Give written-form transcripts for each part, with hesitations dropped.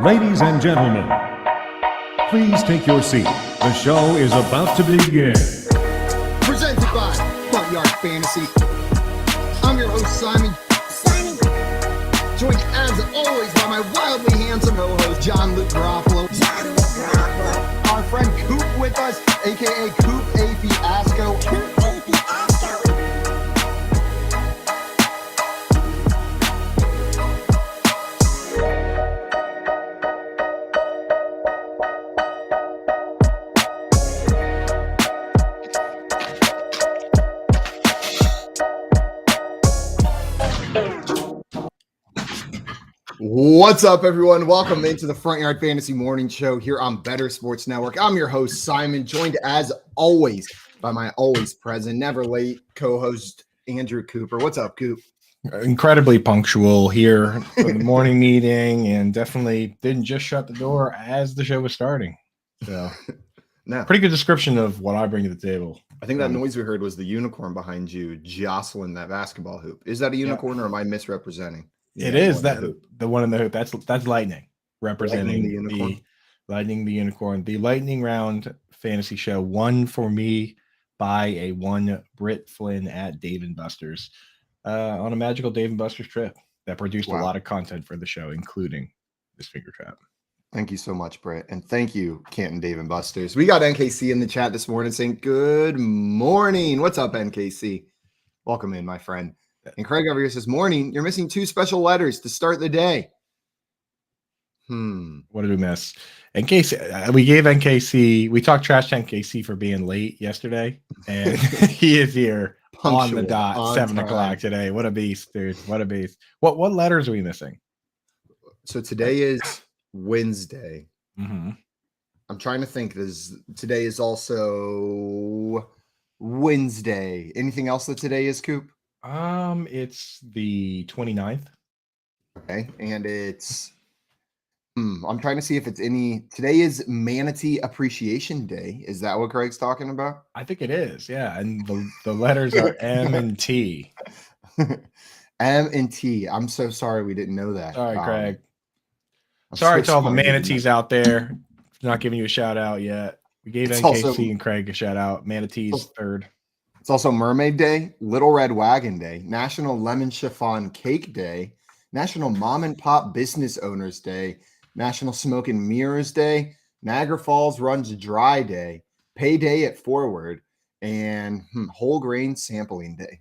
Ladies and gentlemen, please take your seat. The show is about to begin. Presented by Front Yard Fantasy. I'm your host, Simon. Joined as always by my wildly handsome co-host, John Luke Garofalo. Our friend Coop with us, aka Coop A. Fiasco. What's up, everyone? Welcome into the Front Yard Fantasy Morning Show here on Bettor Sports Network. I'm your host, Simon, joined as always by my always present, never late co-host, Andrew Cooper. What's up, Coop? Incredibly punctual here for the morning meeting, and definitely didn't just shut the door as the show was starting. So, No. pretty good description of what I bring to the table. I think that noise we heard was the unicorn behind you jostling that basketball hoop. Is that a unicorn or am I misrepresenting? It is that the one in the hoop. That's lightning representing the lightning the unicorn. The lightning round fantasy show won for me by a one Britt Flynn at Dave & Buster's on a magical Dave & Buster's trip that produced a lot of content for the show, including this finger trap. Thank you so much, Britt. And thank you, Canton Dave & Buster's. We got NKC in the chat this morning saying, good morning. What's up, NKC? Welcome in, my friend. And Craig over here says, morning, you're missing two special letters to start the day. What did we miss? NKC, we gave NKC, we talked trash to NKC for being late yesterday, and he is here on the dot, 7 o'clock today. What a beast, dude. What a beast. What letters are we missing? So today is Wednesday. Mm-hmm. I'm trying to think. Today is also Wednesday. Anything else that today is, Coop? It's the 29th. Okay, and it's I'm trying to see if it's today is Manatee Appreciation Day. Is that what Craig's talking about? I think it is, yeah. And the letters are M and T. M and T. I'm so sorry we didn't know that. Sorry, Craig. Sorry to all the manatees out there. Not giving you a shout out yet. We gave NKC and Craig a shout out. Manatees third. It's also Mermaid Day, Little Red Wagon Day, National Lemon Chiffon Cake Day, National Mom and Pop Business Owners Day, National Smoke and Mirrors Day, Niagara Falls Runs Dry Day, Payday at Forward, and Whole Grain Sampling Day.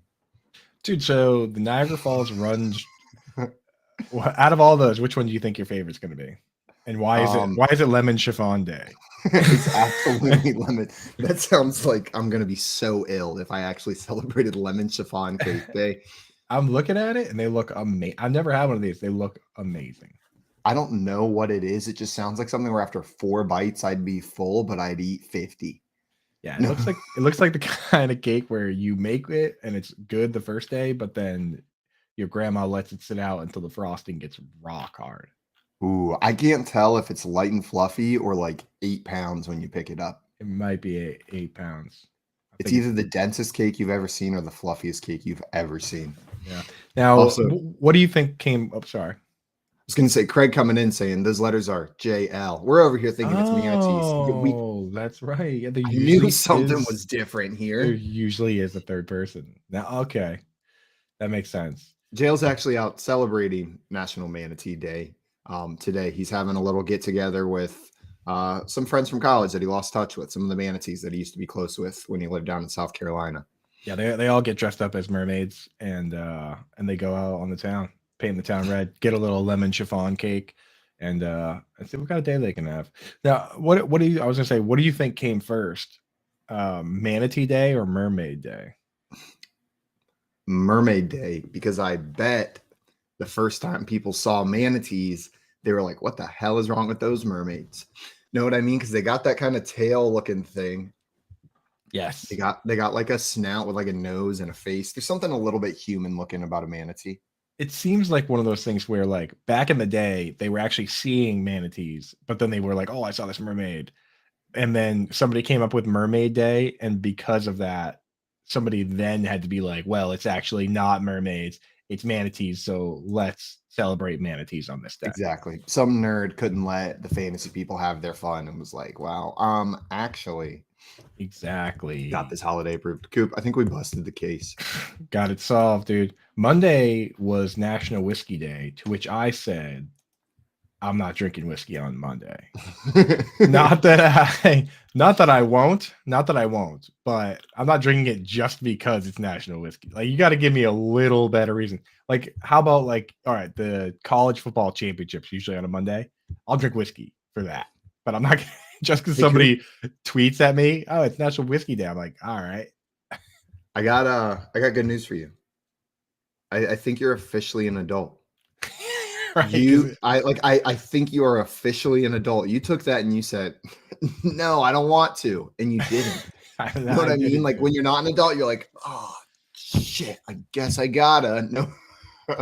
Dude, so the Niagara Falls runs. Out of all those, which one do you think your favorite's going to be? And why is it Lemon Chiffon Day? It's absolutely lemon. That sounds like I'm going to be so ill if I actually celebrated Lemon Chiffon Cake Day. I'm looking at it and they look amazing. I've never had one of these. They look amazing. I don't know what it is. It just sounds like something where after 4 bites I'd be full, but I'd eat 50. Yeah, it looks like the kind of cake where you make it and it's good the first day, but then your grandma lets it sit out until the frosting gets rock hard. Ooh, I can't tell if it's light and fluffy or like 8 pounds when you pick it up. It might be 8 pounds. It's either the densest cake you've ever seen or the fluffiest cake you've ever seen. Yeah. Now, also, what do you think came up? Sorry. I was going to say, Craig coming in saying those letters are JL. We're over here thinking it's manatees. Oh, that's right. Yeah, I knew something was different here. There usually is a third person. Now, okay. That makes sense. JL's actually out celebrating National Manatee Day. Today he's having a little get together with some friends from college that he lost touch with, some of the manatees that he used to be close with when he lived down in South Carolina. Yeah, they all get dressed up as mermaids and they go out on the town, paint the town red, get a little lemon chiffon cake, and see what kind of day they can have. Now, what do you think came first? Manatee Day or Mermaid Day? Mermaid Day, because I bet the first time people saw manatees, they were like, what the hell is wrong with those mermaids? Know what I mean? Because they got that kind of tail looking thing. Yes. They got like a snout with like a nose and a face. There's something a little bit human looking about a manatee. It seems like one of those things where like back in the day, they were actually seeing manatees, but then they were like, oh, I saw this mermaid. And then somebody came up with Mermaid Day. And because of that, somebody then had to be like, well, it's actually not mermaids. it's manatees, so let's celebrate manatees on this day. Exactly. Some nerd couldn't let the fantasy people have their fun and was like, wow, actually Exactly. got this holiday approved. Coop, I think we busted the case. Got it solved, dude. Monday was National Whiskey Day, to which I said, I'm not drinking whiskey on Monday. not that I won't, but I'm not drinking it just because it's National Whiskey. Like, you got to give me a little better reason. Like, how about, like, all right, the college football championships usually on a Monday. I'll drink whiskey for that, but I'm not just because somebody tweets at me, oh, it's National Whiskey Day. I'm like, all right. I got good news for you. I think you're officially an adult. Right, I think you are officially an adult. You took that and you said, no, I don't want to. And you didn't. You know what I mean? Like, when you're not an adult, you're like, oh shit, I guess I gotta. No.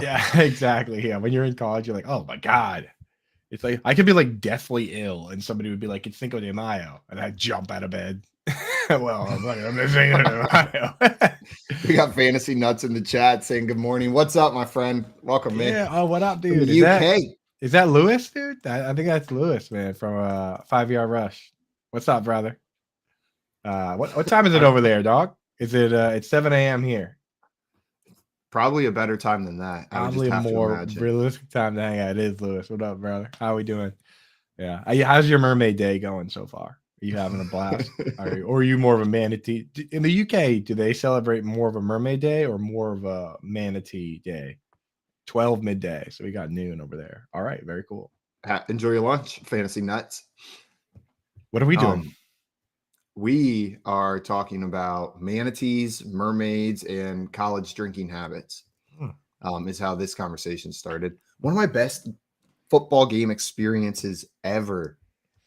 Yeah, exactly. Yeah. When you're in college, you're like, oh my God. It's like I could be like deathly ill and somebody would be like, it's Cinco de Mayo. And I'd jump out of bed. Well, I'm missing it. We got Fantasy Nuts in the chat saying good morning. What's up, my friend? Welcome, man. Yeah. Oh, what up, dude? Is that Lewis, dude? I think that's Lewis, man, from 5 Yard Rush. What's up, brother? What time is it over there, dog? Is it it's 7 a.m. here? Probably a better time than that. Probably a more realistic time to hang out. It is, Lewis. What up, brother? How are we doing? Yeah. How's your mermaid day going so far? Are you having a blast? Or are you more of a manatee? In the UK, do they celebrate more of a mermaid day or more of a manatee day? 12 midday. So we got noon over there. All right. Very cool. Enjoy your lunch, Fantasy Nuts. What are we doing? We are talking about manatees, mermaids, and college drinking habits. Is how this conversation started. One of my best football game experiences ever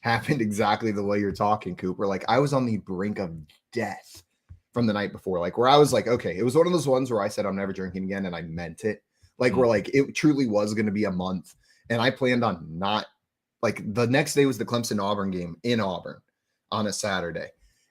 happened exactly the way you're talking, Cooper. Like, I was on the brink of death from the night before, like, where I was like, okay, it was one of those ones where I said I'm never drinking again, and I meant it. Like, where like it truly was going to be a month, and I planned on not, like, the next day was the Clemson Auburn game in Auburn on a Saturday.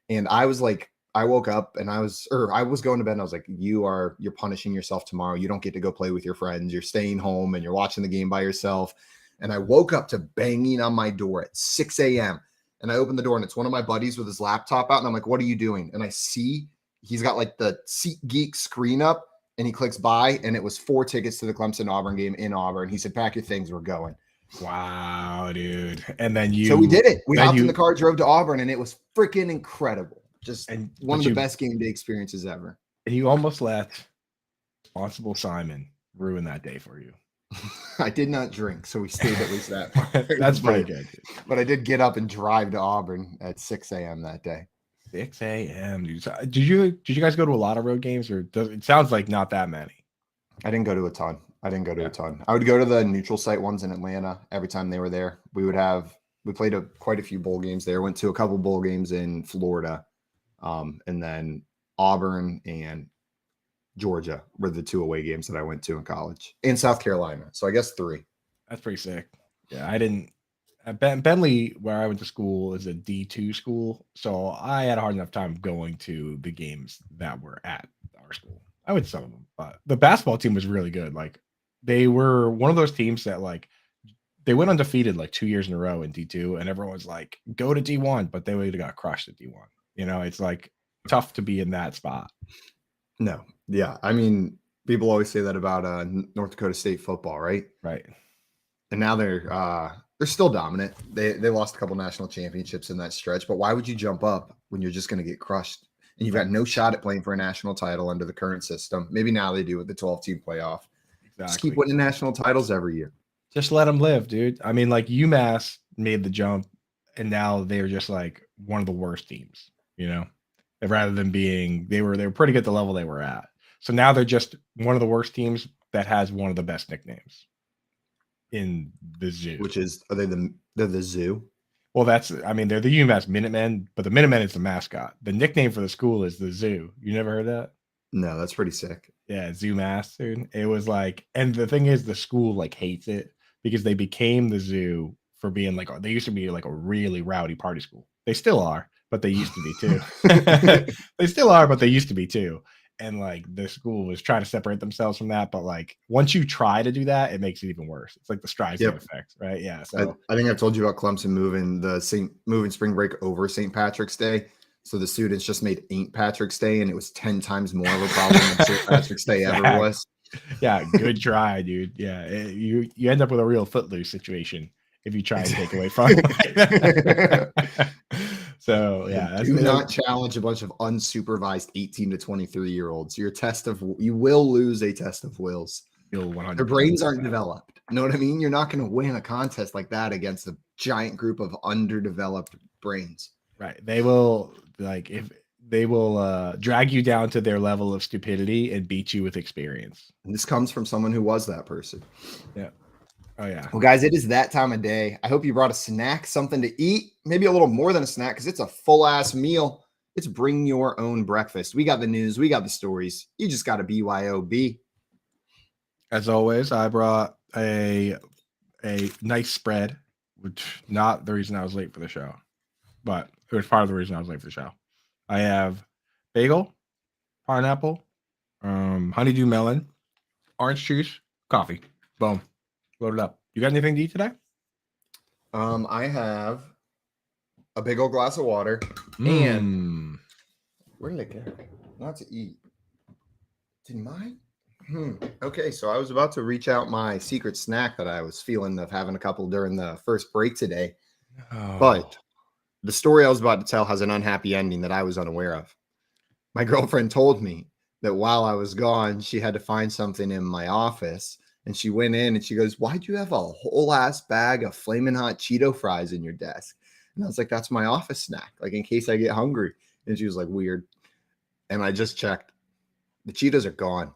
And I was like, I woke up and I was going to bed and I was like, you're punishing yourself tomorrow. You don't get to go play with your friends. You're staying home and you're watching the game by yourself. And I woke up to banging on my door at 6 a.m. And I opened the door and it's one of my buddies with his laptop out. And I'm like, what are you doing? And I see he's got like the SeatGeek screen up and he clicks buy. And it was 4 tickets to the Clemson Auburn game in Auburn. He said, pack your things, we're going. Wow, dude. And then so we did it. We hopped in the car, drove to Auburn, and it was freaking incredible. Just one of the best game day experiences ever. And you almost let Responsible Simon ruin that day for you. I did not drink, so we stayed at least that far. That's pretty good. But I did get up and drive to Auburn at 6 a.m. that day. 6 a.m. dude. So, did you guys go to a lot of road games, or it sounds like not that many? I didn't go to a ton. I would go to the neutral site ones in Atlanta every time they were there. We played quite a few bowl games there. Went to a couple bowl games in Florida, and then Auburn and Georgia were the 2 away games that I went to in college, and South Carolina. So I guess 3. That's pretty sick. Yeah, I didn't. Bentley, where I went to school, is a D2 school, so I had a hard enough time going to the games that were at our school. I went to some of them, but the basketball team was really good. Like, they were one of those teams that, like, they went undefeated like 2 years in a row in D2, and everyone was like, go to D1, but they would have got crushed at D1. You know, it's like tough to be in that spot. No. Yeah. I mean, people always say that about North Dakota State football, right? Right. And now they're still dominant. They lost a couple national championships in that stretch, but why would you jump up when you're just going to get crushed? And you've got no shot at playing for a national title under the current system. Maybe now they do with the 12-team playoff. Exactly. Just keep winning national titles every year. Just let them live, dude. I mean, like, UMass made the jump, and now they're just like one of the worst teams, you know, rather than being, they were pretty good at the level they were at. So now they're just one of the worst teams that has one of the best nicknames in the zoo. Which is, they're the zoo? Well, they're the UMass Minutemen, but the Minutemen is the mascot. The nickname for the school is the Zoo. You never heard that? No, that's pretty sick. Yeah, ZooMass, dude. It was like, and the thing is, the school like hates it because they became the Zoo for being like, they used to be like a really rowdy party school. They still are, but they used to be too. They still are, but they used to be too. and like the school was trying to separate themselves from that. But like once you try to do that, it makes it even worse. It's like the Streisand effect, right? Yeah. So I think I've told you about Clemson moving spring break over St. Patrick's Day. So the students just made St. Patrick's Day, and it was 10 times more of a problem than St. Patrick's Day ever was. Yeah, good try, dude. Yeah, you end up with a real footloose situation if you try and take away fun. So yeah, do not challenge a bunch of unsupervised 18 to 23-year-olds. You will lose a test of wills. Their brains aren't developed. You know what I mean? You're not going to win a contest like that against a giant group of underdeveloped brains. Right. They will drag you down to their level of stupidity and beat you with experience. And this comes from someone who was that person. Yeah. Oh yeah. Well, guys, it is that time of day. I hope you brought a snack, something to eat, maybe a little more than a snack, because it's a full-ass meal. It's bring your own breakfast. We got the news. We got the stories. You just got to BYOB. As always, I brought a nice spread, which not the reason I was late for the show, but it was part of the reason I was late for the show. I have bagel, pineapple, honeydew melon, orange juice, coffee. Boom. Load it up. You got anything to eat today? I have a big old glass of water. And where did it go? Not to eat. Did mine? Okay, so I was about to reach out my secret snack that I was feeling of having a couple during the first break today. But the story I was about to tell has an unhappy ending that I was unaware of. My girlfriend told me that while I was gone, she had to find something in my office. And she went in and she goes, "Why'd you have a whole ass bag of Flamin' Hot Cheeto fries in your desk?" And I was like, "That's my office snack, like in case I get hungry." And she was like, "Weird." And I just checked. The Cheetos are gone.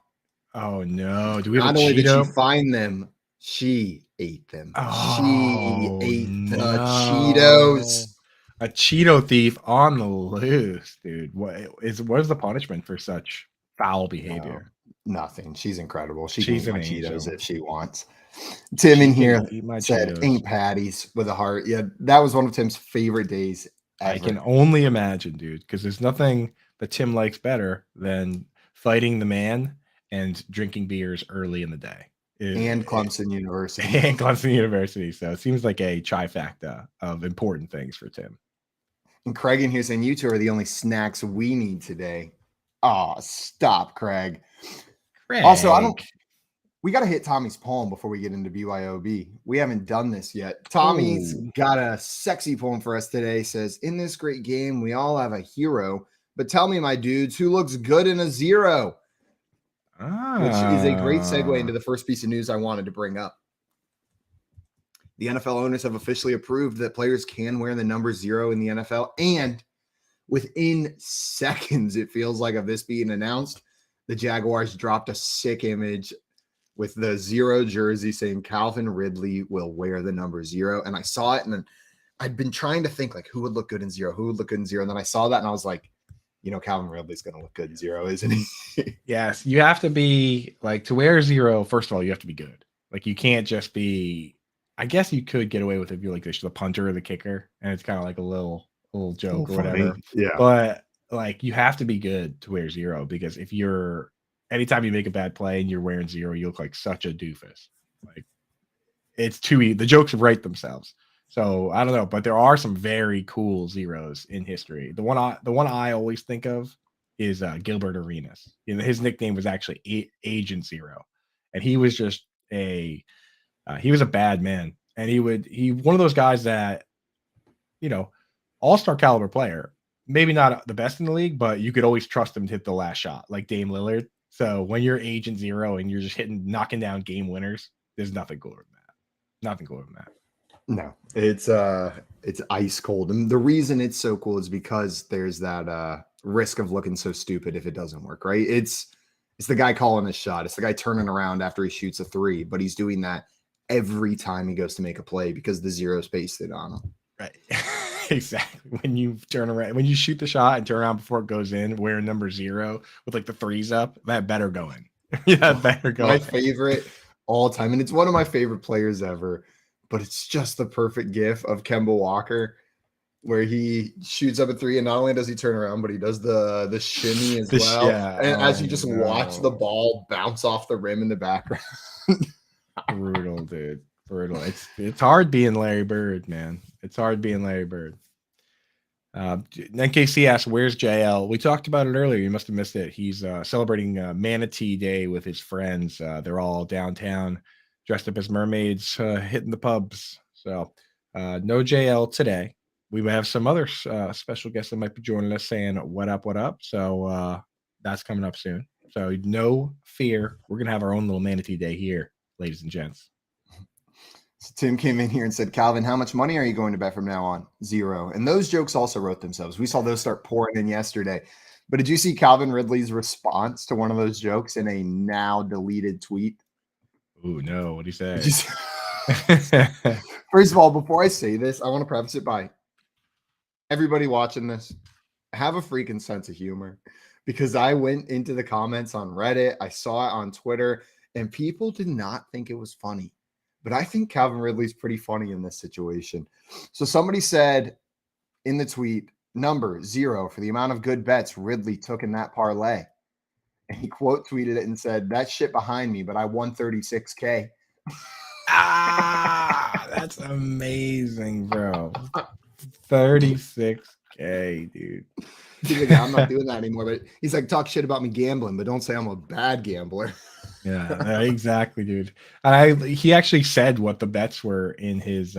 Oh no. Do we have Not a only did Cheeto? she find them, she ate them. Oh, she ate the Cheetos. A Cheeto thief on the loose, dude. What is the punishment for such foul behavior? Nothing. She's incredible. She's She's can eat my an Cheetos angel. if she wants. Tim She in can here eat my said, Cheetos. "Ain't patties" with a heart. Yeah, that was one of Tim's favorite days ever. I can only imagine, dude, because there's nothing that Tim likes better than fighting the man and drinking beers early in the day. And Clemson University. And Clemson University. So it seems like a trifecta of important things for Tim. And Craig in here saying, "You two are the only snacks we need today." Oh, stop, Craig. Also, we got to hit Tommy's poem before we get into BYOB. We haven't done this yet. Tommy's got a sexy poem for us today. Says, "In this great game, we all have a hero, but tell me, my dudes, who looks good in a zero?" Which is a great segue into the first piece of news I wanted to bring up. The NFL owners have officially approved that players can wear the number 0 in the NFL. And within seconds, it feels like, of this being announced, the Jaguars dropped a sick image with the 0 jersey saying Calvin Ridley will wear the number 0. And I saw it, and then I'd been trying to think, like, who would look good in 0? Who would look good in 0? And then I saw that, and I was like, Calvin Ridley's going to look good in 0, isn't he? Yes, you have to be, like, to wear 0, first of all, you have to be good. Like, you can't just be, I guess you could get away with it if you're like the punter or the kicker, and it's kind of like a little joke or whatever. Yeah. But like, you have to be good to wear 0, because if anytime you make a bad play and you're wearing 0, you look like such a doofus. Like, it's too easy. The jokes write themselves. So I don't know, but there are some very cool 0s in history. The one I always think of is Gilbert Arenas. His nickname was actually Agent 0, and he was just he was a bad man, and he one of those guys that, all-star caliber player, maybe not the best in the league, but you could always trust him to hit the last shot, like Dame Lillard. So when you're Agent 0 and you're just knocking down game winners, there's nothing cooler than that. Nothing cooler than that. No, it's ice cold. And the reason it's so cool is because there's that risk of looking so stupid if it doesn't work, right? It's the guy calling a shot. It's the guy turning around after he shoots a 3, but he's doing that every time he goes to make a play because the 0's pasted on him. Right. Exactly. When you turn around, when you shoot the shot and turn around before it goes in, wearing number 0 with like the 3s up, that better go in. Yeah, better go My in. favorite all time, and it's one of my favorite players ever, but it's just the perfect gif of Kemba Walker where he shoots up a three, and not only does he turn around, but he does the shimmy as well. Yeah. And as you just watch the ball bounce off the rim in the background. Brutal, dude. Brutal. It's hard being Larry Bird, man. It's hard being Larry Bird. NKC asked, "Where's JL?" We talked about it earlier. You must have missed it. He's celebrating Manatee Day with his friends. They're all downtown, dressed up as mermaids, hitting the pubs. So no JL today. We may have some other special guests that might be joining us saying what up, what up. So that's coming up soon. So no fear. We're going to have our own little Manatee Day here, ladies and gents. So Tim came in here and said, "Calvin, how much money are you going to bet from now on?" 0. And those jokes also wrote themselves. We saw those start pouring in yesterday. But did you see Calvin Ridley's response to one of those jokes in a now deleted tweet? Ooh, no. What did he say? First of all, before I say this, I want to preface it by everybody watching this, have a freaking sense of humor, because I went into the comments on Reddit, I saw it on Twitter, and people did not think it was funny. But I think Calvin Ridley's pretty funny in this situation. So somebody said in the tweet, number 0 for the amount of good bets Ridley took in that parlay. And he quote tweeted it and said, "That shit behind me, but I won 36K. That's amazing, bro. 36K, dude. He's like, "I'm not doing that anymore." But he's like, "Talk shit about me gambling, but don't say I'm a bad gambler." Yeah, exactly, dude. He actually said what the bets were in his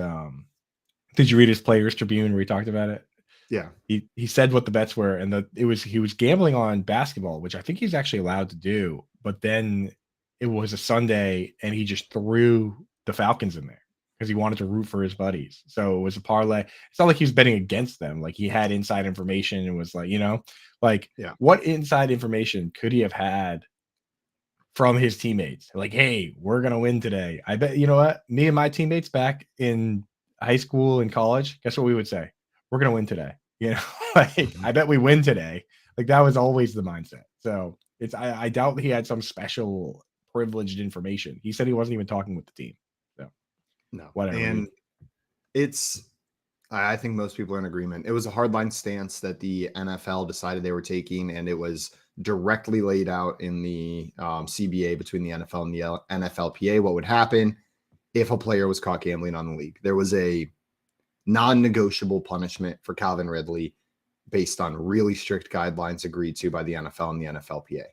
did you read his Players Tribune where he talked about it? Yeah. He said what the bets were, and he was gambling on basketball, which I think he's actually allowed to do, but then it was a Sunday and he just threw the Falcons in there because he wanted to root for his buddies. So it was a parlay. It's not like he was betting against them. Like he had inside information and was like, Yeah. What inside information could he have had from his teammates? Like, hey, we're going to win today. I bet, you know what? Me and my teammates back in high school and college, guess what we would say? We're going to win today. I bet we win today. Like that was always the mindset. So I doubt he had some special privileged information. He said he wasn't even talking with the team. So no, whatever. And I think most people are in agreement. It was a hardline stance that the NFL decided they were taking, and it was directly laid out in the CBA between the NFL and the NFLPA. What would happen if a player was caught gambling on the league? There was a non-negotiable punishment for Calvin Ridley based on really strict guidelines agreed to by the NFL and the NFLPA.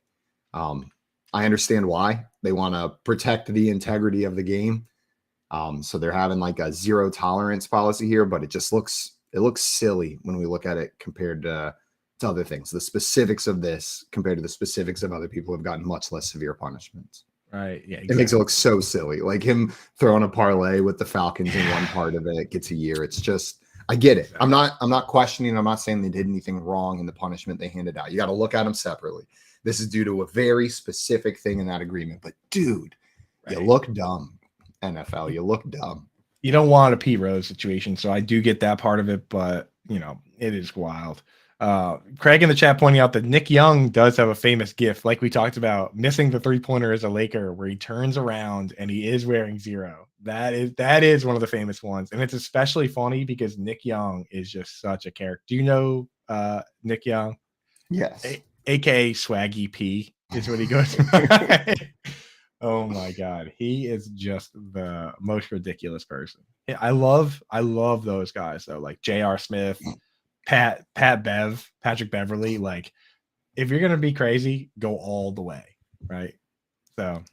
I understand why. They want to protect the integrity of the game. So they're having like a zero tolerance policy here, but it looks silly when we look at it compared to other things. The specifics of this compared to the specifics of other people who have gotten much less severe punishments. Right. Yeah. Exactly. It makes it look so silly. Like him throwing a parlay with the Falcons in one part of it gets a year. It's just, I get it. I'm not questioning. I'm not saying they did anything wrong in the punishment they handed out. You got to look at them separately. This is due to a very specific thing in that agreement. But dude, you look dumb. NFL, you look dumb. You don't want a Pete Rose situation, so I do get that part of it, but it is wild. Craig in the chat pointing out that Nick Young does have a famous gif, like we talked about, missing the 3-pointer as a Laker, where he turns around and he is wearing 0. That is one of the famous ones, and it's especially funny because Nick Young is just such a character. Do you know Nick Young? Yes. AKA Swaggy P is what he goes by. Oh my God. He is just the most ridiculous person. I love those guys though, like J.R. Smith, Patrick Beverly. Like if you're gonna be crazy, go all the way. Right. So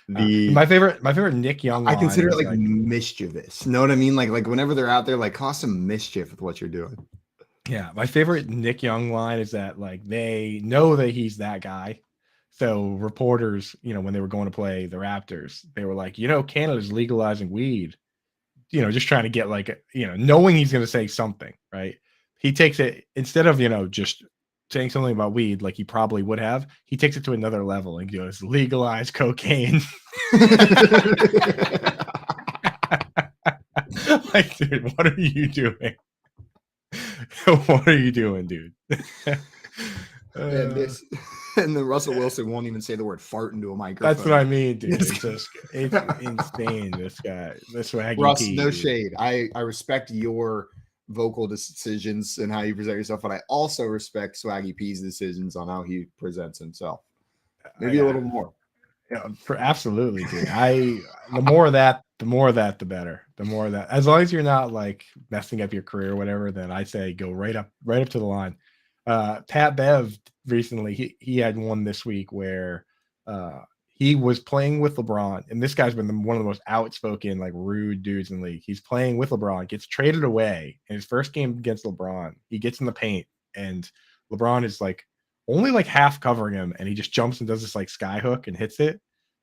my favorite Nick Young line, I consider it like mischievous. Know what I mean? Like whenever they're out there, like cause some mischief with what you're doing. Yeah, my favorite Nick Young line is that like they know that he's that guy. So reporters, when they were going to play the Raptors, they were like, Canada's legalizing weed, just trying to get knowing he's going to say something, right? He takes it instead of, just saying something about weed, like he probably would have, he takes it to another level and goes, legalize cocaine. Like, dude, what are you doing? What are you doing, dude? And then Russell Wilson won't even say the word fart into a microphone. That's what I mean, dude. It's insane. This guy, this swaggy Russ, P, no dude. shade. I respect your vocal decisions and how you present yourself, but I also respect Swaggy P's decisions on how he presents himself. Maybe a Yeah. little more. Yeah, for absolutely, dude. The more of that, the better. The more of that, as long as you're not like messing up your career or whatever, then I say go right up to the line. Pat Bev recently, he had one this week where he was playing with LeBron, and this guy's been one of the most outspoken, like rude dudes in the league. He's playing with LeBron, gets traded away in his first game against LeBron. He gets in the paint, and LeBron is like only like half covering him, and he just jumps and does this like sky hook and hits it,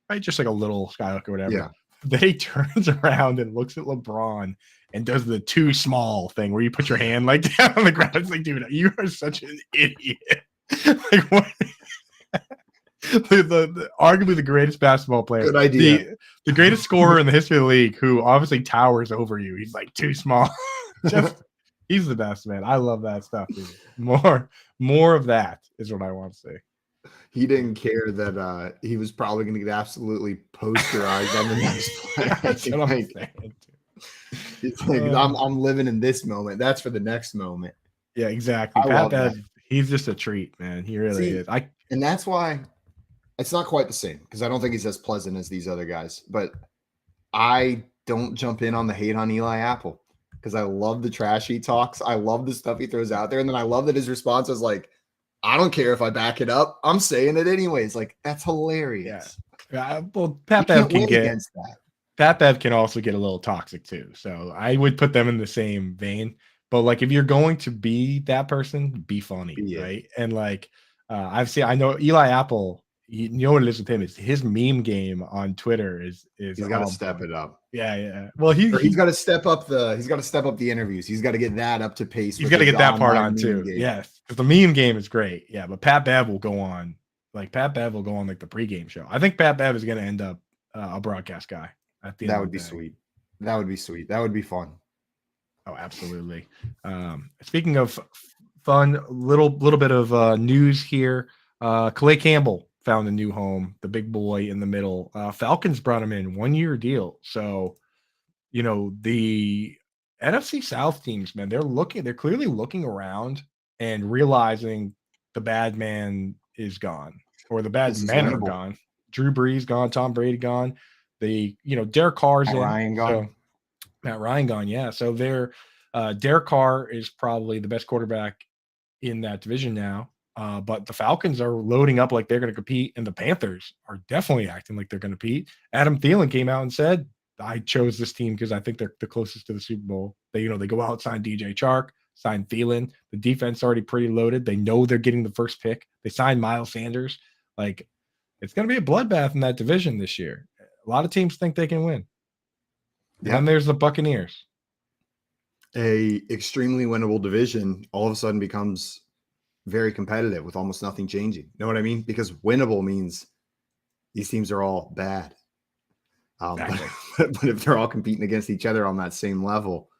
right? Just like a little sky hook or whatever. Yeah. Then he turns around and looks at LeBron and does the too small thing where you put your hand like down on the ground. It's like, dude, you are such an idiot. Like what? Arguably the greatest basketball player, Good idea. the greatest scorer in the history of the league, who obviously towers over you. He's like too small. Just he's the best, man. I love that stuff, dude. More of that is what I want to see. He didn't care that he was probably going to get absolutely posterized on the next play. That's what I'm saying. It's like I'm living in this moment. That's for the next moment. Yeah, exactly. Pat Bev, he's just a treat, man. He really is. And that's why it's not quite the same, because I don't think he's as pleasant as these other guys. But I don't jump in on the hate on Eli Apple, because I love the trash he talks. I love the stuff he throws out there. And then I love that his response is like, I don't care if I back it up. I'm saying it anyways. Like, that's hilarious. Yeah. Well, Pat Bev can get against that. Pat Bev can also get a little toxic too. So I would put them in the same vein. But like, if you're going to be that person, be funny, right? And like, I know Eli Apple. You know what it is with him? Is his meme game on Twitter is he's got to step it up. Yeah. Well, he's got to step up the interviews. He's got to get that up to pace. He's got to get that part on too. Game. Yes, because the meme game is great. Yeah, but Pat Bev will go on like the pregame show. I think Pat Bev is going to end up a broadcast guy. That would be sweet. That would be sweet. That would be fun. Oh, absolutely. Speaking of fun, little bit of news here. Calais Campbell found a new home, the big boy in the middle. Falcons brought him in 1-year deal. So, you know, the NFC South teams, man, they're clearly looking around and realizing the bad man is gone, or the bad men are gone. Drew Brees gone, Tom Brady gone. Derek Carr's in. Ryan gone. So, Matt Ryan gone, yeah. So Derek Carr is probably the best quarterback in that division now. But the Falcons are loading up like they're going to compete, and the Panthers are definitely acting like they're going to compete. Adam Thielen came out and said, I chose this team because I think they're the closest to the Super Bowl. They go out, sign DJ Chark, sign Thielen. The defense already pretty loaded. They know they're getting the first pick. They signed Miles Sanders. Like, it's going to be a bloodbath in that division this year. A lot of teams think they can win. Yeah. Then there's the Buccaneers. A extremely winnable division all of a sudden becomes very competitive with almost nothing changing. Know what I mean? Because winnable means these teams are all bad. Exactly. But if they're all competing against each other on that same level,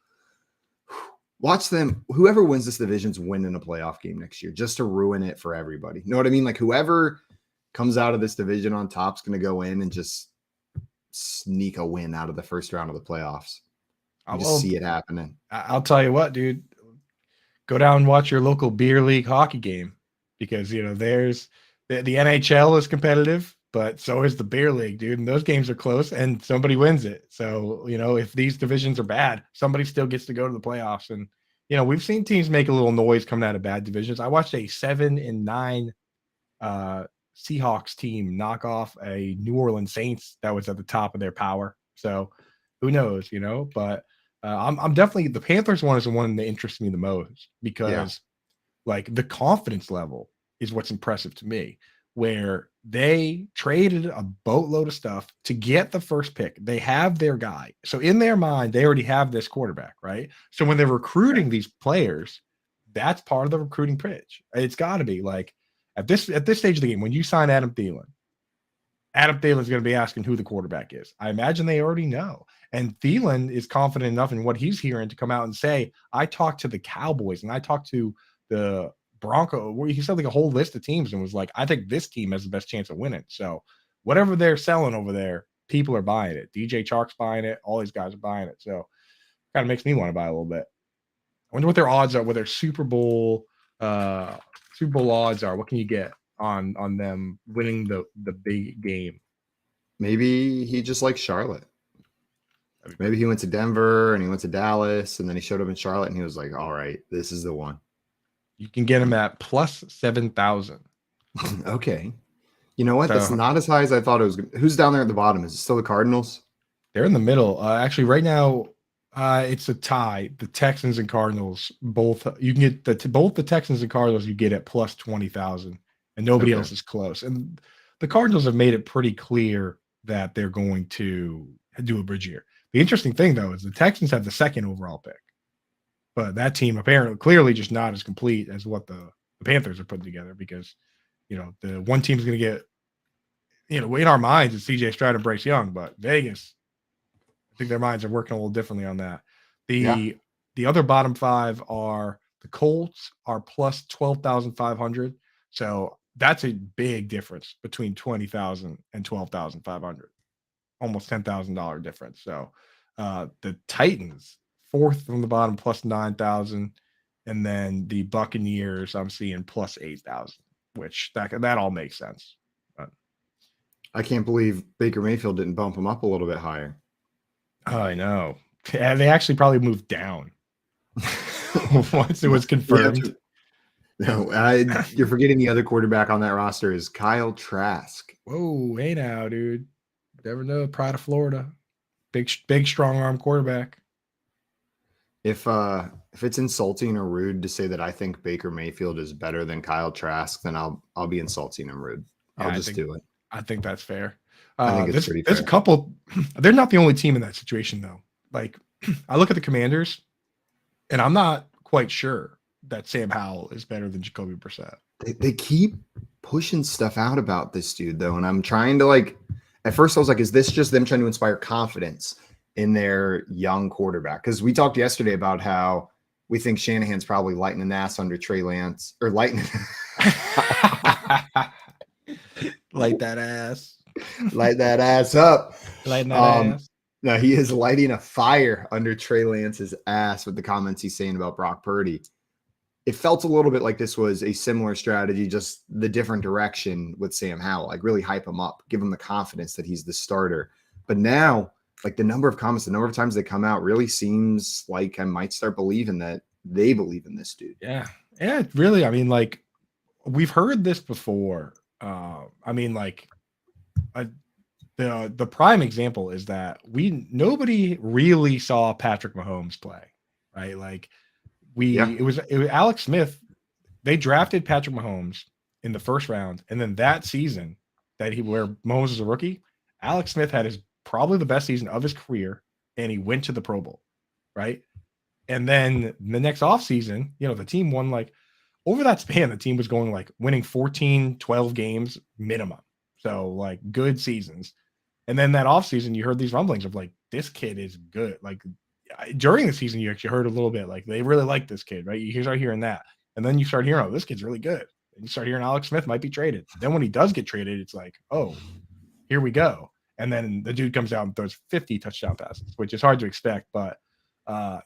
watch them. Whoever wins this division's winning a playoff game next year, just to ruin it for everybody. Know what I mean? Like, whoever comes out of this division on top is going to go in and just sneak a win out of the first round of the playoffs. I just see it happening. I'll tell you what, dude. Go down and watch your local beer league hockey game, because there's the NHL is competitive, but so is the beer league, dude. And those games are close, and somebody wins it. So if these divisions are bad, somebody still gets to go to the playoffs. And we've seen teams make a little noise coming out of bad divisions. I watched a 7-9 Seahawks team knock off a New Orleans Saints that was at the top of their power. So who knows, but I'm definitely, the Panthers one is the one that interests me the most, because like the confidence level is what's impressive to me, where they traded a boatload of stuff to get the first pick. They have their guy. So in their mind, they already have this quarterback, right? So when they're recruiting these players, that's part of the recruiting pitch. It's got to be like at this stage of the game, when you sign Adam Thielen's going to be asking who the quarterback is. I imagine they already know. And Thielen is confident enough in what he's hearing to come out and say, I talked to the Cowboys and I talked to the Broncos, where he said like a whole list of teams and was like, I think this team has the best chance of winning. So whatever they're selling over there, people are buying it. DJ Chark's buying it. All these guys are buying it. So kind of makes me want to buy a little bit. wonder what their odds are, what their Super Bowl odds are. What can you get on them winning the big game? Maybe he just likes Charlotte. Maybe he went to Denver and he went to Dallas and then he showed up in Charlotte and he was like, all right, this is the one. You can get him at plus 7,000. Okay. You know what? So- That's not as high as I thought it was. Who's down there at the bottom? Is it still the Cardinals? They're in the middle. Actually, right now, it's a tie. The Texans and Cardinals both. You can get both the Texans and Cardinals. You get at plus 20,000, and nobody Okay. else is close. And the Cardinals have made it pretty clear that they're going to do a bridge year. The interesting thing, though, is the Texans have the second overall pick, but that team apparently clearly just not as complete as what the Panthers are putting together, because the one team's going to get, in our minds it's CJ Stroud and Bryce Young, but Vegas, I think their minds are working a little differently on that. The other bottom five are the Colts are plus 12,500. So that's a big difference between 20,000 and 12,500, almost $10,000 difference. So the Titans, fourth from the bottom, plus 9,000. And then the Buccaneers, I'm seeing plus 8,000, which that all makes sense. But I can't believe Baker Mayfield didn't bump him up a little bit higher. I know. And they actually probably moved down once it was confirmed. No, you're forgetting the other quarterback on that roster is Kyle Trask. Whoa, hey now, dude. Never know. Pride of Florida. Big strong arm quarterback. If it's insulting or rude to say that I think Baker Mayfield is better than Kyle Trask, then I'll be insulting and rude. I'll just do it. I think that's fair. I think it's pretty fair. There's a couple. They're not the only team in that situation, though. Like, I look at the Commanders, and I'm not quite sure that Sam Howell is better than Jacoby Brissett. They keep pushing stuff out about this dude, though, and I'm trying to at first I was like, is this just them trying to inspire confidence in their young quarterback? Because we talked yesterday about how we think Shanahan's probably lighting an ass under Trey Lance, or lighting Light that ass. light that ass up. Lighting that ass. No, he is lighting a fire under Trey Lance's ass with the comments he's saying about Brock Purdy. It felt a little bit like this was a similar strategy, just the different direction with Sam Howell. Like, really hype him up, give him the confidence that he's the starter. But now, like, the number of comments, the number of times they come out really seems like I might start believing that they believe in this dude. Yeah, really. I mean, like, we've heard this before. The prime example is that nobody really saw Patrick Mahomes play, right? Like, it was Alex Smith. They drafted Patrick Mahomes in the first round, and then that season where Mahomes was a rookie, Alex Smith had probably the best season of his career, and he went to the Pro Bowl, right? And then the next offseason, the team won, like, over that span, the team was going, like, winning 14, 12 games minimum. So, like, good seasons. And then that offseason, you heard these rumblings of, like, this kid is good. Like, during the season, you actually heard a little bit, like, they really like this kid, right? You start hearing that. And then you start hearing, oh, this kid's really good. And you start hearing Alex Smith might be traded. Then when he does get traded, it's like, oh, here we go. And then the dude comes out and throws 50 touchdown passes, which is hard to expect. But, Can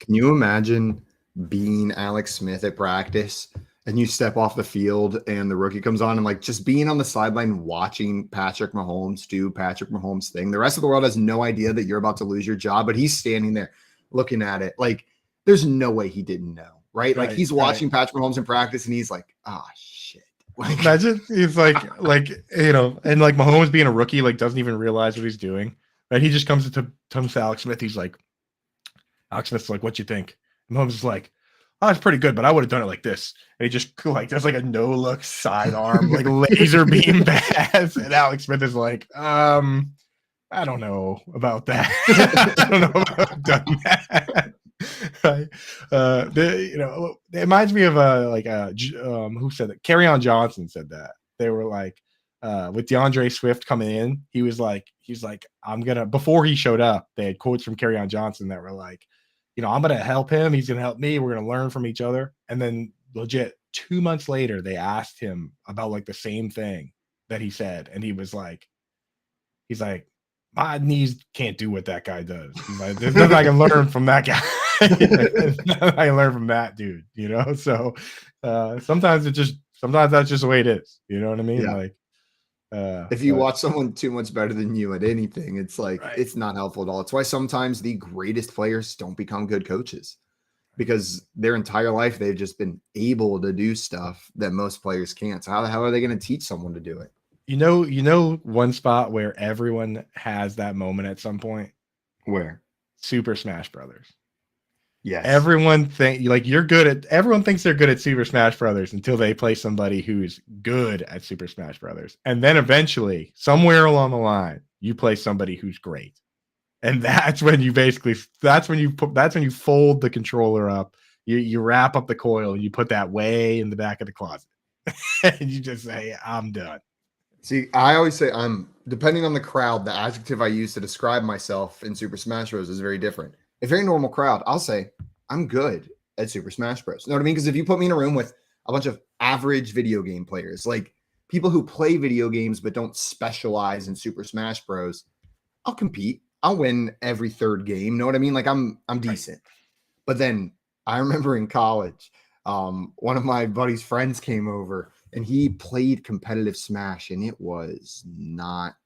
you imagine being Alex Smith at practice and you step off the field and the rookie comes on and, like, just being on the sideline watching Patrick Mahomes do Patrick Mahomes thing? The rest of the world has no idea that you're about to lose your job, but he's standing there looking at it. Like, there's no way he didn't know, right? Like, he's watching Patrick Mahomes in practice and he's like, ah, shit. Like, imagine he's and like Mahomes being a rookie, like, doesn't even realize what he's doing, right? He just comes to Alex Smith. He's like, Alex Smith's like, what you think? And Mahomes is like, oh, it's pretty good, but I would have done it like this. And he just, like, does, like, a no-look sidearm, like, laser beam pass. And Alex Smith is like, I don't know about that. I don't know about done that. Right? It reminds me of who said that? Kerryon Johnson said that. They were like, with DeAndre Swift coming in, he's like, before he showed up, they had quotes from Kerryon Johnson that were like, I'm going to help him. He's going to help me. We're going to learn from each other. And then legit 2 months later, they asked him about, like, the same thing that he said. And he was like, my knees can't do what that guy does. He's like, there's nothing I can learn from that guy. I learned from that dude, So sometimes that's just the way it is. You know what I mean? Yeah. Like If you but watch someone too much better than you at anything, it's like right. it's not helpful at all. It's why sometimes the greatest players don't become good coaches because their entire life they've just been able to do stuff that most players can't. So how the hell are they going to teach someone to do it? One spot where everyone has that moment at some point. Where? Super Smash Brothers. Yes. Everyone thinks they're good at Super Smash Brothers until they play somebody who's good at Super Smash Brothers. And then eventually, somewhere along the line, you play somebody who's great. And that's when you fold the controller up, you wrap up the coil, and you put that way in the back of the closet. And you just say, I'm done. See, I always say depending on the crowd, the adjective I use to describe myself in Super Smash Bros. Is very different. A very normal crowd, I'll say, I'm good at Super Smash Bros. You know what I mean? Because if you put me in a room with a bunch of average video game players, like people who play video games but don't specialize in Super Smash Bros., I'll compete. I'll win every third game. Know what I mean? Like I'm decent. But then I remember in college, one of my buddy's friends came over and he played competitive Smash, and it was not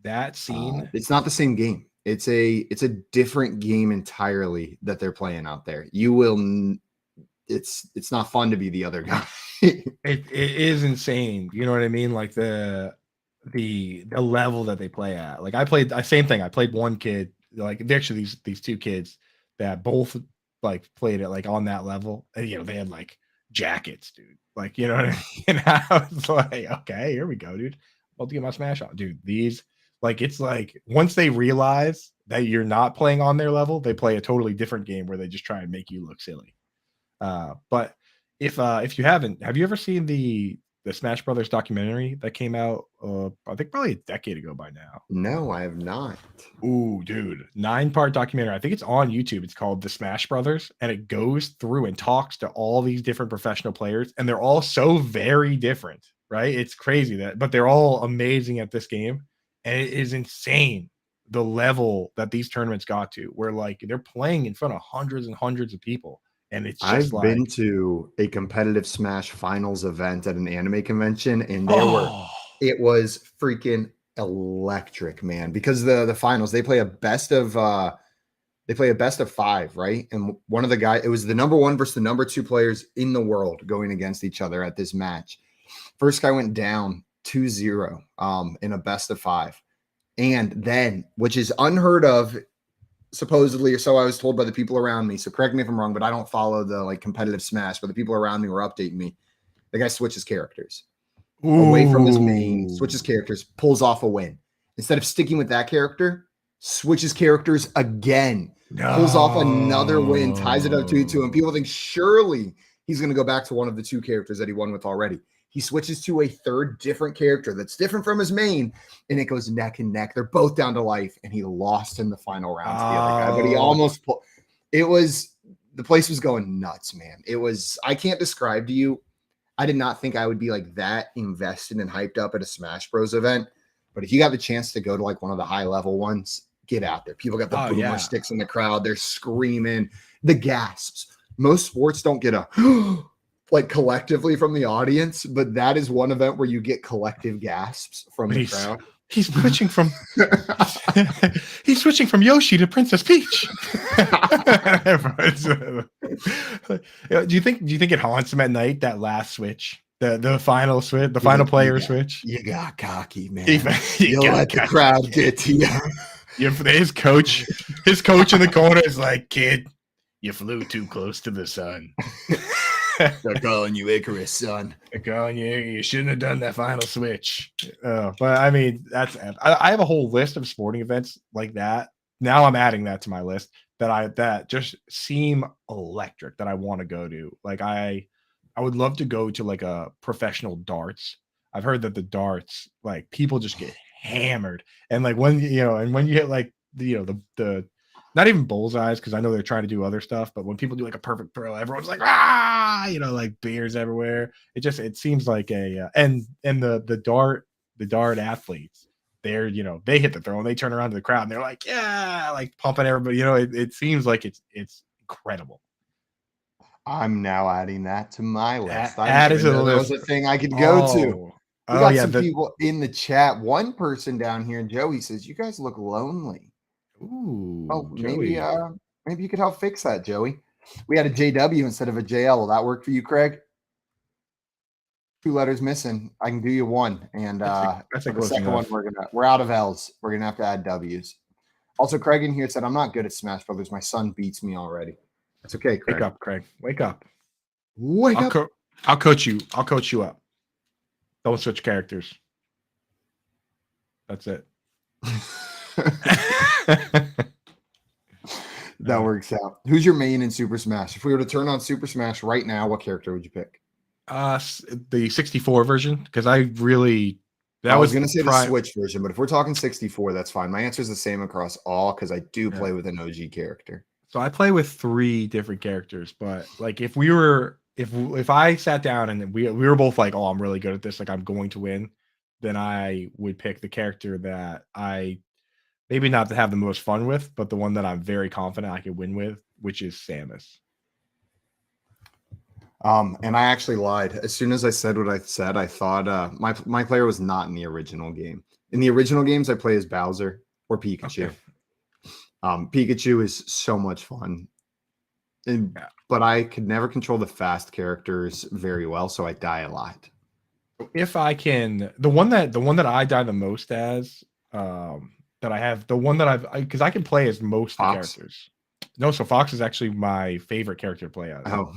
that scene. It's not the same game. It's a different game entirely that they're playing out there. It's not fun to be the other guy. It is insane. You know what I mean? Like the level that they play at. Like I played same thing. I played one kid, like actually these two kids that both like played it like on that level. And they had like jackets, dude. Like, you know what I mean? And I was like, okay, here we go, dude. About to get my Smash on. Dude, these it's like once they realize that you're not playing on their level, they play a totally different game where they just try and make you look silly. But if you haven't, have you ever seen the Smash Brothers documentary that came out? I think probably a decade ago by now. No, I have not. Ooh, dude, 9-part documentary. I think it's on YouTube. It's called The Smash Brothers, and it goes through and talks to all these different professional players, and they're all so very different, right? It's crazy but they're all amazing at this game, and it is insane the level that these tournaments got to, where like they're playing in front of hundreds and hundreds of people. And it's just I've been to a competitive Smash finals event at an anime convention, and it was freaking electric, man. Because the finals, they play a best of 5, right? And one of the guys, it was the number 1 versus the number 2 players in the world going against each other at this match. First guy went down 2-0 in a best of 5. And then, which is unheard of, supposedly, or so I was told by the people around me. So correct me if I'm wrong, but I don't follow the like competitive Smash, but the people around me were updating me. The guy switches characters away from his main, switches characters, pulls off a win. Instead of sticking with that character, switches characters again, pulls off another win, ties it up 2-2. And people think surely he's going to go back to one of the 2 characters that he won with already. He switches to a third different character that's different from his main, and it goes neck and neck. They're both down to life, and he lost in the final round to the other guy. But he almost pulled. The place was going nuts, man. I can't describe to you. I did not think I would be like that invested and hyped up at a Smash Bros event. But if you got the chance to go to like one of the high level ones, get out there. People got the boomer sticks in the crowd. They're screaming, the gasps. Most sports don't get a like collectively from the audience, but that is one event where you get collective gasps from the crowd. He's switching from Yoshi to Princess Peach. Do you think it haunts him at night, that last switch? The final switch, the final player switch? You got cocky, man. You let the crowd get to you. His coach in the corner is like, kid, you flew too close to the sun. They're calling you Icarus, son. They're calling you. You shouldn't have done that final switch. But I mean, I have a whole list of sporting events like that. Now I'm adding that to my list that just seem electric that I want to go to. Like I would love to go to like a professional darts. I've heard that the darts, like people just get hammered, and like when you hit like the not even bullseyes, because I know they're trying to do other stuff, but when people do like a perfect throw, everyone's like, like beers everywhere. It seems like and the dart athletes, they're they hit the throw and they turn around to the crowd and they're like, yeah, like pumping everybody. It seems like it's incredible. I'm now adding that to my list. I Add didn't it to even the know that was list. a thing I could go to. We Oh got yeah, some people in the chat. One person down here, Joey, says, "You guys look lonely." Oh, ooh, maybe Joey. maybe you could help fix that, Joey. We had a JW instead of a JL. Will that work for you, Craig? 2 letters missing. I can do you one. And That's for a the close second enough. one, we're out of L's. We're gonna have to add W's. Also, Craig in here said, "I'm not good at Smash Brothers. My son beats me already." That's okay, Craig. Wake up, Craig. Wake up. Wake up. I'll coach you. I'll coach you up. Don't switch characters. That's it. That works out. Who's your main in Super Smash? If we were to turn on Super Smash right now, what character would you pick? The 64 version, because I really I was going to say the Switch version, but if we're talking 64, that's fine. My answer is the same across all because I do play with an OG character. So I play with 3 different characters, but like if I sat down and we were both like, oh, I'm really good at this, like I'm going to win, then I would pick the character that I maybe not to have the most fun with, but the one that I'm very confident I could win with, which is Samus. And I actually lied. As soon as I said what I said, I thought my player was not in the original game. In the original games, I play as Bowser or Pikachu. Okay. Pikachu is so much fun. But I could never control the fast characters very well, so I die a lot. If I can, the one that I die the most as, that I have, the one that because I can play as most of the characters. No, so Fox is actually my favorite character to play as. Oh,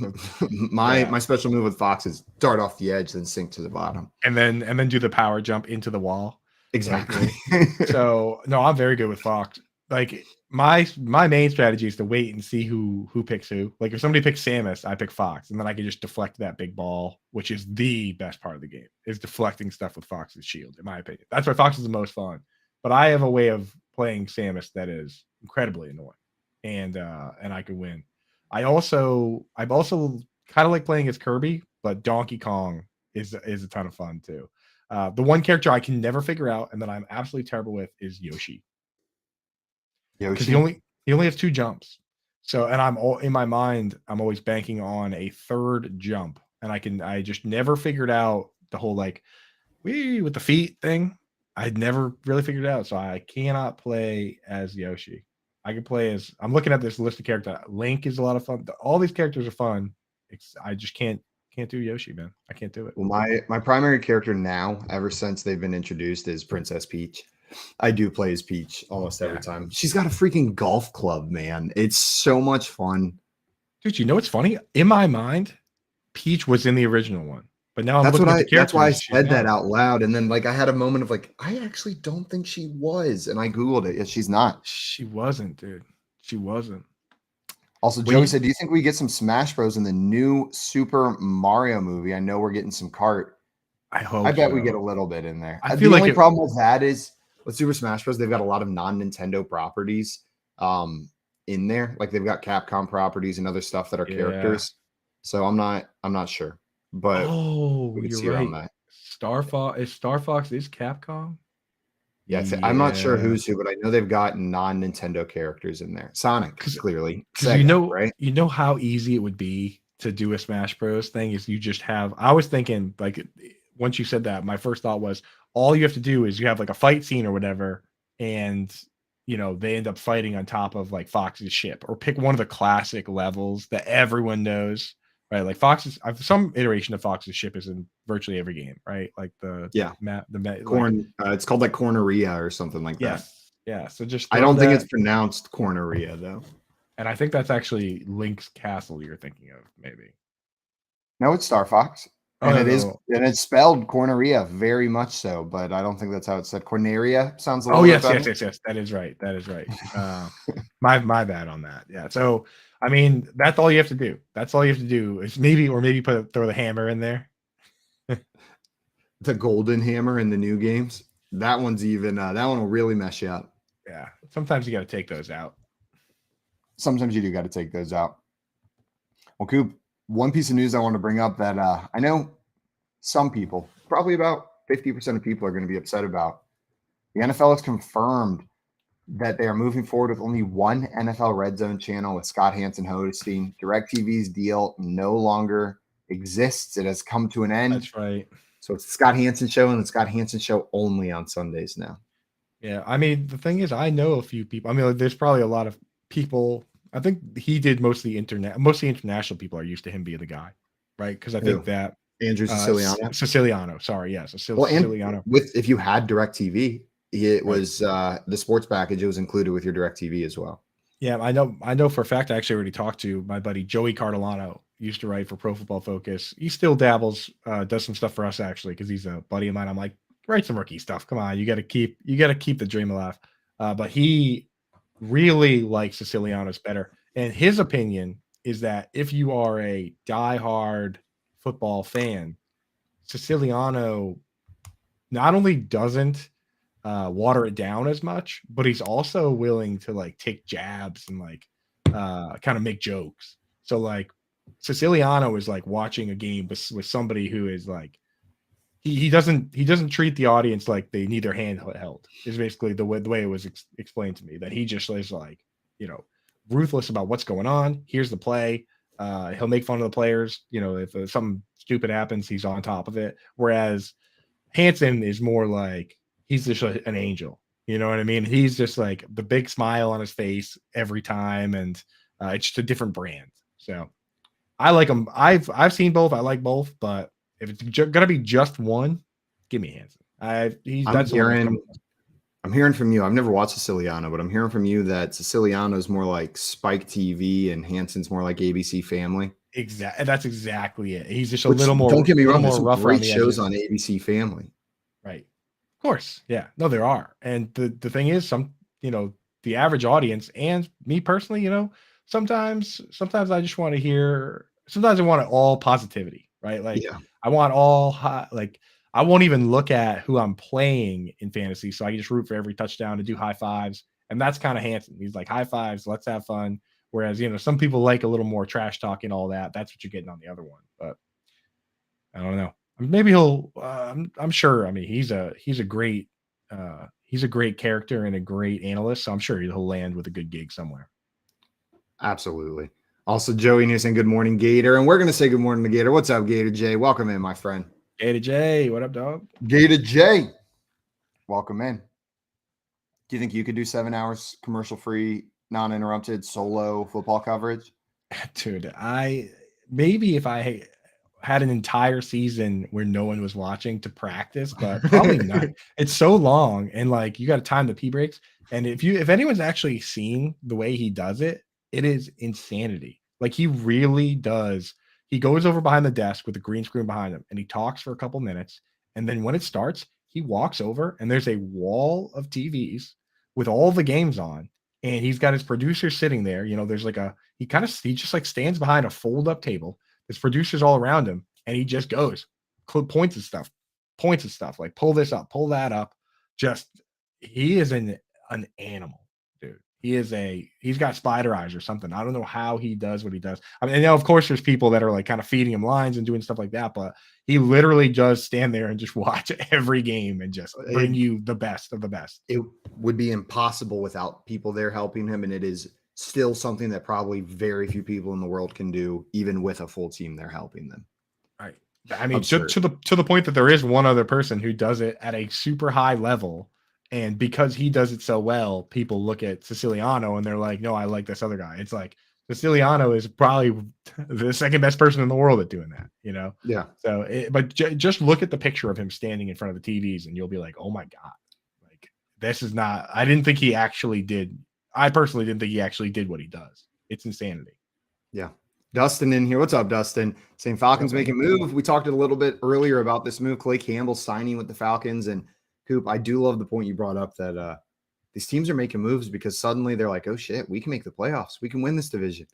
my special move with Fox is dart off the edge, then sink to the bottom, and then do the power jump into the wall. Exactly. So no, I'm very good with Fox. Like my main strategy is to wait and see who picks who. Like if somebody picks Samus, I pick Fox, and then I can just deflect that big ball, which is the best part of the game, is deflecting stuff with Fox's shield, in my opinion. That's why Fox is the most fun. But I have a way of playing Samus that is incredibly annoying, and I can win. I've also kind of like playing as Kirby, but Donkey Kong is a ton of fun too. The one character I can never figure out and that I'm absolutely terrible with is Yoshi. Because he only has 2 jumps. So, and I'm all in my mind, I'm always banking on a 3rd jump, and I just never figured out the whole like with the feet thing. I'd never really figured it out, so I cannot play as Yoshi. I can play as, I'm looking at this list of characters. Link is a lot of fun. All these characters are fun. I just can't do Yoshi, man. I can't do it. Well, my primary character now, ever since they've been introduced, is Princess Peach. I do play as Peach almost every time. She's got a freaking golf club, man. It's so much fun. Dude, you know what's funny? In my mind, Peach was in the original one. But now I'm looking at the characters. That's why I said that out loud. And then like I had a moment of like, I actually don't think she was. And I Googled it. Yeah, she's not. She wasn't, dude. She wasn't. Also, Joey said, do you think we get some Smash Bros in the new Super Mario movie? I know we're getting some kart. I bet we get a little bit in there. The only problem with that is with Super Smash Bros, they've got a lot of non-Nintendo properties in there. Like they've got Capcom properties and other stuff that are characters. So I'm not sure. But you're right. Star Fox is Capcom. Yes, I'm not sure who's who, but I know they've got non-Nintendo characters in there. Sonic, clearly. Sega, right? You know how easy it would be to do a Smash Bros thing is you just have. I was thinking like once you said that, my first thought was all you have to do is you have like a fight scene or whatever, and they end up fighting on top of like Fox's ship, or pick one of the classic levels that everyone knows. Right, like some iteration of Fox's ship is in virtually every game, right? Like it's called like Corneria or something like that. Yeah. So just I don't think it's pronounced Corneria though, and I think that's actually Link's castle you're thinking of, maybe. No, it's Star Fox, and it's spelled Corneria, very much so. But I don't think that's how it's said. Corneria sounds a little. Yes. That is right. My bad on that. Yeah. So. I mean, that's all you have to do. That's all you have to do is maybe throw the hammer in there. The golden hammer in the new games. That one's even, that one will really mess you up. Yeah. Sometimes you got to take those out. Sometimes you do got to take those out. Well, Coop, one piece of news I want to bring up that I know some people, probably about 50% of people are going to be upset about. The NFL has confirmed that they are moving forward with only one NFL Red Zone channel with Scott Hansen hosting. DirecTV's deal no longer exists. It has come to an end. That's right. So it's the Scott Hansen show and the Scott Hansen show only on Sundays now. Yeah, I mean, the thing is, I know a few people. I mean, like, there's probably a lot of people. I think he did mostly international people are used to him being the guy, right? Because I think Who? that Andrew Siciliano. Siciliano. Sorry, yes, Well, and Siciliano. if you had DirecTV, it was the sports package. It was included with your DirecTV as well. Yeah, I know for a fact. I actually already talked to my buddy Joey Cardilano. Used to write for Pro Football Focus. He still dabbles, does some stuff for us actually because he's a buddy of mine. I'm like, write some rookie stuff. Come on, you got to keep the dream alive. But he really likes Siciliano's better, and his opinion is that if you are a diehard football fan, Siciliano not only doesn't water it down as much, but he's also willing to like take jabs and like kind of make jokes. So like Siciliano is like watching a game with somebody who is like he doesn't treat the audience like they need their hand held. Is basically the way it was explained to me, that he just is like, you know, ruthless about what's going on. Here's the play. He'll make fun of the players. You know, if something stupid happens, he's on top of it. Whereas Hansen is more like he's just an angel. You know what I mean? He's just like the big smile on his face every time, and it's just a different brand. So I like him. I've seen both. I like both, but if it's gonna be just one, give me Hansen. I'm hearing from you. I've never watched Siciliano, but I'm hearing from you that Siciliano is more like Spike TV and Hansen's more like ABC Family. Exactly. That's exactly it. He's just a little more. Don't get me wrong. More There's rough some great on shows on ABC Family. Right. Of course. Yeah. No, there are. And the thing is, the average audience and me personally, sometimes I just want to hear. Sometimes I want all positivity, right? Like I want all I won't even look at who I'm playing in fantasy, so I can just root for every touchdown and do high fives. And that's kind of Hansen. He's like, high fives, let's have fun. Whereas, some people like a little more trash talking, all that. That's what you're getting on the other one. But I don't know. Maybe he'll. I'm sure. I mean, he's a great character and a great analyst. So I'm sure he'll land with a good gig somewhere. Absolutely. Also, Joey Newsom, good morning, Gator. And we're going to say good morning to Gator. What's up, Gator J? Welcome in, my friend. Gator J, what up, dog? Gator J, welcome in. Do you think you could do 7 hours commercial-free, non-interrupted, solo football coverage? Dude, maybe if I had an entire season where no one was watching to practice, but probably not. It's so long, and like you got to time the pee breaks. And if anyone's actually seen the way he does it, it is insanity. Like he really does. He goes over behind the desk with a green screen behind him and he talks for a couple minutes. And then when it starts, he walks over and there's a wall of TVs with all the games on. And he's got his producer sitting there. There's like he just like stands behind a fold up table. There's producers all around him. And he just goes, points at stuff, like pull this up, pull that up. He is an animal, dude. He's got spider eyes or something. I don't know how he does what he does. I mean, of course there's people that are like kind of feeding him lines and doing stuff like that, but he literally does stand there and just watch every game and just bring you the best of the best. It would be impossible without people there helping him. And it is still something that probably very few people in the world can do, even with a full team there helping them. Right. I mean, to the point that there is one other person who does it at a super high level. And because he does it so well, people look at Siciliano and they're like, no, I like this other guy. It's like Siciliano is probably the second best person in the world at doing that, Yeah. So, just look at the picture of him standing in front of the TVs and you'll be like, oh my God, like this is not, I didn't think he actually did. I personally didn't think he actually did what he does. It's insanity. Yeah. Dustin in here. What's up, Dustin? Saying Falcons making move. We talked a little bit earlier about this move. Clay Campbell signing with the Falcons, and Coop, I do love the point you brought up that these teams are making moves because suddenly they're like, oh shit, we can make the playoffs. We can win this division.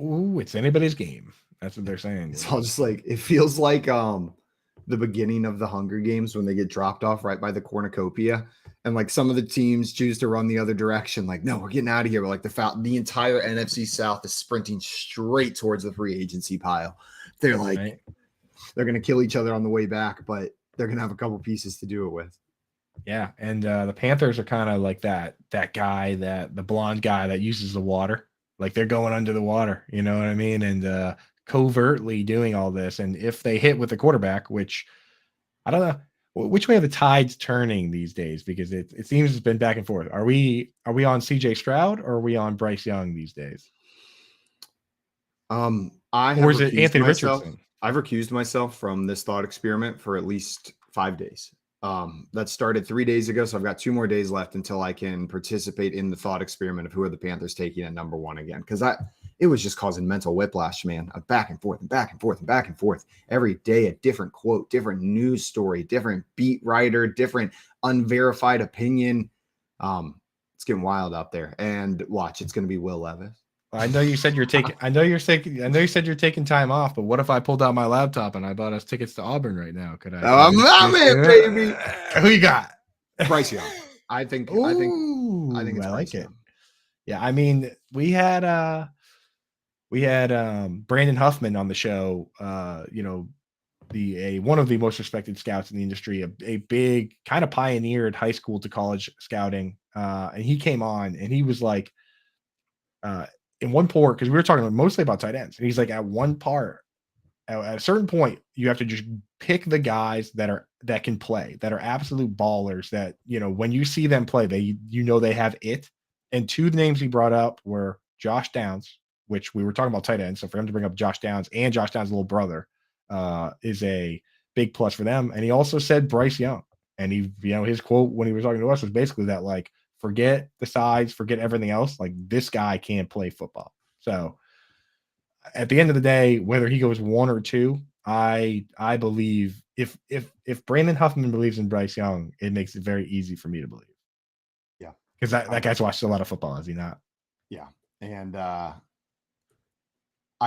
Ooh, it's anybody's game. That's what they're saying. It's all just like, it feels like the beginning of the Hunger Games when they get dropped off right by the cornucopia. And like some of the teams choose to run the other direction. Like, no, we're getting out of here. But like the entire NFC South is sprinting straight towards the free agency pile. They're like, They're going to kill each other on the way back, but they're going to have a couple pieces to do it with. Yeah, and the Panthers are kind of like that guy, the blonde guy that uses the water. Like they're going under the water, you know what I mean? And covertly doing all this. And if they hit with the quarterback, which I don't know, which way are the tides turning these days? Because it seems it's been back and forth. Are we on CJ Stroud or are we on Bryce Young these days? I have Or is it recused Anthony myself. Richardson? I've recused myself from this thought experiment for at least 5 days. That started 3 days ago, so I've got 2 more days left until I can participate in the thought experiment of who are the Panthers taking at number 1 again. Because it was just causing mental whiplash, man. Of back and forth and back and forth and back and forth. Every day, a different quote, different news story, different beat writer, different unverified opinion. It's getting wild out there. And watch, it's going to be Will Levis. I know you said you're taking. I know you said you're taking time off. But what if I pulled out my laptop and I bought us tickets to Auburn right now? Could I? I'm in, baby. Who you got? Bryce Young. I think it's I Bryce like it. Young. Yeah, I mean, we had Brandon Huffman on the show. One of the most respected scouts in the industry, a big kind of pioneered high school to college scouting. And he came on and he was like, in one part, because we were talking mostly about tight ends, and he's like, at a certain point, you have to just pick the guys that can play, that are absolute ballers, that when you see them play, they have it. And 2 names he brought up were Josh Downs, which we were talking about tight ends. So for him to bring up Josh Downs and Josh Downs' little brother is a big plus for them. And he also said Bryce Young. And his quote when he was talking to us was basically that, like, forget the size, forget everything else. Like, this guy can't play football. So at the end of the day, whether he goes 1 or 2, I believe if Brandon Huffman believes in Bryce Young, it makes it very easy for me to believe. Yeah. Because that guy's watched a lot of football, has he not? Yeah. And I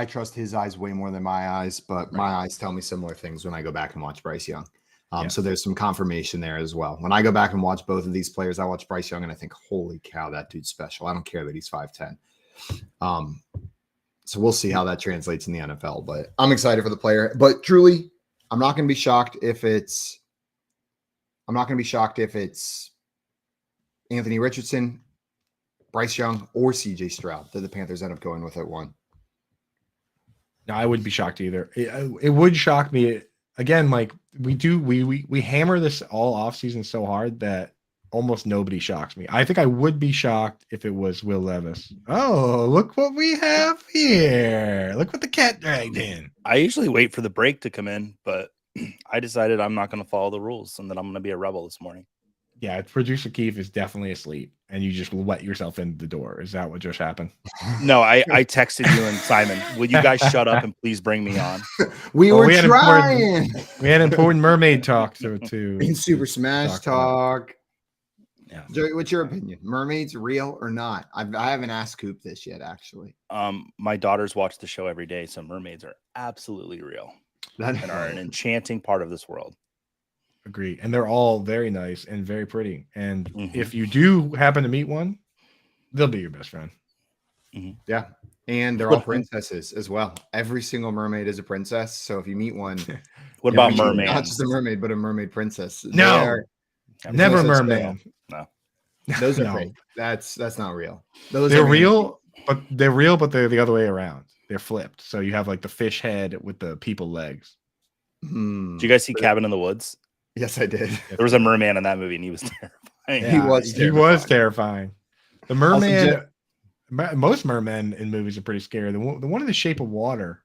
trust his eyes way more than my eyes, but my eyes tell me similar things when I go back and watch Bryce Young. So there's some confirmation there as well. When I go back and watch both of these players, I watch Bryce Young and I think, holy cow, that dude's special. I don't care that he's 5'10". So we'll see how that translates in the NFL, but I'm excited for the player. But truly, I'm not going to be shocked if it's Anthony Richardson, Bryce Young, or CJ Stroud that the Panthers end up going with at 1. No, I wouldn't be shocked either. It would shock me. Again, like we hammer this all offseason so hard that almost nobody shocks me. I think I would be shocked if it was Will Levis. Oh, look what we have here. Look what the cat dragged in. I usually wait for the break to come in, but I decided I'm not going to follow the rules and that I'm going to be a rebel this morning. Yeah, producer Keith is definitely asleep and you just let yourself in the door. Is that what just happened? No, I texted you and Simon, will you guys shut up and please bring me on? We were trying. We had important mermaid talk to in Super Smash talk. Yeah. Joey, what's your opinion? Mermaids real or not? I haven't asked Coop this yet, actually. My daughters watch the show every day, so mermaids are absolutely real and are an enchanting part of this world. Agree. And they're all very nice and very pretty. And if you do happen to meet one, they'll be your best friend. Yeah. And they're all princesses as well. Every single mermaid is a princess. So if you meet one, what about mermaids? Not just a mermaid, but a mermaid princess. No, never merman. No, those are fake. That's not real. They're real, but they're the other way around. They're flipped. So you have like the fish head with the people legs. Did you guys see Cabin in the Woods? Yes, I did. There was a merman in that movie, and he was terrifying. Yeah, he was terrifying. The merman. Most mermen in movies are pretty scary. The one in The Shape of Water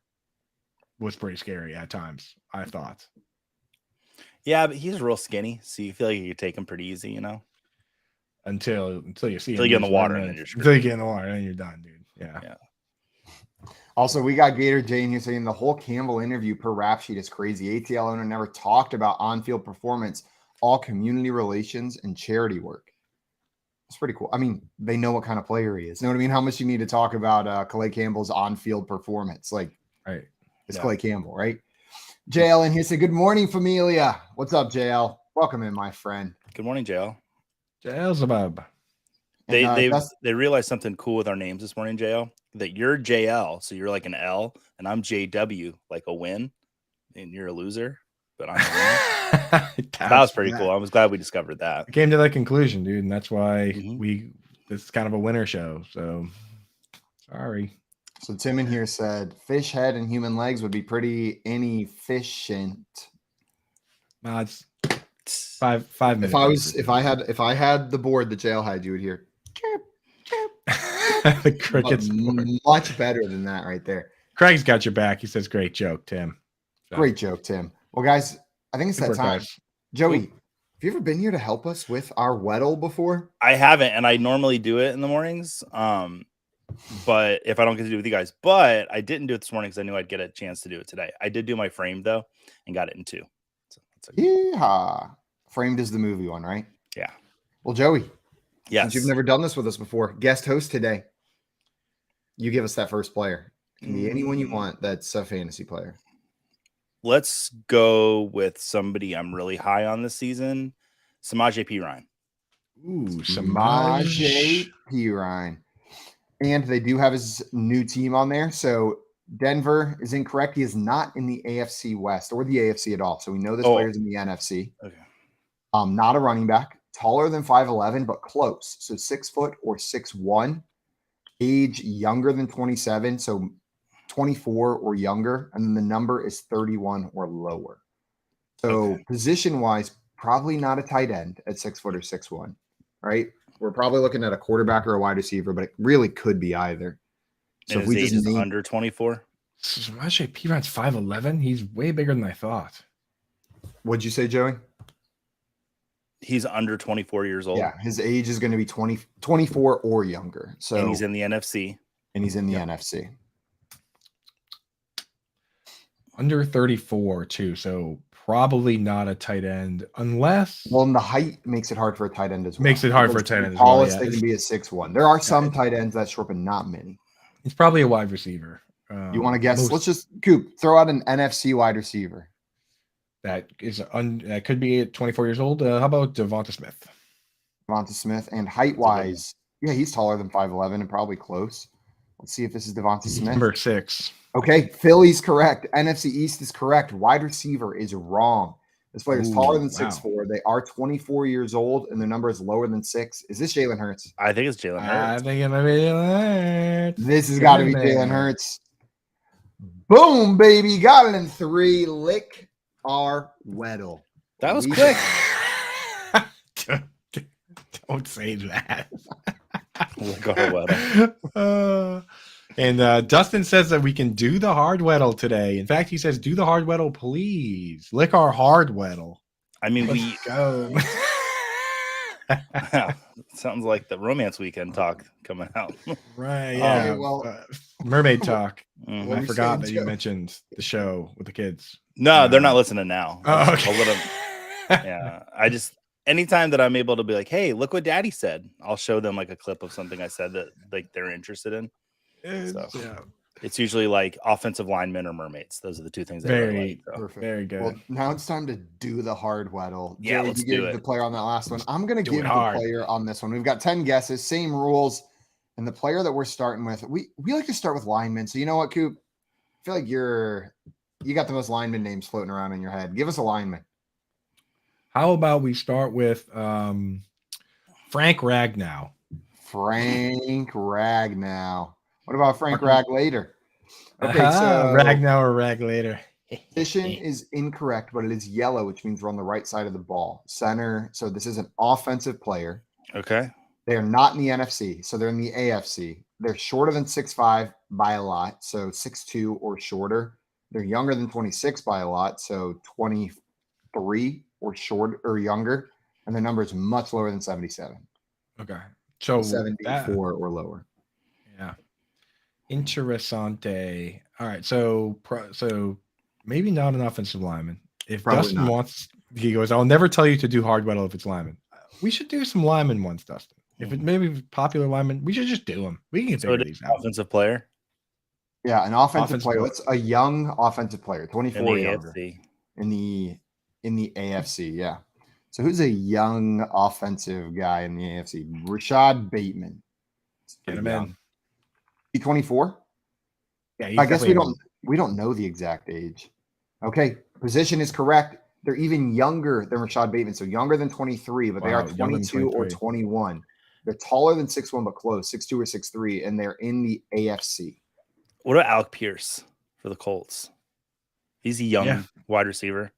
was pretty scary at times, I thought. Yeah, but he's real skinny, so you feel like you could take him pretty easy, Until you see him. Until you get in the water, and then you're screwed. Until you get in the water, and then you're done, dude. Yeah. Also, we got Gator Jane here saying the whole Campbell interview per rap sheet is crazy. ATL owner never talked about on-field performance, all community relations and charity work. It's pretty cool. I mean, they know what kind of player he is. You know what I mean? How much you need to talk about Calais Campbell's on-field performance. Like, right. It's Calais Campbell, right? JL in here said, good morning, familia. What's up, JL? Welcome in, my friend. Good morning, JL. JL's a bub. They realized something cool with our names this morning, JL, that you're JL, so you're like an L, and I'm JW, like a win, and you're a loser. but I don't know. That was pretty cool. I was glad we discovered that. I came to that conclusion, dude, and that's why Mhm. this is kind of a winter show. So sorry. So Tim in here said fish head and human legs would be pretty inefficient. No, it's 5 minutes. If I had the board the jail had, you would hear chirp, chirp, The but crickets. much better than that right there. Craig's got your back. He says, "Great joke, Tim." So, Great joke, Tim. Well, guys, I think it's good that work, time. guys. Joey, have you ever been here to help us with our Weddle before? I haven't, and I normally do it in the mornings. But if I don't get to do it with you guys, but I didn't do it this morning because I knew I'd get a chance to do it today. I did do my frame though, and got it in 2. So that's Yeehaw. Framed is the movie one, right? Yeah. Well, Joey, Yes. since you've never done this with us before, guest host today. You give us that first player. It can be anyone you want that's a fantasy player. Let's go with somebody I'm really high on this season, Samaje Perine. Ooh, Samaje Perine. And they do have his new team on there. So Denver is incorrect. He is not in the AFC West or the AFC at all. So we know this player's in the NFC. Okay. Not a running back, taller than 5'11", but close. So 6 foot or 6'1". Age younger than 27, so 24 or younger, and then the number is 31 or lower. So position-wise, probably not a tight end at 6 foot or 6'1", right? We're probably looking at a quarterback or a wide receiver, but it really could be either. So And if his we age just is name, under 24. Samaje Perine's 5'11". He's way bigger than I thought. what'd you say, Joey? He's under 24 years old. Yeah, his age is going to be 24 or younger. So And he's in the NFC. NFC. Under 34 too, so probably not a tight end unless Well, and the height makes it hard for a tight end as well. Makes it hard for a Because tight the end as well, tallest yeah. they can be is 6'1". There are some tight ends that short, but not many. he's probably a wide receiver. You want to guess? most- Let's just Coop throw out an NFC wide receiver. that could be at 24 years old. How about Devonta Smith? Devonta Smith, and height wise, yeah, he's taller than 5'11" and probably close. Let's see if this is Devonta Smith. Number 6. Okay, Philly's correct. NFC East is correct. Wide receiver is wrong. This player is taller than 6'4". They are 24 years old, and their number is lower than 6. Is this Jalen Hurts? I think it's Jalen I Hurts. think it might be Jalen Hurts. This has got to be Get in Jalen there. Hurts. Boom, baby. Got it in 3. Lick our Weddle. That was We- quick. Don't say that. Look at Weddle. And Dustin says that we can do the hard Weddle today. In fact, he says, "Do the hard Weddle, please. Lick our hard Weddle." I mean, Let's go. sounds like the romance weekend talk coming out. Right? Yeah. Okay, well- mermaid talk. Mhm. What I we forgot saying, that you Joe? mentioned the show with the kids. No, they're not listening now. Oh, It's okay. a little- yeah. I just anytime that I'm able to be like, hey, look what Daddy said, I'll show them like a clip of something I said that like they're interested in. So. Yeah. It's usually like offensive linemen or mermaids. Those are the 2 things I really Very, like. So. Perfect. very good. Well, now it's time to do the hard Weddle. Yeah, Joey, let's you gave do it. the player on that last one. I'm going to Do give it the hard. player on this one. We've got 10 guesses, same rules. And the player that we're starting with, we like to start with linemen. So you know what, Coop? I feel like you got the most lineman names floating around in your head. Give us a lineman. How about we start with Frank Ragnow? Frank Ragnow. What about Frank Raglater? Okay, Uh-huh, so Ragnow or Raglater. position is incorrect, but it is yellow, which means we're on the right side of the ball. Center. So this is an offensive player. Okay. They're not in the NFC, so they're in the AFC. They're shorter than 6'5" by a lot, so 6'2" or shorter. They're younger than 26 by a lot, so 23 or short or younger. And their number is much lower than 77. Okay. So 74 or lower. yeah. Interessante. All right. So maybe not an offensive lineman. If Probably Dustin not. wants, he goes, I'll never tell you to do hard Weddle if it's lineman. We should do some linemen once, Dustin. If it maybe popular lineman, we should just do them. We can So figure it these is out. offensive player Yeah, an offensive Offensive player. player. That's a young offensive player, in 24 the or younger. AFC. In the AFC, yeah. So who's a young offensive guy in the AFC? Rashad Bateman. Get him in. He 24? Yeah, he's I guess definitely we don't know the exact age. Okay, position is correct. They're even younger than Rashad Bateman, so younger than 23, but they Wow, are younger than 22 or 23. 21. They're taller than 6'1", but close, 6'2" or 6'3", and they're in the AFC. What about Alec Pierce for the Colts? He's a young Yeah. wide receiver.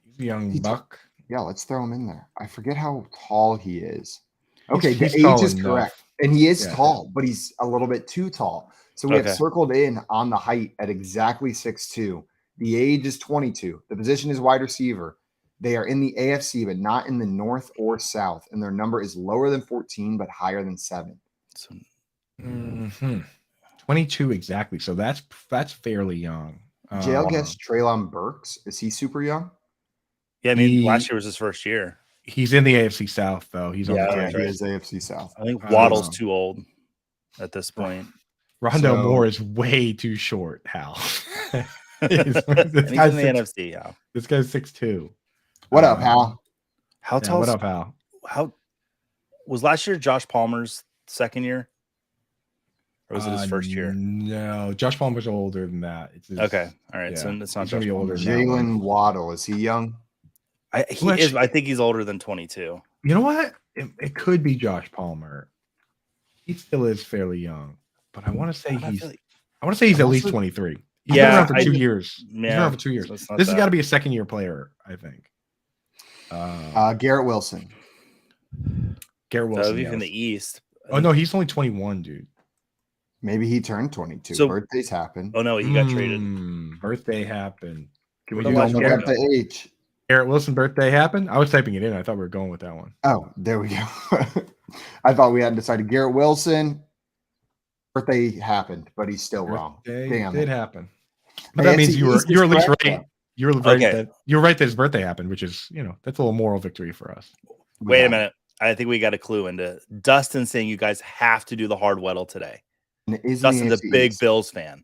He's a young He buck. Yeah, let's throw him in there. I forget how tall he is. Okay, He's the tall age is enough. correct. And he is Yeah. tall, but he's a little bit too tall. So we have Okay. circled in on the height at exactly 6'2". The age is 22. The position is wide receiver. They are in the AFC, but not in the North or South. And their number is lower than 14, but higher than 7. So, 22 exactly. So that's fairly young. JL guessed Treylon Burks. Is he super young? yeah, I mean, He- last year was his first year. He's in the AFC South though. He's on Yeah, the that's He right. is AFC South. I think I Waddle's don't too old at this point. Rondo So- Moore is way too short, Hal. And he's in the NFC. Yeah. This guy's 6'2". What up, Hal? How Yeah, tall? what up, Hal? How was last year? Josh Palmer's second year, or was it his first year? No, Josh Palmer's older than that. It's his, Okay, all right. So yeah, it's not he's gonna Josh be Palmer. older than that one. Jalen Waddle. Is he young? He Well, is. I think he's older than 22. You know what? It could be Josh Palmer. He still is fairly young, but I want to say I he's feel like- at least Also- 23. He's Yeah, been around for I- 2 years. He's been Yeah, around for 2 years. so it's not This has that. got to be a second-year player, I think. Garrett Wilson. Garrett So Wilson. even yes. the East. Oh no, he's only 21, dude. Maybe he turned 22. So- Birthdays happen. Oh no, he got traded. Birthday happened. Can we What do about one Look more? up the age. Garrett Wilson birthday happened? I was typing it in. I thought we were going with that one. Oh, there we go. I thought we hadn't decided. Garrett Wilson. Birthday happened, but he's still wrong. Birthday Damn did it. happen. But that AFC means you were East is at least correct, right. though. You were right Okay. that you're right that his birthday happened, which is, that's a little moral victory for us. We Wait a got it. minute. I think we got a clue into Dustin saying you guys have to do the hard Weddle today. And it is in the Dustin's a AFC big East. Bills fan.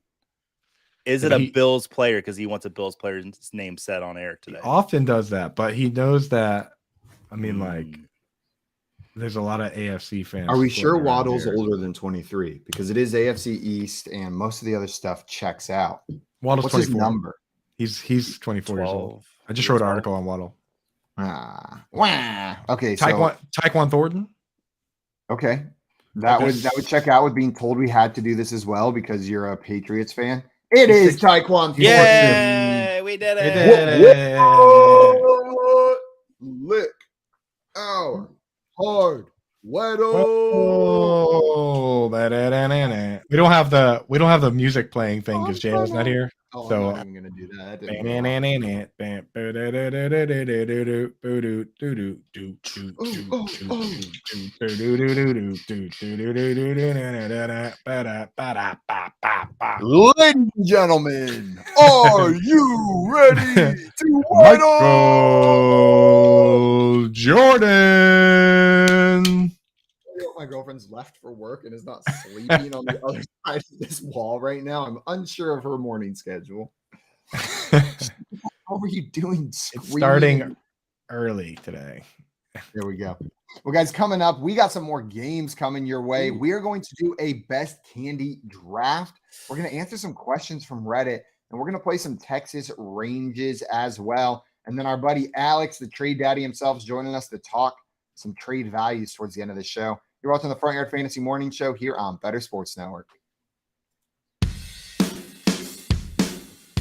Is it Yeah, a he- Bills player because he wants a Bills player's name said on air today? He often does that, but he knows that. I mean, like, Mm. there's a lot of AFC fans. Are we floating sure around Waddle's here. older than 23? Because it is AFC East and most of the other stuff checks out. Waddle's What's his 24. number? He's 24 years old. 12. I just wrote an article on Waddle. Wah. Okay, so Tyquan Thornton. okay. That Okay. would check out with being told we had to do this as well because you're a Patriots fan. It is Tyquan Thornton. Yay, we did They it. did it. Whoa. Lick our hard Weddle. Oh, we don't have the music playing thing because Jalen's not here. Oh, So- I'm not even gonna do that. That didn't go well. Ladies and gentlemen, are you ready to Weddle? Michael Jordan. My girlfriend's left for work and is not sleeping on the other side of this wall right now. I'm unsure of her morning schedule. How are you doing? It's Screaming? starting early today. There we go. Well, guys, coming up, we got some more games coming your way. Ooh. We are going to do a best candy draft. We're going to answer some questions from Reddit, and we're going to play some Texas ranges as well. And then our buddy Alex, the trade daddy himself, is joining us to talk some trade values towards the end of the show. You're watching the Front Yard Fantasy Morning Show here on Bettor Sports Network.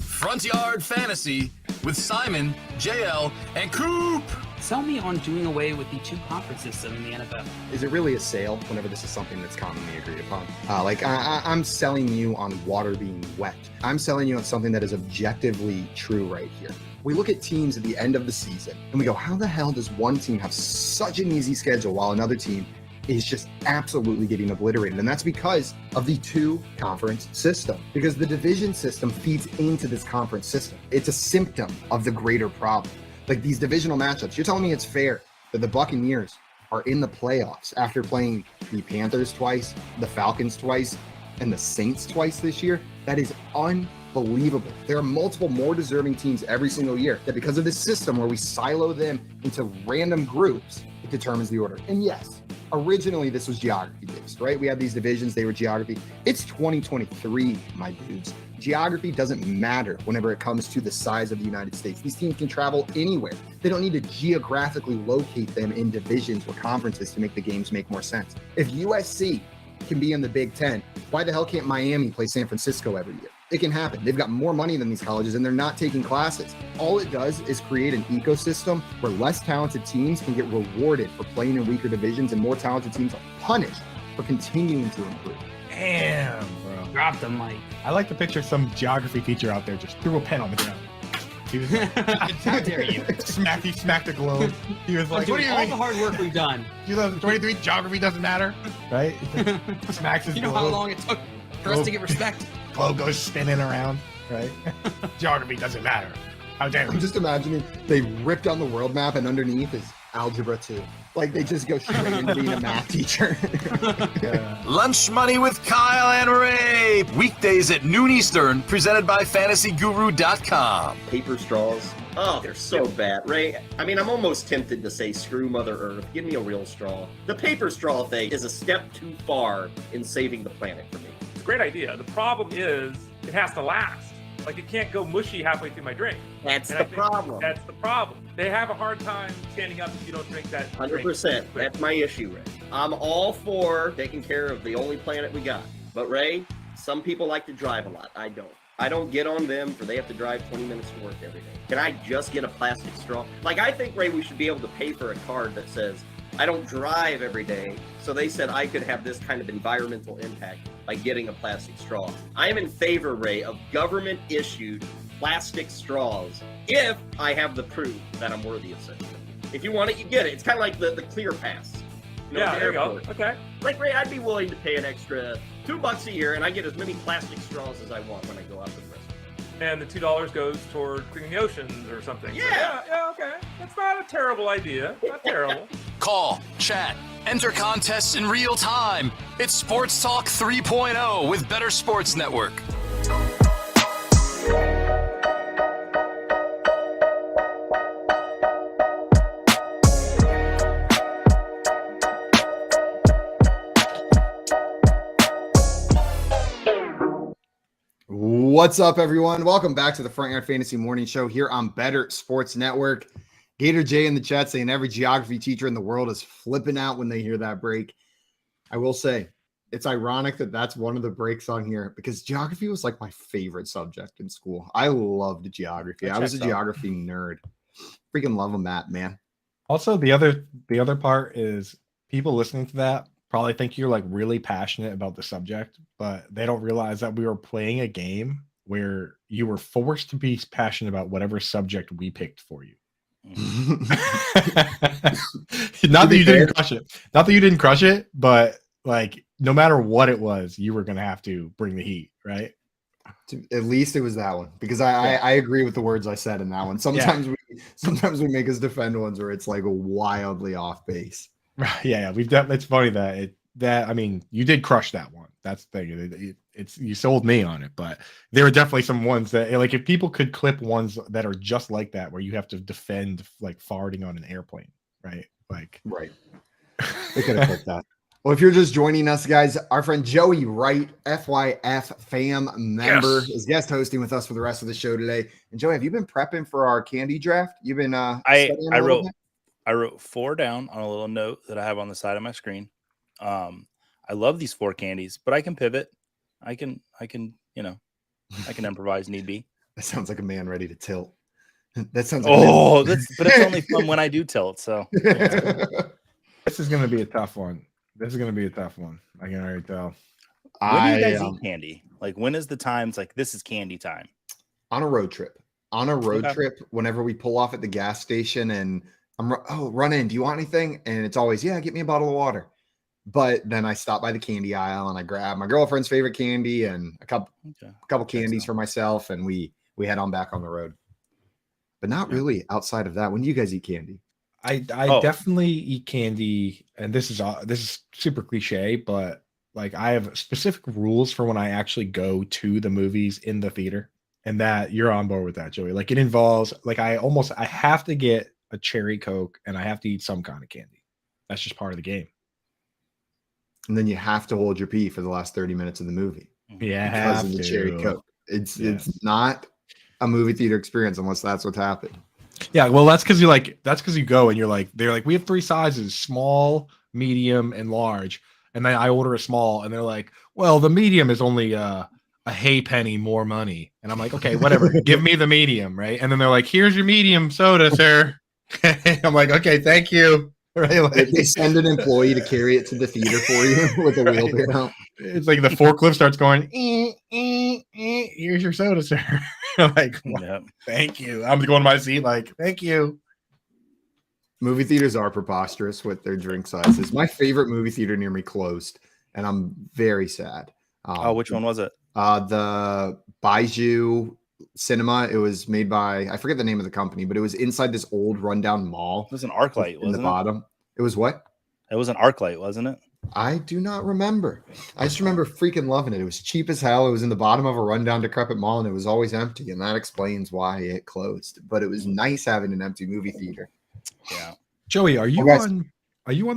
Front Yard Fantasy with Simon, JL, and Coop. Sell me on doing away with the 2-conference system in the NFL. Is it really a sale whenever this is something that's commonly agreed upon? I'm selling you on water being wet. I'm selling you on something that is objectively true right here. We look at teams at the end of the season and we go, how the hell does one team have such an easy schedule while another team is just absolutely getting obliterated? And that's because of the 2-conference system, because the division system feeds into this conference system. It's a symptom of the greater problem. Like these divisional matchups, you're telling me it's fair that the Buccaneers are in the playoffs after playing the Panthers twice, the Falcons twice, and the Saints twice this year? That is unbelievable. There are multiple more deserving teams every single year that because of this system where we silo them into random groups, it determines the order. And yes, originally this was geography based, right? We had these divisions, they were geography. It's 2023, my dudes. Geography doesn't matter whenever it comes to the size of the United States. These teams can travel anywhere. They don't need to geographically locate them in divisions or conferences to make the games make more sense. If USC can be in the Big Ten, why the hell can't Miami play San Francisco every year? It can happen. They've got more money than these colleges and they're not taking classes. All it does is create an ecosystem where less talented teams can get rewarded for playing in weaker divisions and more talented teams are punished for continuing to improve. Damn, bro. Drop the mic. I like to picture some geography teacher out there just threw a pen on the ground. He was How dare you? he smacked a globe. He was like, Doing what do you all mean? the hard work we've done. 2023 geography doesn't matter, right? Smacks his You know globe. how long it took for us to get respect? Globe goes spinning around, right? Geography doesn't matter. How dare I'm you? just imagining they ripped on the world map and underneath is algebra 2. Like they just go straight into being a math teacher. Yeah. Lunch Money with Kyle and Ray. Weekdays at noon Eastern, presented by FantasyGuru.com. Paper straws. Oh, they're so bad, Ray. I mean, I'm almost tempted to say screw Mother Earth. Give me a real straw. The paper straw thing is a step too far in saving the planet for me. It's a great idea. The problem is it has to last. Like it can't go mushy halfway through my drink. That's And the I think problem. That's the problem. They have a hard time standing up if you don't drink that. 100%. That's my issue, Ray. I'm all for taking care of the only planet we got. But Ray, some people like to drive a lot. I don't. I don't get on them for they have to drive 20 minutes to work every day. Can I just get a plastic straw? Like, I think, Ray, we should be able to pay for a card that says, I don't drive every day, so they said I could have this kind of environmental impact by getting a plastic straw. I am in favor, Ray, of government-issued plastic straws if I have the proof that I'm worthy of such a thing. If you want it, you get it. It's kind of like the Clear Pass. You know, Yeah, at the there you go. airport. Okay. Like, Ray, I'd be willing to pay an extra $2 a year, and I get as many plastic straws as I want when I go out to the restaurant. And the $2 goes toward cleaning the oceans or something. Yeah. Yeah, okay. That's not a terrible idea. Not terrible. Call, chat, enter contests in real time. It's Sports Talk 3.0 with Better Sports Network. What's up, everyone? Welcome back to the Front Yard Fantasy Morning Show here on Better Sports Network. Gator J in the chat saying every geography teacher in the world is flipping out when they hear that break. I will say it's ironic that that's one of the breaks on here because geography was like my favorite subject in school. I loved geography. I was a geography nerd. Freaking love them, Matt, man. Also, the other part is people listening to that probably think you're like really passionate about the subject, but they don't realize that we were playing a game where you were forced to be passionate about whatever subject we picked for you. Not that you didn't crush it. Not that you didn't crush it, but like no matter what it was, you were gonna have to bring the heat, right? At least it was that one because I agree with the words I said in that one. Sometimes we make us defend ones where it's like wildly off base. Yeah, we've definitely. It's funny that I mean, you did crush that one. That's the thing. It's you sold me on it, but there are definitely some ones that like if people could clip ones that are just like that, where you have to defend like farting on an airplane, right? Like, right. They could have clipped that. Well, if you're just joining us, guys, our friend Joey Wright, FYF fam member, is guest hosting with us for the rest of the show today. And Joey, have you been prepping for our candy draft? You've been I wrote 4 down on a little note that I have on the side of my screen. I love these 4 candies, but I can pivot. I can, I can improvise need be. That sounds like a man ready to tilt. That sounds like but it's only fun when I do tilt. So this is going to be a tough one. I can already tell. When do you guys eat candy? Like, when is the times like this is candy time? On a road trip. Whenever we pull off at the gas station and run in. Do you want anything? And it's always, yeah, get me a bottle of water. But then I stop by the candy aisle and I grab my girlfriend's favorite candy and a couple candies for myself, and we head on back on the road. But not really outside of that. When do you guys eat candy? I definitely eat candy, and this is super cliche, but like I have specific rules for when I actually go to the movies in the theater, and that you're on board with that, Joey. Like it involves like I have to get a cherry Coke and I have to eat some kind of candy. That's just part of the game. And then you have to hold your pee for the last 30 minutes of the movie. Yeah, because of the cherry Coke. It's Yes. it's not a movie theater experience unless that's what's happened. Yeah, well, that's because you go and they're like, we have 3 sizes: small, medium, and large. And then I order a small, and they're like, well, the medium is only a hay penny more money. And I'm like, okay, whatever, give me the medium, right? And then they're like, here's your medium soda, sir. I'm like, okay, thank you. Right? Like, They send an employee to carry it to the theater for you with a Right. wheelbarrow. It's like the forklift starts going, here's your soda, sir. I'm like, well, Yep. thank you. I'm going to my seat like, thank you. Movie theaters are preposterous with their drink sizes. My favorite movie theater near me closed, and I'm very sad. Oh, which one was it? The Baiju Cinema. It was made by, I forget the name of the company, but it was inside this old rundown mall. It was an ArcLight, in the wasn't it? bottom. It was what? It was an ArcLight, wasn't it? I do not remember. I just remember freaking loving it. It was cheap as hell. It was in the bottom of a rundown, decrepit mall, and it was always empty. And that explains why it closed. But it was nice having an empty movie theater. Yeah. Joey, are you Well, guys- on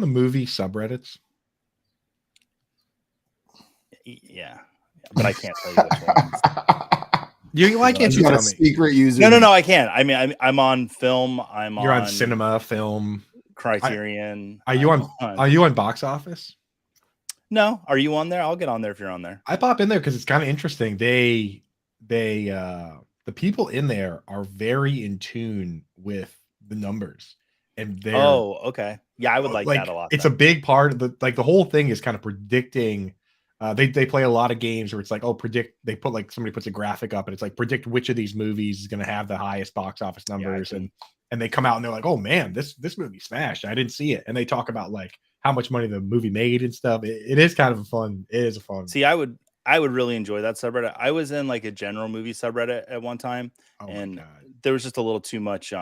the movie subreddits? Yeah. But I can't tell you which ones. Why can't You you got tell a me? secret user. No, I can't. I mean, I'm on film. You're on cinema, film. Criterion. Are you on box office? No. Are you on there? I'll get on there if you're on there. I pop in there because it's kind of interesting. The people in there are very in tune with the numbers, and they're okay. Yeah, I would like that a lot. It's a big part of the whole thing is kind of predicting. They play a lot of games where it's like, predict. They put somebody puts a graphic up and it's like predict which of these movies is going to have the highest box office numbers, and they come out and they're like, oh man, this movie smashed. I didn't see it, and they talk about like how much money the movie made and stuff. It is kind of a fun. It is a fun. See, I would really enjoy that subreddit. I was in like a general movie subreddit at one time, and there was just a little too much.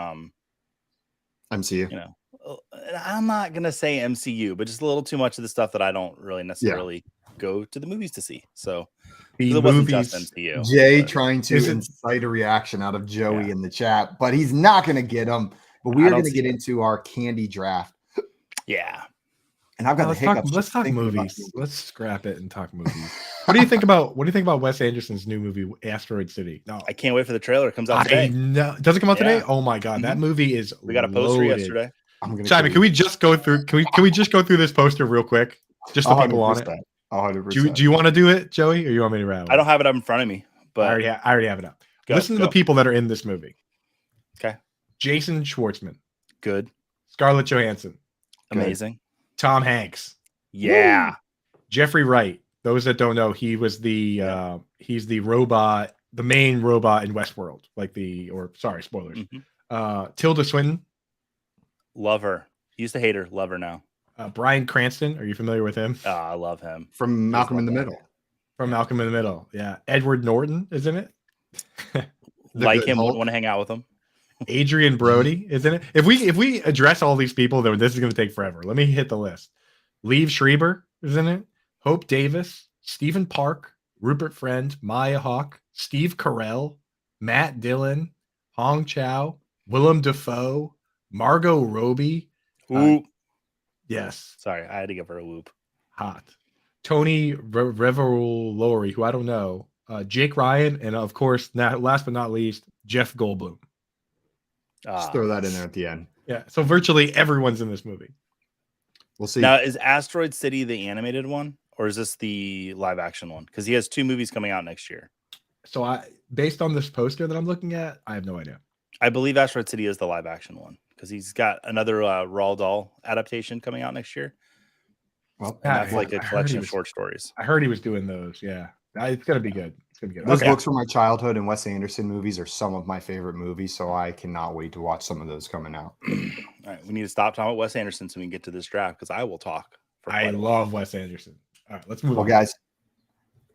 MCU. You know, I'm not gonna say MCU, but just a little too much of the stuff that I don't really necessarily go to the movies to see. So the it wasn't movies, just MCU. Jay but trying to incite a reaction out of Joey in the chat, but he's not going to get them. But we are going to get into our candy draft. Yeah. And I've got let's talk movies. Let's scrap it and talk movies. What do you think about Wes Anderson's new movie, Asteroid City? No, I can't wait for the trailer. It comes out today. Does it come out today? Oh my god, that movie is. We got a poster yesterday. Simon, can we just go through? Can we just go through this poster real quick? Just the people on it. 100%. Do you want to do it, Joey, or you want me to rattle? I don't have it up in front of me, but I already have it up. Listen to the people that are in this movie. Okay. Jason Schwartzman. Good. Scarlett Johansson. Amazing. Tom Hanks. Yeah. Jeffrey Wright. Those that don't know, he was he's the robot, the main robot in Westworld. Spoilers. Tilda Swinton. Love her. Used to hate her. Love her now. Bryan Cranston. Are you familiar with him? I love him. From Malcolm in the Middle. From Malcolm in the Middle. Yeah. Edward Norton, isn't it? Like him, wouldn't want to hang out with him. Adrian Brody, isn't it? If we address all these people, then this is going to take forever. Let me hit the list. Liev Schreiber, isn't it? Hope Davis, Stephen Park, Rupert Friend, Maya Hawke, Steve Carell, Matt Dillon, Hong Chow, Willem Dafoe, Margot Robbie. Ooh. Yes. Sorry, I had to give her a whoop. Hot. Tony Revolori, who I don't know. Jake Ryan, and of course, last but not least, Jeff Goldblum. Just throw that in there at the end. Yeah. So virtually everyone's in this movie. We'll see. Now, is Asteroid City the animated one, or is this the live action one? Because he has 2 movies coming out next year. So based on this poster that I'm looking at, I have no idea. I believe Asteroid City is the live action one because he's got another Roald Dahl adaptation coming out next year. Well, that's like a collection of short stories. I heard he was doing those. Yeah, it's gonna be good. It's gonna be good. Those books from my childhood and Wes Anderson movies are some of my favorite movies, so I cannot wait to watch some of those coming out. All right, we need to stop talking about Wes Anderson so we can get to this draft because I will talk. I love Wes Anderson. All right, let's move on, guys.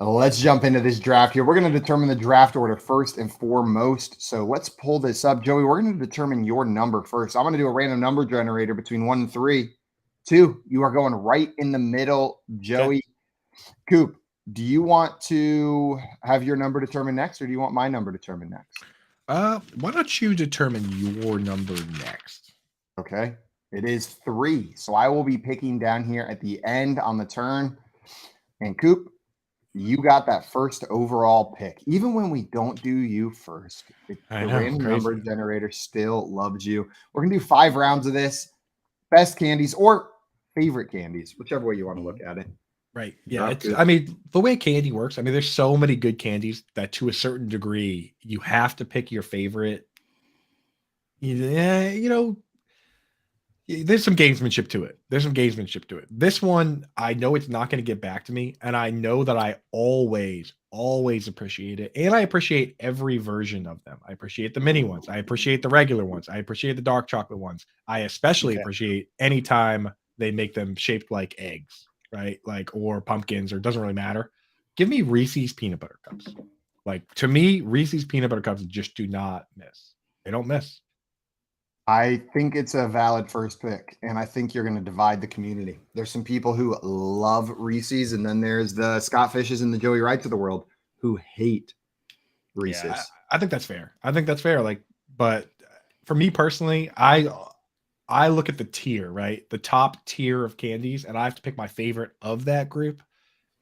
Let's jump into this draft here. We're going to determine the draft order first and foremost. So let's pull this up. Joey, we're going to determine your number first. I'm going to do a random number generator between 1 and 3. 2, you are going right in the middle. Joey, Coop, do you want to have your number determined next, or do you want my number determined next? Why don't you determine your number next? Okay. It is 3. So I will be picking down here at the end on the turn. And Coop, You got that first overall pick. Even when we don't do you first, the random number generator still loves you. We're going to do 5 rounds of this. Best candies or favorite candies, whichever way you want to look at it. Right. Yeah. I mean, the way candy works, I mean, there's so many good candies that to a certain degree, you have to pick your favorite. Yeah, there's some gamesmanship to it. This one, I know it's not going to get back to me, and I know that I always appreciate it, and I appreciate every version of them. I appreciate the mini ones. I appreciate the regular ones. I appreciate the dark chocolate ones. I especially appreciate anytime they make them shaped like eggs, right? Like, or pumpkins, or it doesn't really matter. Give me Reese's peanut butter cups. Like, to me, Reese's peanut butter cups just do not miss. They don't miss. I think it's a valid first pick, and I think you're going to divide the community. There's some people who love Reese's, and then there's the Scott Fishes and the Joey Wrights of the world who hate Reese's. Yeah, I think that's fair. Like, but for me personally, I look at the tier, right? The top tier of candies, and I have to pick my favorite of that group.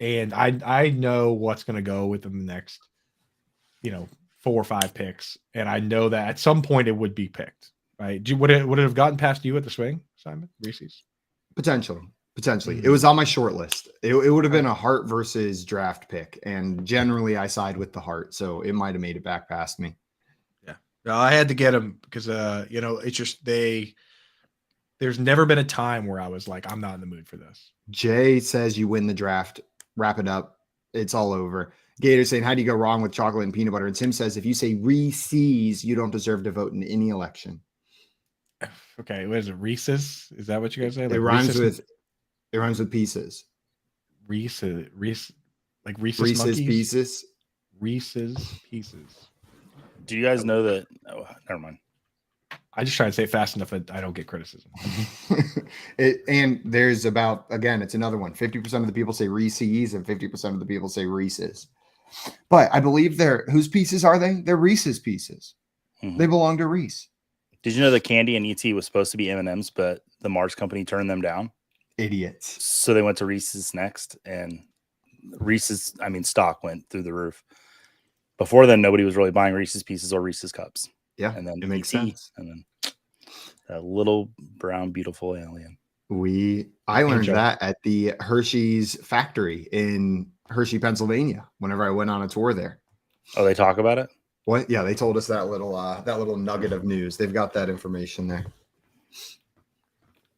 And I know what's going to go within the next, 4 or 5 picks, and I know that at some point it would be picked. Right? Would it have gotten past you at the swing, Simon? Reese's? Potentially. It was on my short list. It would have been a heart versus draft pick, and generally I side with the heart, so it might have made it back past me. Yeah, no, I had to get them because it's just there's never been a time where I was like, I'm not in the mood for this. Jay says you win the draft. Wrap it up. It's all over. Gator saying, how do you go wrong with chocolate and peanut butter? And Tim says, if you say Reese's, you don't deserve to vote in any election. Okay, what is it? Reese's? Is that what you guys say? Like it rhymes with pieces. Reese's Pieces. Reese's Pieces. Do you guys know that? Oh, never mind. I just try and say it fast enough that I don't get criticism. And there's it's another one. 50% of the people say Reese's and 50% of the people say Reese's. But I believe whose pieces are they? They're Reese's pieces. Mm-hmm. They belong to Reese. Did you know the candy and ET was supposed to be M&M's, but the Mars company turned them down? Idiots. So they went to Reese's next, and Reese's, stock went through the roof. Before then, nobody was really buying Reese's Pieces or Reese's Cups. Yeah, and then it makes sense. And then that little brown, beautiful alien. I learned that at the Hershey's factory in Hershey, Pennsylvania, whenever I went on a tour there. Oh, they talk about it? What? Yeah, they told us that little nugget of news. They've got that information there.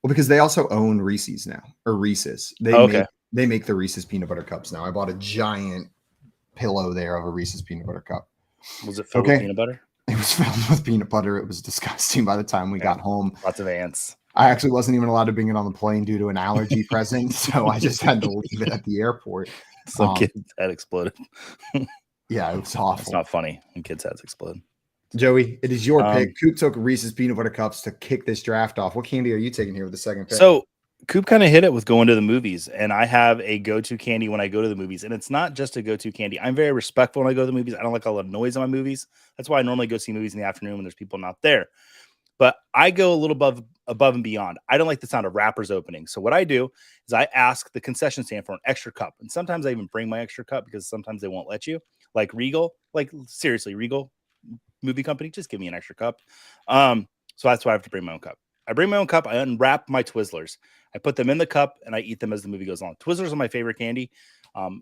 Well, because they also own Reese's now, or Reese's. They make the Reese's peanut butter cups now. I bought a giant pillow there of a Reese's peanut butter cup. Was it filled with peanut butter? It was filled with peanut butter. It was disgusting by the time we got home. Lots of ants. I actually wasn't even allowed to bring it on the plane due to an allergy present, so I just had to leave it at the airport. Some kid's head exploded. Yeah, it was awful. It's not funny when kids' heads explode. Joey, it is your pick. Coop took Reese's peanut butter cups to kick this draft off. What candy are you taking here with the second pick? So Coop kind of hit it with going to the movies, and I have a go-to candy when I go to the movies, and it's not just a go-to candy. I'm very respectful when I go to the movies. I don't like a lot of noise in my movies. That's why I normally go see movies in the afternoon when there's people not there. But I go a little above and beyond. I don't like the sound of wrappers opening. So what I do is I ask the concession stand for an extra cup, and sometimes I even bring my extra cup because sometimes they won't let you. Like Regal, seriously, Regal movie company, just give me an extra cup. So that's why I have to bring my own cup. I bring my own cup. I unwrap my Twizzlers. I put them in the cup and I eat them as the movie goes on. Twizzlers are my favorite candy.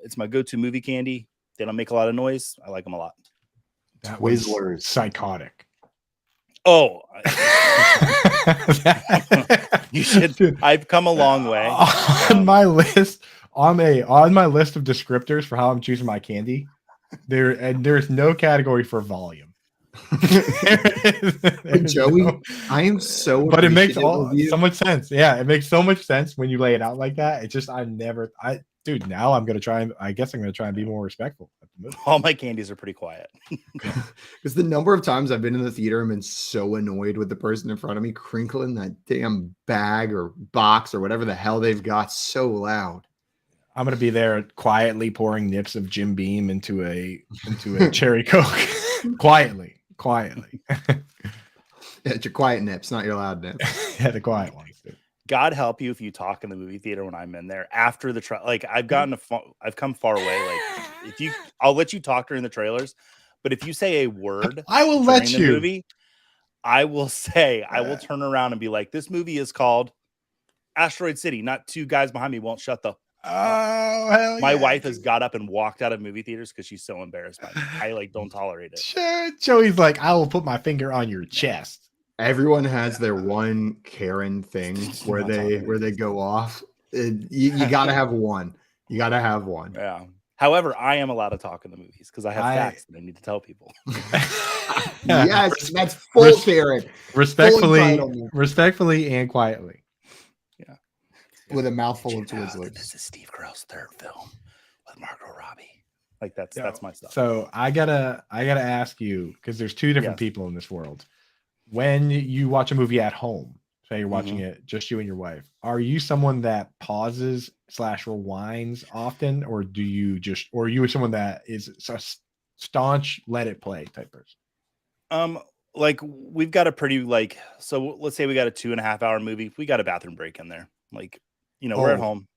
It's my go-to movie candy. They don't make a lot of noise. I like them a lot. Twizzlers, psychotic. Oh, you should. Dude, I've come a long way. On my list of descriptors for how I'm choosing my candy, there's no category for volume. Joey, I am so. But it makes so much sense. Yeah, it makes so much sense when you lay it out like that. It's just dude. Now I'm gonna try and be more respectful. All my candies are pretty quiet. Because the number of times I've been in the theater and been so annoyed with the person in front of me crinkling that damn bag or box or whatever the hell they've got so loud. I'm gonna be there quietly pouring nips of Jim Beam into a cherry Coke. quietly. Yeah, it's your quiet nips, not your loud nips. Yeah, the quiet ones. Dude. God help you if you talk in the movie theater when I'm in there after the like I've come far away. Like if you, I'll let you talk during the trailers, but if you say a word, I will during let the you. movie, I will turn around and be like, this movie is called Asteroid City. Not two guys behind me won't shut the. Oh, hell My yeah, wife has dude. got up and walked out of movie theaters because she's so embarrassed by me. I like don't tolerate it. Sure, Joey's like, I will put my finger on your chest. Everyone has their one Karen thing where they go off. You got to have one. You got to have one. Yeah. However, I am allowed to talk in the movies because I have facts that I need to tell people. Yes, that's full Karen. Respectfully and quietly. Yeah. With a mouthful of Twizzlers. This is Steve Carell's third film with Margot Robbie. Like that's my stuff. So I gotta ask you, because there's two different people in this world. When you watch a movie at home, say you're watching it just you and your wife, are you someone that pauses / rewinds often, or are you someone that is a staunch let it play type person? Like we've got a pretty so let's say we got a 2.5 hour movie. We got a bathroom break in there. Like, we're at home.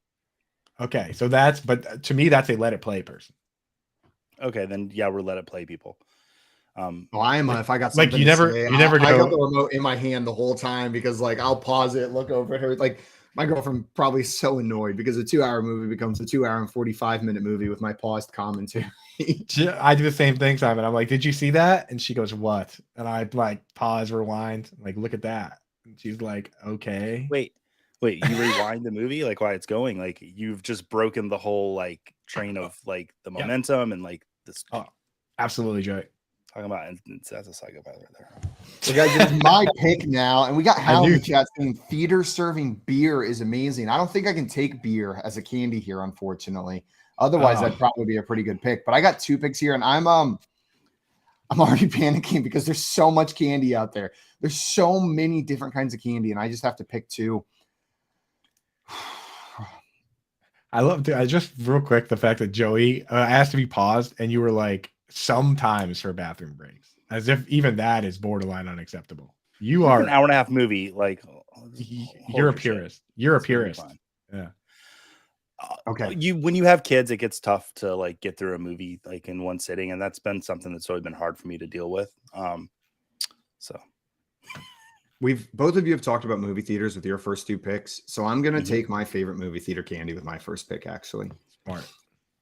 Okay, so but to me that's a let it play person. Okay, then yeah, we're let it play people. I am. If I got something you never say, go. I got the remote in my hand the whole time because I'll pause it, look over at her. Like my girlfriend probably so annoyed because a 2-hour movie becomes a 2-hour and 45-minute movie with my paused commentary. I do the same thing, Simon. I'm like, did you see that? And she goes, what? And I pause, rewind, look at that. And she's like, okay. Wait, you rewind the movie why it's going? Like you've just broken the whole train of the momentum and this. Oh, absolutely, Joey. Talking about that's a psychopath right there. So guys, it's my pick now, and we got Hal in the chat saying theater serving beer is amazing. I don't think I can take beer as a candy here, unfortunately. Otherwise, that'd probably be a pretty good pick. But I got 2 picks here, and I'm already panicking because there's so much candy out there. There's so many different kinds of candy, and I just have to pick 2. I just real quick the fact that Joey asked to be paused, and you were like, sometimes for bathroom breaks, as if even that is borderline unacceptable. You are an hour and a half movie. You're a purist. You're a purist. Yeah. Okay. When you have kids, it gets tough to get through a movie in one sitting, and that's been something that's always been hard for me to deal with. So both of you have talked about movie theaters with your first 2 picks, so I'm gonna take my favorite movie theater candy with my first pick. Actually, smart.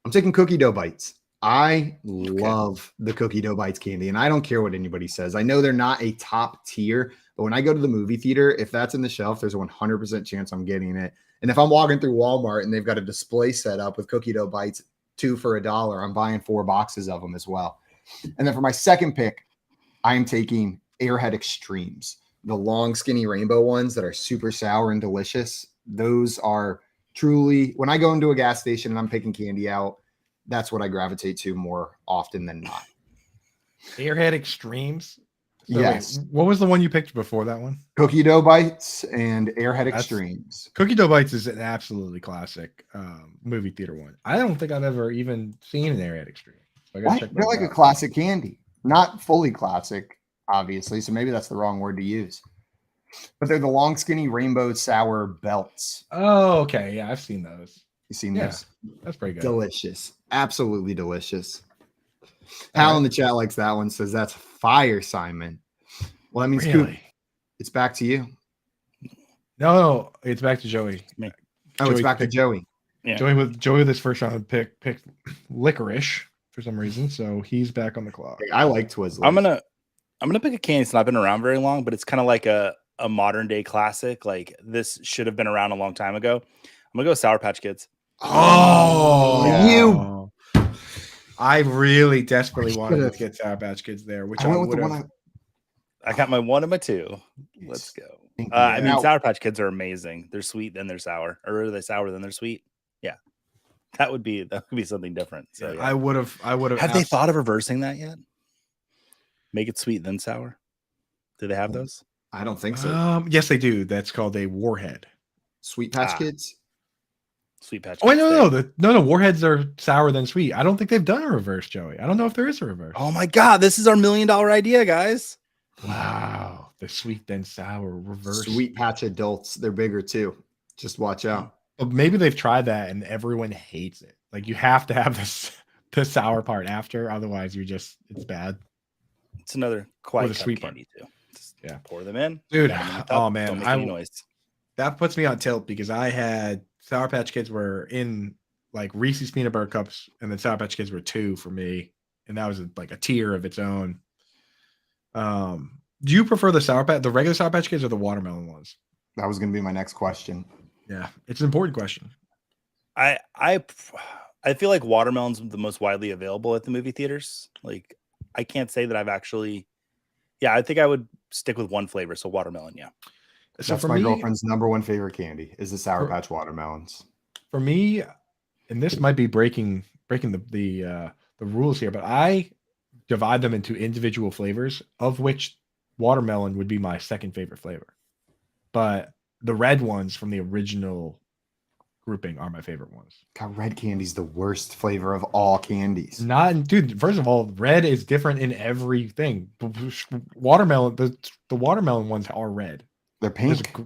I'm taking cookie dough bites. I love the cookie dough bites candy, and I don't care what anybody says. I know they're not a top tier, but when I go to the movie theater, if that's in the shelf, there's a 100% chance I'm getting it. And if I'm walking through Walmart and they've got a display set up with cookie dough bites, 2 for $1, I'm buying 4 boxes of them as well. And then for my second pick, I am taking Airhead Extremes, the long, skinny rainbow ones that are super sour and delicious. Those are truly, when I go into a gas station and I'm picking candy out, that's what I gravitate to more often than not. Airhead Extremes? So yes. Wait, what was the one you picked before that one? Cookie dough bites and Airhead Extremes. Cookie dough bites is an absolutely classic movie theater one. I don't think I've ever even seen an Airhead Extreme. So they're like a classic candy. Not fully classic, obviously. So maybe that's the wrong word to use. But they're the long, skinny rainbow sour belts. Oh, okay. Yeah, I've seen those. You seen those? That's pretty good. Delicious. Absolutely delicious. Hal in the chat likes that one, says that's fire, Simon. Well, that means Coop, it's back to you. No, it's back to Joey. It's back to Joey. Yeah. Joey with his first round picked licorice for some reason, so he's back on the clock. I like Twizzlers. I'm gonna pick a candy that's not been around very long, but it's kind of like a modern day classic. Like this should have been around a long time ago. I'm gonna go Sour Patch Kids. Oh, you! I really desperately wanted to get Sour Patch Kids there, which I would have. I got my 1 and my 2. Let's go. I mean, Sour Patch Kids are amazing. They're sweet, then they're sour, or are they sour, then they're sweet? Yeah, that would be something different. So yeah. I would have. Have they thought of reversing that yet? Make it sweet then sour. Do they have those? I don't think so. Yes, they do. That's called a Warhead. Sweet Patch Kids. Sweet Patch. Oh, no. Warheads are sour than sweet. I don't think they've done a reverse, Joey. I don't know if there is a reverse. Oh my God, this is our $1 million idea, guys. Wow. the sweet then sour reverse. Sweet patch adults. They're bigger too. Just watch out. But maybe they've tried that and everyone hates it. Like you have to have the sour part after, otherwise it's bad. It's another Or quiet the cup sweet part. candy too. Just Yeah. pour them in, Dude, put 'em in the cup, oh man, don't make any noise. that puts me on tilt because I had Sour Patch Kids were in like Reese's peanut butter cups, and then Sour Patch Kids were 2 for me, and that was like a tier of its own. Do you prefer the regular Sour Patch Kids or the watermelon ones? That was going to be my next question. Yeah, it's an important question. I feel like watermelon's the most widely available at the movie theaters. Like I can't say that I've actually. Yeah, I think I would stick with one flavor, so watermelon. Yeah. So That's for my me, girlfriend's number one favorite candy is the Sour Patch watermelons. for me, and this might be breaking the rules here, but I divide them into individual flavors, of which watermelon would be my second favorite flavor. But the red ones from the original grouping are my favorite ones. God, red candy's the worst flavor of all candies. Dude, first of all, red is different in everything. Watermelon, the watermelon ones are red. They're pink.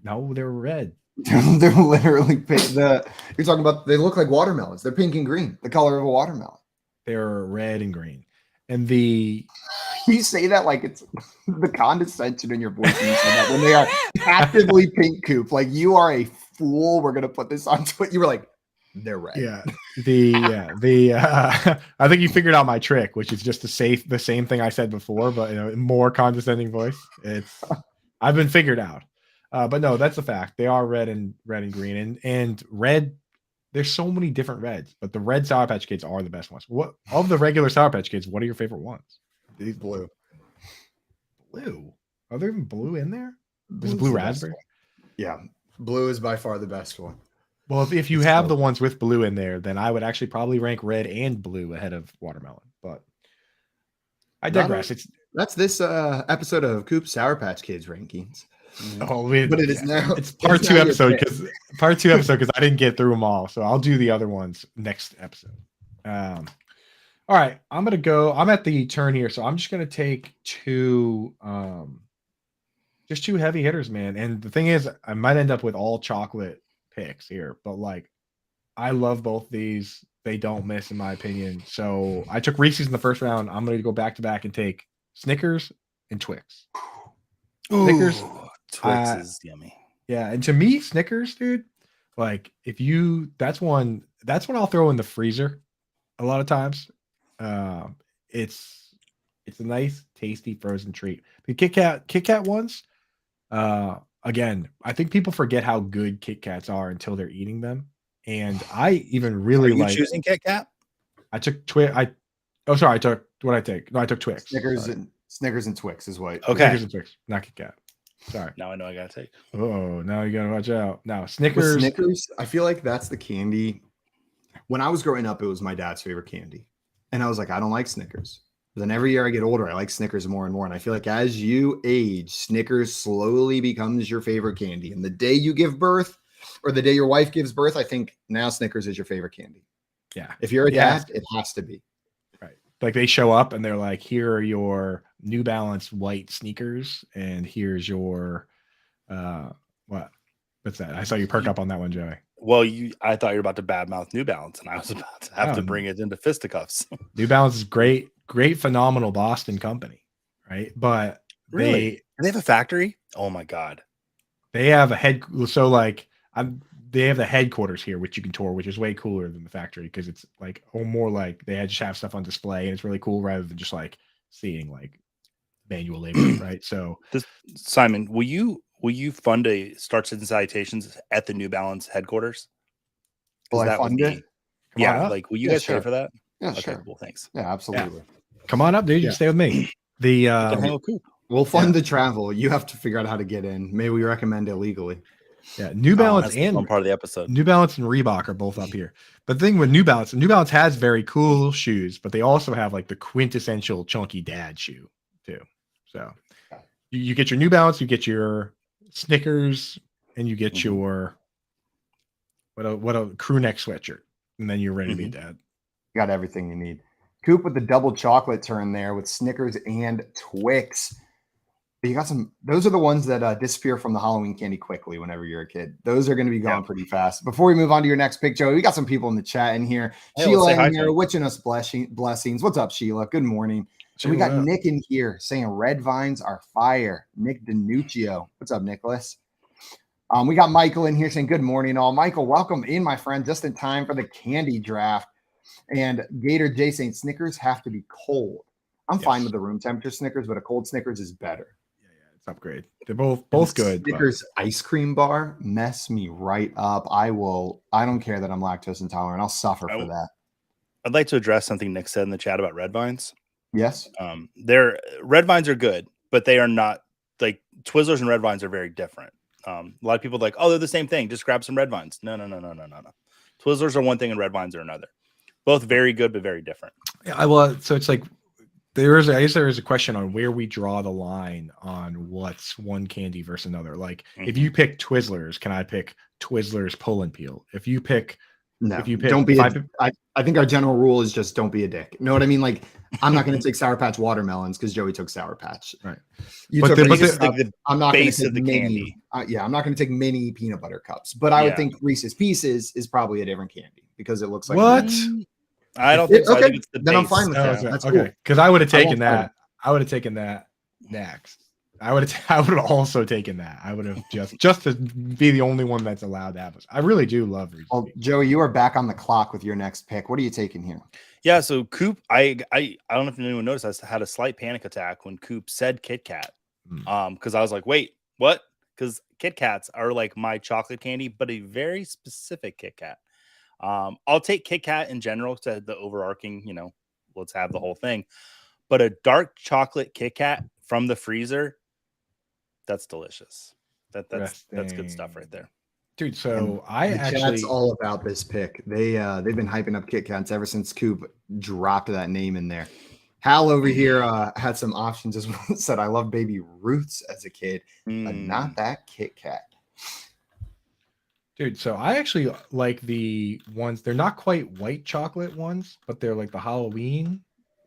No, they're red. They're literally pink. You're talking about, they look like watermelons. They're pink and green, the color of a watermelon. They're red and green. And the You say that like it's the condescension in your voice when you say that, when they are actively pink, Coop. Like you are a fool. We're gonna put this on Twitter. You were like, they're red. Yeah. I think you figured out my trick, which is just the same thing I said before, but in a more condescending voice. I've been figured out. But no, that's a fact. They are red and green, and red. There's so many different reds, but the red Sour Patch Kids are the best ones. What of the regular Sour Patch Kids? What are your favorite ones? These blue. Blue. Are there even blue in there? There's Blue's blue the best raspberry. one. Yeah, blue is by far the best one. Well, if you have the ones with blue in there, then I would actually probably rank red and blue ahead of watermelon. But I digress. That's this episode of Coop's Sour Patch Kids rankings. But it is now. It's part two episode because I didn't get through them all. So I'll do the other ones next episode. All right, I'm at the turn here, so I'm just gonna take two heavy hitters, man. And the thing is, I might end up with all chocolate picks here, but like I love both these. They don't miss, in my opinion. So I took Reese's in the first round. I'm gonna go back to back and take Snickers and Twix. Snickers. Twix is yummy. Yeah, and to me, Snickers, dude, like that's one I'll throw in the freezer a lot of times. It's a nice, tasty frozen treat. The Kit Kat ones, again, I think people forget how good Kit Kats are until they're eating them. And I even really like choosing Kit Kat. I took Twix. I took what I take. No, I took Twix. Snickers and Twix is what. Okay, Snickers and Twix, not Kit Kat. Sorry. Now I know I gotta take. Oh, now you gotta watch out. Now Snickers. I feel like that's the candy. When I was growing up, it was my dad's favorite candy, and I was like, I don't like Snickers. But then every year I get older, I like Snickers more and more. And I feel like as you age, Snickers slowly becomes your favorite candy. And the day you give birth, or the day your wife gives birth, I think now Snickers is your favorite candy. Yeah. If you're a dad, it has to be. Right. Like they show up and they're like, here are your New Balance white sneakers, and here's your what's that? I saw you perk up on that one, Joey. Well, I thought you were about to badmouth New Balance, and I was about to have to bring it into fisticuffs. New Balance is great, phenomenal Boston company, right? But really, do they have a factory? Oh my god, they have they have the headquarters here, which you can tour, which is way cooler than the factory because it's like more like they just have stuff on display, and it's really cool rather than just like seeing like manual labor, right? So, Simon, will you fund a Starts and Citations at the New Balance headquarters? Will I fund it? Yeah, like will you guys pay for that? Yeah, okay, sure. Cool, thanks. Yeah, absolutely. Yeah. Come on up, dude. You stay with me. We'll fund the travel. You have to figure out how to get in. Maybe we recommend illegally. Yeah, New Balance that's one part of the episode. New Balance and Reebok are both up here. But the thing with New Balance has very cool shoes, but they also have like the quintessential chunky dad shoe too. So you get your New Balance, you get your Snickers, and you get your what a crew neck sweatshirt, and then you're ready to be dad. You got everything you need. Coop with the double chocolate turn there with Snickers and Twix. But you got some, those are the ones that disappear from the Halloween candy quickly whenever you're a kid. Those are going to be gone pretty fast. Before we move on to your next pick, Joey, we got some people in the chat in here. Hey, Sheila let's say hi in to here, them. wishing us blessings. What's up, Sheila? Good morning. And we Sheila, got what up? Nick in here saying red vines are fire. Nick DiNuccio. What's up, Nicholas? We got Michael in here saying good morning, all. Michael, welcome in, my friend, just in time for the candy draft. And Gator J saying Snickers have to be cold. I'm fine with the room temperature Snickers, but a cold Snickers is better. Yeah, it's upgrade. They're both good. Snickers ice cream bar mess me right up. I don't care that I'm lactose intolerant. I'll suffer for that. I'd like to address something Nick said in the chat about red vines. Yes. They're red vines are good, but they are not like Twizzlers and red vines are very different. A lot of people are like, oh, they're the same thing. Just grab some red vines. No. Twizzlers are one thing and red vines are another. Both very good, but very different. Yeah, so it's like I guess there is a question on where we draw the line on what's one candy versus another. Like if you pick Twizzlers, can I pick Twizzlers pull and peel? If you pick don't be. I think our general rule is just don't be a dick. You know what I mean? Like I'm not going to take Sour Patch watermelons because Joey took Sour Patch. Right. I'm not going to take the mini. I'm not going to take mini peanut butter cups. But I would think Reese's Pieces is probably a different candy because it looks like what? I don't think so. Okay, I think it's the then base. I'm fine with that. That's okay. cool. Because I would have taken I won't that. I would have taken that next. I would have also taken that. I would have just to be the only one that's allowed to have us. I really do love Reese's. Well, Joey, you are back on the clock with your next pick. What are you taking here? Yeah, so Coop, I don't know if anyone noticed, I had a slight panic attack when Coop said Kit Kat. Because I was like, wait, what? Because Kit Kats are like my chocolate candy, but a very specific Kit Kat. I'll take Kit Kat in general to the overarching, let's have the whole thing. But a dark chocolate Kit Kat from the freezer, that's delicious. That's good stuff right there. Dude, so Chat's all about this pick. They've been hyping up Kit Kats ever since Coop dropped that name in there. Hal over here had some options as well. Said I love Baby Ruths as a kid, but not that Kit Kat. Dude, so I actually like the ones. They're not quite white chocolate ones, but they're like the Halloween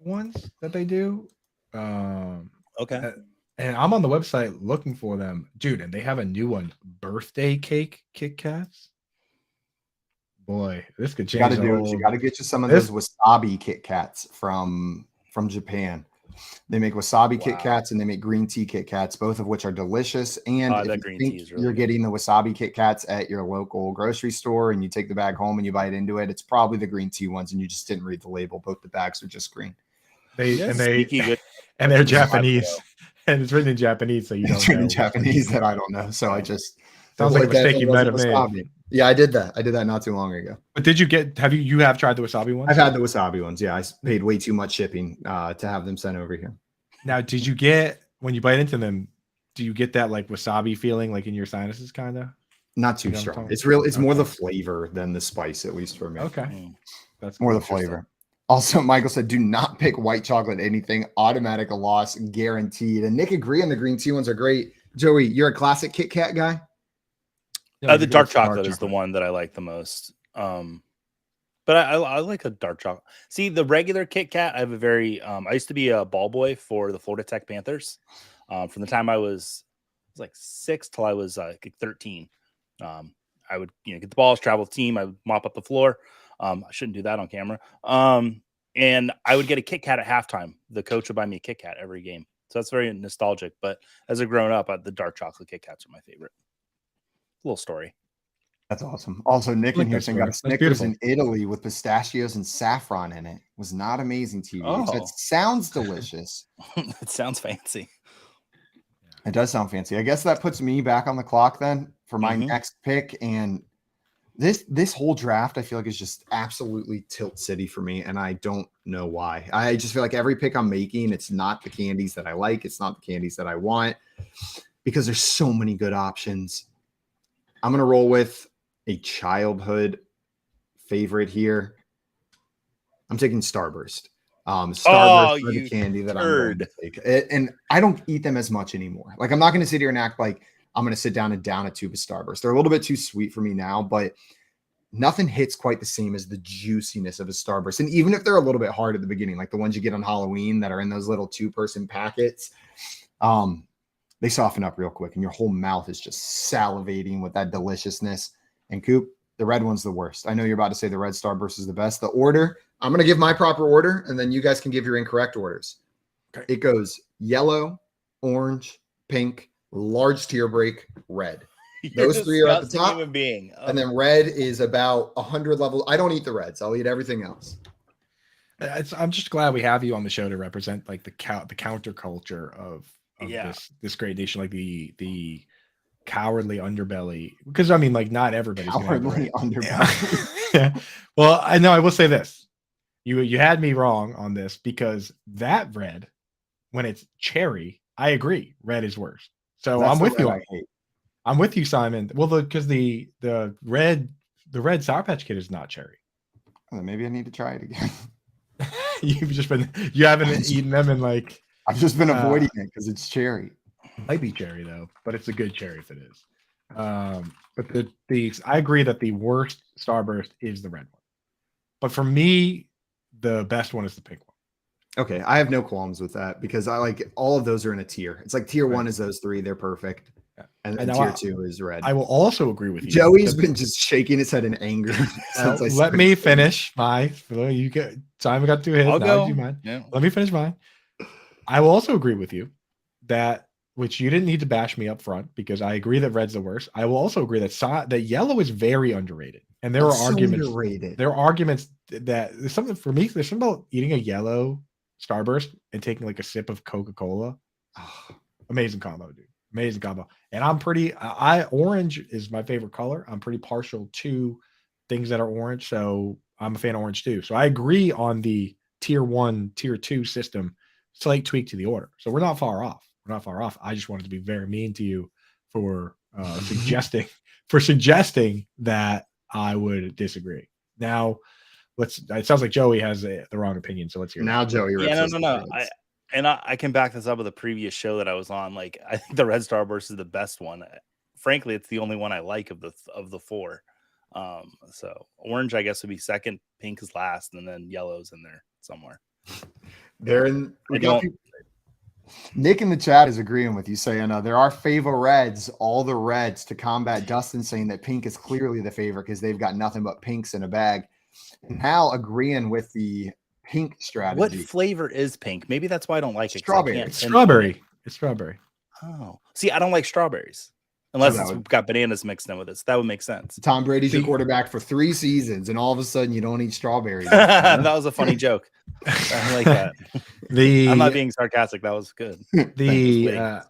ones that they do. Okay. And I'm on the website looking for them, dude. And they have a new one, birthday cake Kit Kats. Boy, this could change. You got to get you some of those wasabi Kit Kats from Japan. They make wasabi Kit Kats and they make green tea Kit Kats, both of which are delicious. And if you think you're getting the wasabi Kit Kats at your local grocery store and you take the bag home and you bite into it, it's probably the green tea ones and you just didn't read the label. Both the bags are just green. And they're Japanese. And it's written in Japanese, so you don't know. It's written in Japanese that I don't know. So I just sounds like a mistake you might have made. Yeah, I did that. I did that not too long ago. But did you have tried the wasabi ones? I've had the wasabi ones. Yeah, I paid way too much shipping to have them sent over here. Now, did you get, when you bite into them, do you get that like wasabi feeling like in your sinuses kind of? Not too strong. It's more the flavor than the spice, at least for me. Okay. That's more the flavor. Also, Michael said, do not pick white chocolate anything. Automatic loss guaranteed. And Nick agreed on the green tea ones are great. Joey, you're a classic Kit Kat guy? The dark chocolate is the one that I like the most. But I like a dark chocolate. See, the regular Kit Kat, I have a very I used to be a ball boy for the Florida Tech Panthers. From the time I was like 6 till I was 13. I would get the balls, travel with the team, I would mop up the floor. I shouldn't do that on camera. And I would get a Kit Kat at halftime. The coach would buy me a Kit Kat every game. So that's very nostalgic. But as I've grown up, the dark chocolate Kit Kats are my favorite. Little story. That's awesome. Also, Nick in here saying got a Snickers in Italy with pistachios and saffron in it. Was not amazing TV. Oh. That sounds delicious. It sounds fancy. It does sound fancy. I guess that puts me back on the clock then for my next pick. And this whole draft, I feel like is just absolutely tilt city for me. And I don't know why. I just feel like every pick I'm making, it's not the candies that I like. It's not the candies that I want because there's so many good options. I'm going to roll with a childhood favorite here. I'm taking Starburst. Starburst are the candy that I'm going to take. And I don't eat them as much anymore. Like, I'm not going to sit here and act like I'm going to sit down and down a tube of Starburst. They're a little bit too sweet for me now, but nothing hits quite the same as the juiciness of a Starburst. And even if they're a little bit hard at the beginning, like the ones you get on Halloween that are in those little 2-person packets, they soften up real quick and your whole mouth is just salivating with that deliciousness. And Coop, the red one's the worst. I know you're about to say the red Starburst is the best. The order, I'm going to give my proper order and then you guys can give your incorrect orders. Okay. It goes yellow, orange, pink, large tier break, red. Those three are at the top. Human being. Oh. And then red is about 100 levels. I don't eat the reds. I'll eat everything else. I'm just glad we have you on the show to represent like the counterculture of this great nation, like the cowardly underbelly. Because I mean, like not everybody's Cowardly underbelly. Yeah. Well, I know I will say this. You had me wrong on this because that red, when it's cherry, I agree. Red is worse. So That's I'm with you. I hate. I'm with you, Simon. Well, because the red Sour Patch Kid is not cherry. Well, maybe I need to try it again. You haven't eaten them in like. I've just been avoiding it because it's cherry. Might be cherry though, but it's a good cherry if it is. But I agree that the worst Starburst is the red one. But for me, the best one is the pink one. Okay, I have no qualms with that because I like all of those are in a tier. It's like tier one is those three; they're perfect, and then tier two is red. I will also agree with you. Joey's been just shaking his head in anger. Let me finish my. You get Simon got 2 hits. I'll go. Do mine. Yeah. Let me finish mine. I will also agree with you that which you didn't need to bash me up front because I agree that red's the worst. I will also agree that yellow is very underrated, and there are arguments. Underrated. There are arguments that there's something for me. There's something about eating a yellow Starburst and taking like a sip of Coca-Cola. Oh, amazing combo, dude. Amazing combo. And I'm pretty. Orange is my favorite color. I'm pretty partial to things that are orange, so I'm a fan of orange too. So I agree on the tier 1, tier 2 system. Slight tweak to the order. So we're not far off. I just wanted to be very mean to you for suggesting that I would disagree. Now, it sounds like Joey has the wrong opinion. So let's hear now. that. Joey, No. I can back this up with a previous show that I was on. Like I think the red Starburst is the best one. Frankly, it's the only one I like of the four. So orange, I guess, would be second. Pink is last, and then yellow's in there somewhere. Nick in the chat is agreeing with you, saying there are favor reds, all the reds to combat Dustin saying that pink is clearly the favorite because they've got nothing but pinks in a bag. And Hal agreeing with the pink strategy. What flavor is pink? Maybe that's why I don't like it. Strawberry. It's strawberry. It's strawberry. Oh, see, I don't like strawberries. Unless it's got bananas mixed in with it. So that would make sense. Tom Brady's your quarterback for 3 seasons, and all of a sudden you don't eat strawberries. That was a funny joke. I like that. I'm not being sarcastic. That was good.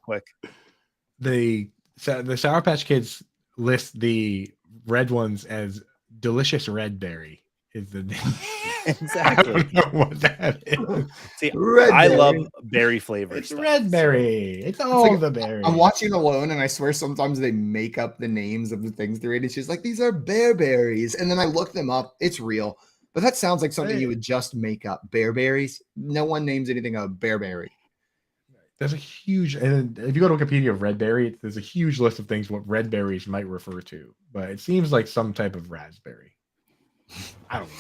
Quick. The Sour Patch Kids list the red ones as delicious red berry. Is the name. Exactly. I don't know what that is. See, I love berry flavor. It's red berry. It's all like, the berry. I'm watching Alone, and I swear sometimes they make up the names of the things they're eating. She's like, these are bear berries. And then I look them up. It's real. But that sounds like something you would just make up. Bear berries. No one names anything a bear berry. There's a huge, and if you go to Wikipedia of red berry, there's a huge list of things what red berries might refer to. But it seems like some type of raspberry. I don't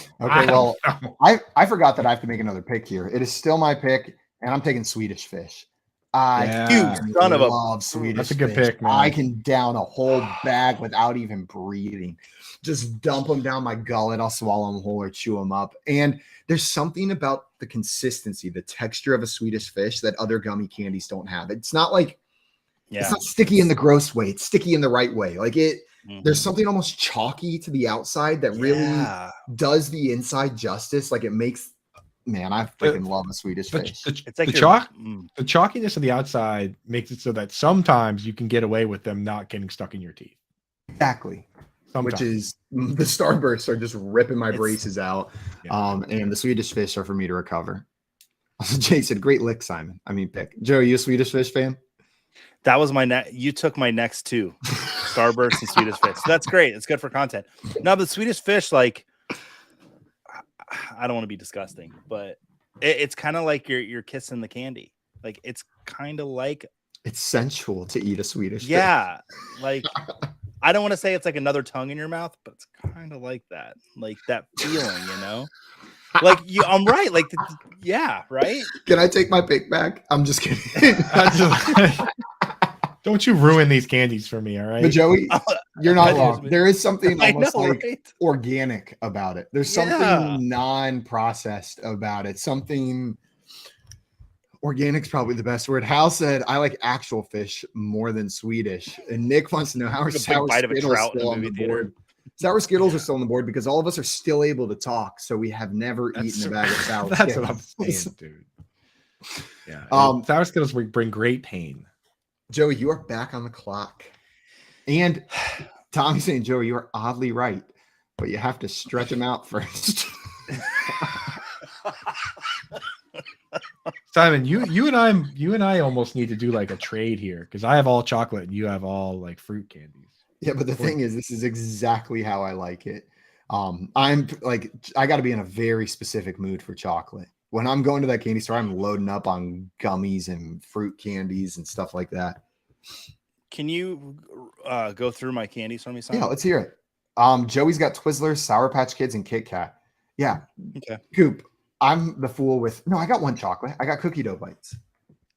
know. Okay, I forgot that I have to make another pick here. It is still my pick, and I'm taking Swedish Fish. I love Swedish That's a good Fish. pick, man. I can down a whole bag without even breathing. Just dump them down my gullet. I'll swallow them whole or chew them up. And there's something about the consistency, the texture of a Swedish Fish that other gummy candies don't have. It's not like it's not sticky in the gross way. It's sticky in the right way. Like it. There's something almost chalky to the outside that really does the inside justice. Like it makes, man, I freaking love a Swedish Fish. It's like the chalkiness of the outside makes it so that sometimes you can get away with them not getting stuck in your teeth. Exactly. Sometimes. Which is the Starbursts are just ripping my braces out. And the Swedish Fish are for me to recover. Jay said, great lick, Simon. I mean, pick. Joe, are you a Swedish Fish fan? That was you took my next two. Starburst and Swedish Fish. So that's great. It's good for content. No, but Swedish Fish, like, I don't want to be disgusting, but it's kind of like you're kissing the candy. Like it's kind of like it's sensual to eat a Swedish Fish. Yeah, like I don't want to say it's like another tongue in your mouth, but it's kind of like that, like that feeling, you know. Like I'm right. Like right. Can I take my pick back? I'm just kidding. Don't you ruin these candies for me, all right? But Joey, you're not That is wrong. me. There is something I almost know, like right? organic about it. There's Yeah. something non-processed about it. Something organic's probably the best word. Hal said, I like actual fish more than Swedish. And Nick wants to know how are Like a big sour bite of a Skittles trout in a still on the movie theater. board. Sour Skittles are still on the board because all of us are still able to talk. So we have never eaten a bag of sour That's Skittles. what I'm saying, dude. Yeah. Sour Skittles bring great pain. Joey, you are back on the clock. And Tommy's saying, Joey, you are oddly right, but you have to stretch them out first. Simon, you and I almost need to do like a trade here because I have all chocolate and you have all like fruit candies. Yeah, but the thing is, this is exactly how I like it. I'm like, I got to be in a very specific mood for chocolate. When I'm going to that candy store, I'm loading up on gummies and fruit candies and stuff like that. Can you go through my candies for me, Simon? Yeah, let's hear it. Joey's got Twizzlers, Sour Patch Kids, and Kit Kat. Yeah. Okay. Coop, I'm the fool with no, I got one chocolate. I got cookie dough bites.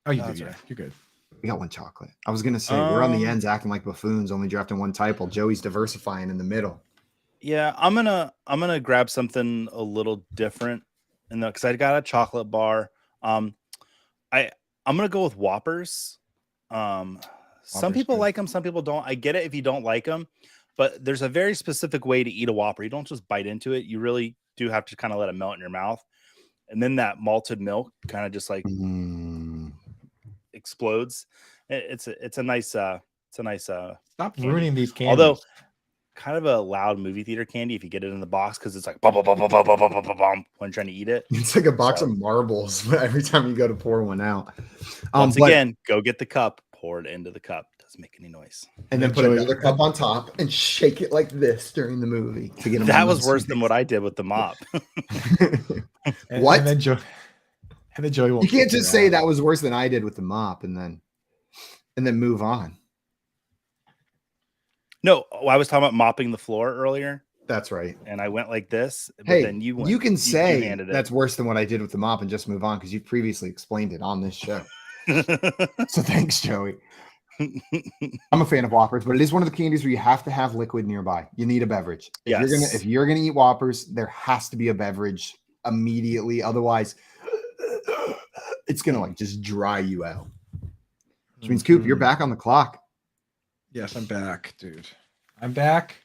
Oh, you That's do, yeah. right. You're good. We got one chocolate. I was gonna say we're on the ends acting like buffoons, only drafting one type while Joey's diversifying in the middle. Yeah, I'm gonna grab something a little different, and because I got a chocolate bar. I'm gonna go with Whoppers. Some Whoppers people good. like them, some people don't. I get it if you don't like them, but there's a very specific way to eat a Whopper. You don't just bite into it. You really do have to kind of let it melt in your mouth, and then that malted milk kind of just like explodes. It's a nice Stop candy. ruining these candies. Although kind of a loud movie theater candy if you get it in the box because it's like bum, bum, bum, bum, bum, bum, bum, bum, bum, when trying to eat it. It's like a box of marbles every time you go to pour one out. Once again, go get the cup, pour it into the cup. Doesn't make any noise. And then put another cup on top and shake it like this during the movie to get them. That was worse than what I did with the mop. What? And then Joey won't. You can't just say that was worse than I did with the mop and then move on. No, I was talking about mopping the floor earlier. That's right. And I went like this. But Hey, then you can say handed it. that's worse than what I did with the mop and just move on because you've previously explained it on this show. So thanks, Joey. I'm a fan of Whoppers, but it is one of the candies where you have to have liquid nearby. You need a beverage. If you're gonna eat Whoppers, there has to be a beverage immediately. Otherwise, it's gonna like just dry you out. Which means Coop, you're back on the clock. Yes, I'm back, dude. I'm back.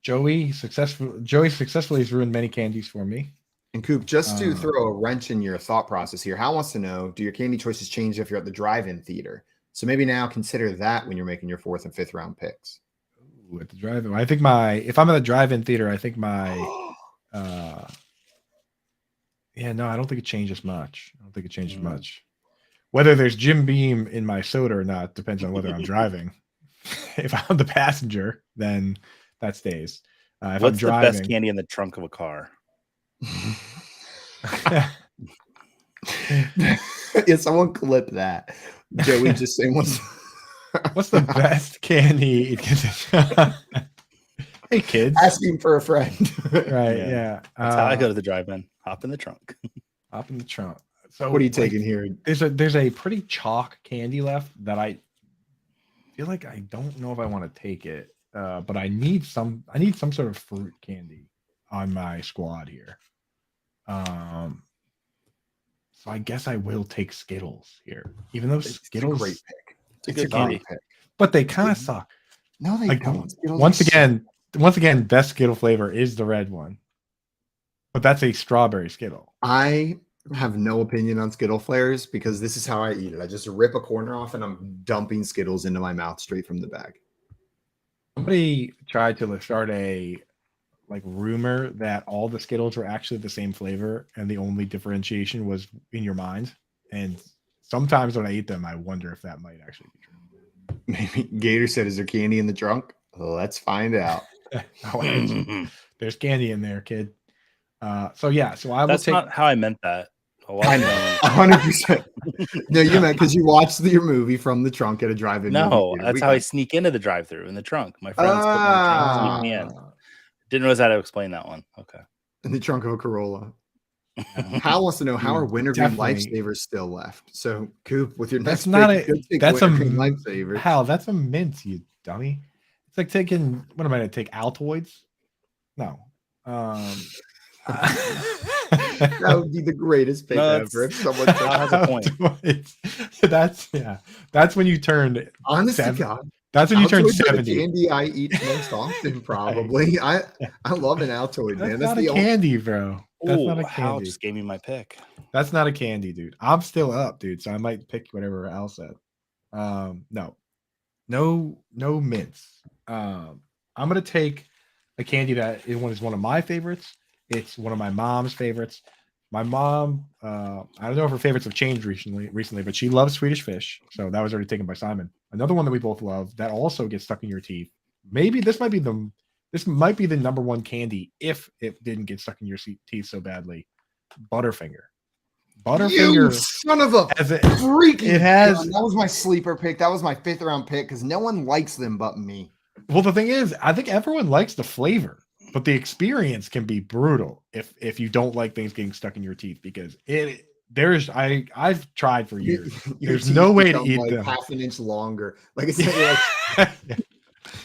Joey successfully has ruined many candies for me. And Coop, just to throw a wrench in your thought process here, Hal wants to know, do your candy choices change if you're at the drive-in theater? So maybe now consider that when you're making your 4th and 5th round picks. Ooh, at the drive-in, I think if I'm at a drive-in theater, I think my yeah, no, I don't think it changes much. Whether there's Jim Beam in my soda or not depends on whether I'm driving. If I'm the passenger, then that stays. If What's I'm driving, the best candy in the trunk of a car? Yeah, someone clip that. Joey just saying what's the best candy? Hey kids, asking for a friend. Right? Yeah. That's how I go to the drive-in. Hop in the trunk. Hop in the trunk. So what are you taking here? There's a pretty chalk candy left that I feel like I don't know if I want to take it, but I need some sort of fruit candy on my squad here. So I guess I will take Skittles here, even though Skittles, it's a great pick. It's a good candy pick. But they kind of suck. No, they don't. Skittles Once again, best Skittle flavor is the red one, but that's a strawberry Skittle. I have no opinion on Skittle flavors because this is how I eat it. I just rip a corner off and I'm dumping Skittles into my mouth straight from the bag. Somebody tried to start a rumor that all the Skittles were actually the same flavor and the only differentiation was in your mind. And sometimes when I eat them, I wonder if that might actually be true. Maybe Gator said, "Is there candy in the trunk?" Let's find out. There's candy in there, kid. So I will That's take. not how I meant that. I know, 100%. No, you meant because you watched your movie from the trunk at a drive-in. No, that's how I sneak into the drive-through in the trunk. My friends put me in the trunk, sneak me in. Didn't realize how to explain that one. Okay. In the trunk of a Corolla. Hal wants to know how are wintergreen Definitely. lifesavers still left. So, Coop, with your That's next not pick, you a. could take That's a wintergreen lifesavers. Hal. That's a mint, you dummy. It's like taking. What am I going to take? Altoids? No. That would be the greatest pick No, ever if someone Hal took has a point. Altoids. That's when you turn. Honest to 7 God, That's when you turn Altoids are the 70. candy I eat most often, probably. I love an Altoid, man. That's That's not a the only. candy, bro. That's not a Hal candy. just gave me my pick. That's not a candy, dude. I'm still up, dude. So I might pick whatever Al said. No mints. I'm gonna take a candy that is one of my favorites. It's one of my mom's favorites. My mom, I don't know if her favorites have changed recently, but she loves Swedish fish. So that was already taken by Simon. Another one that we both love that also gets stuck in your teeth. Maybe this might be the number one candy if it didn't get stuck in your teeth so badly. Butterfinger. You son of a freaking it has gun. That was my sleeper pick. That was my 5th round pick because no one likes them but me. Well, the thing is, I think everyone likes the flavor, but the experience can be brutal if you don't like things getting stuck in your teeth because I've tried for years. Your There's teeth no way to become eat like them. half an inch longer. Like it's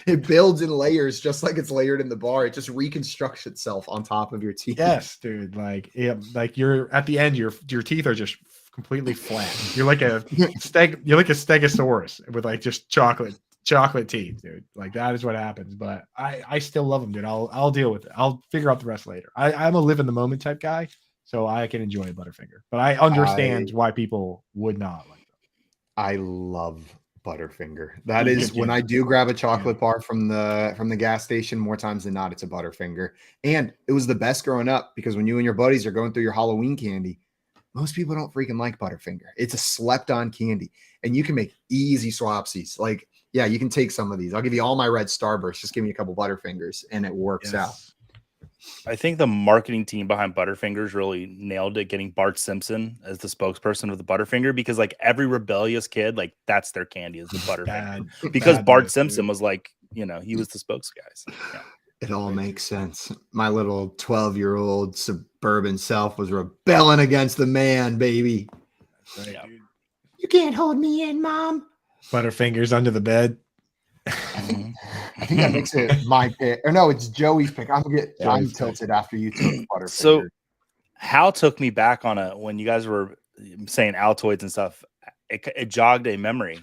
it builds in layers just like it's layered in the bar. It just reconstructs itself on top of your teeth. Yes, dude. Like you're at the end, your teeth are just completely flat. You're like a stegosaurus with like just chocolate teeth, dude. Like that is what happens. But I still love them, dude. I'll deal with it. I'll figure out the rest later. I'm a live in the moment type guy, so I can enjoy a Butterfinger. But I understand why people would not like them. I love Butterfinger. That is when I do grab a chocolate bar from the gas station, more times than not, it's a Butterfinger. And it was the best growing up because when you and your buddies are going through your Halloween candy, most people don't freaking like Butterfinger. It's a slept on candy, and you can make easy swapsies. Like, yeah, you can take some of these. I'll give you all my red Starburst. Just give me a couple Butterfingers, and it works out. I think the marketing team behind Butterfingers really nailed it, getting Bart Simpson as the spokesperson of the Butterfinger because like every rebellious kid, like that's their candy is the Butterfinger. Because Bart Simpson was like, he was the spokes guy. So, yeah. It all makes sense. My little 12-year-old suburban self was rebelling against the man, baby. That's right, dude. You can't hold me in, Mom. Butterfingers under the bed. I think that makes it my pick. Or no, it's Joey's pick. I'm tilted after you took Butterfinger. So Hal took me back on when you guys were saying Altoids and stuff. It jogged a memory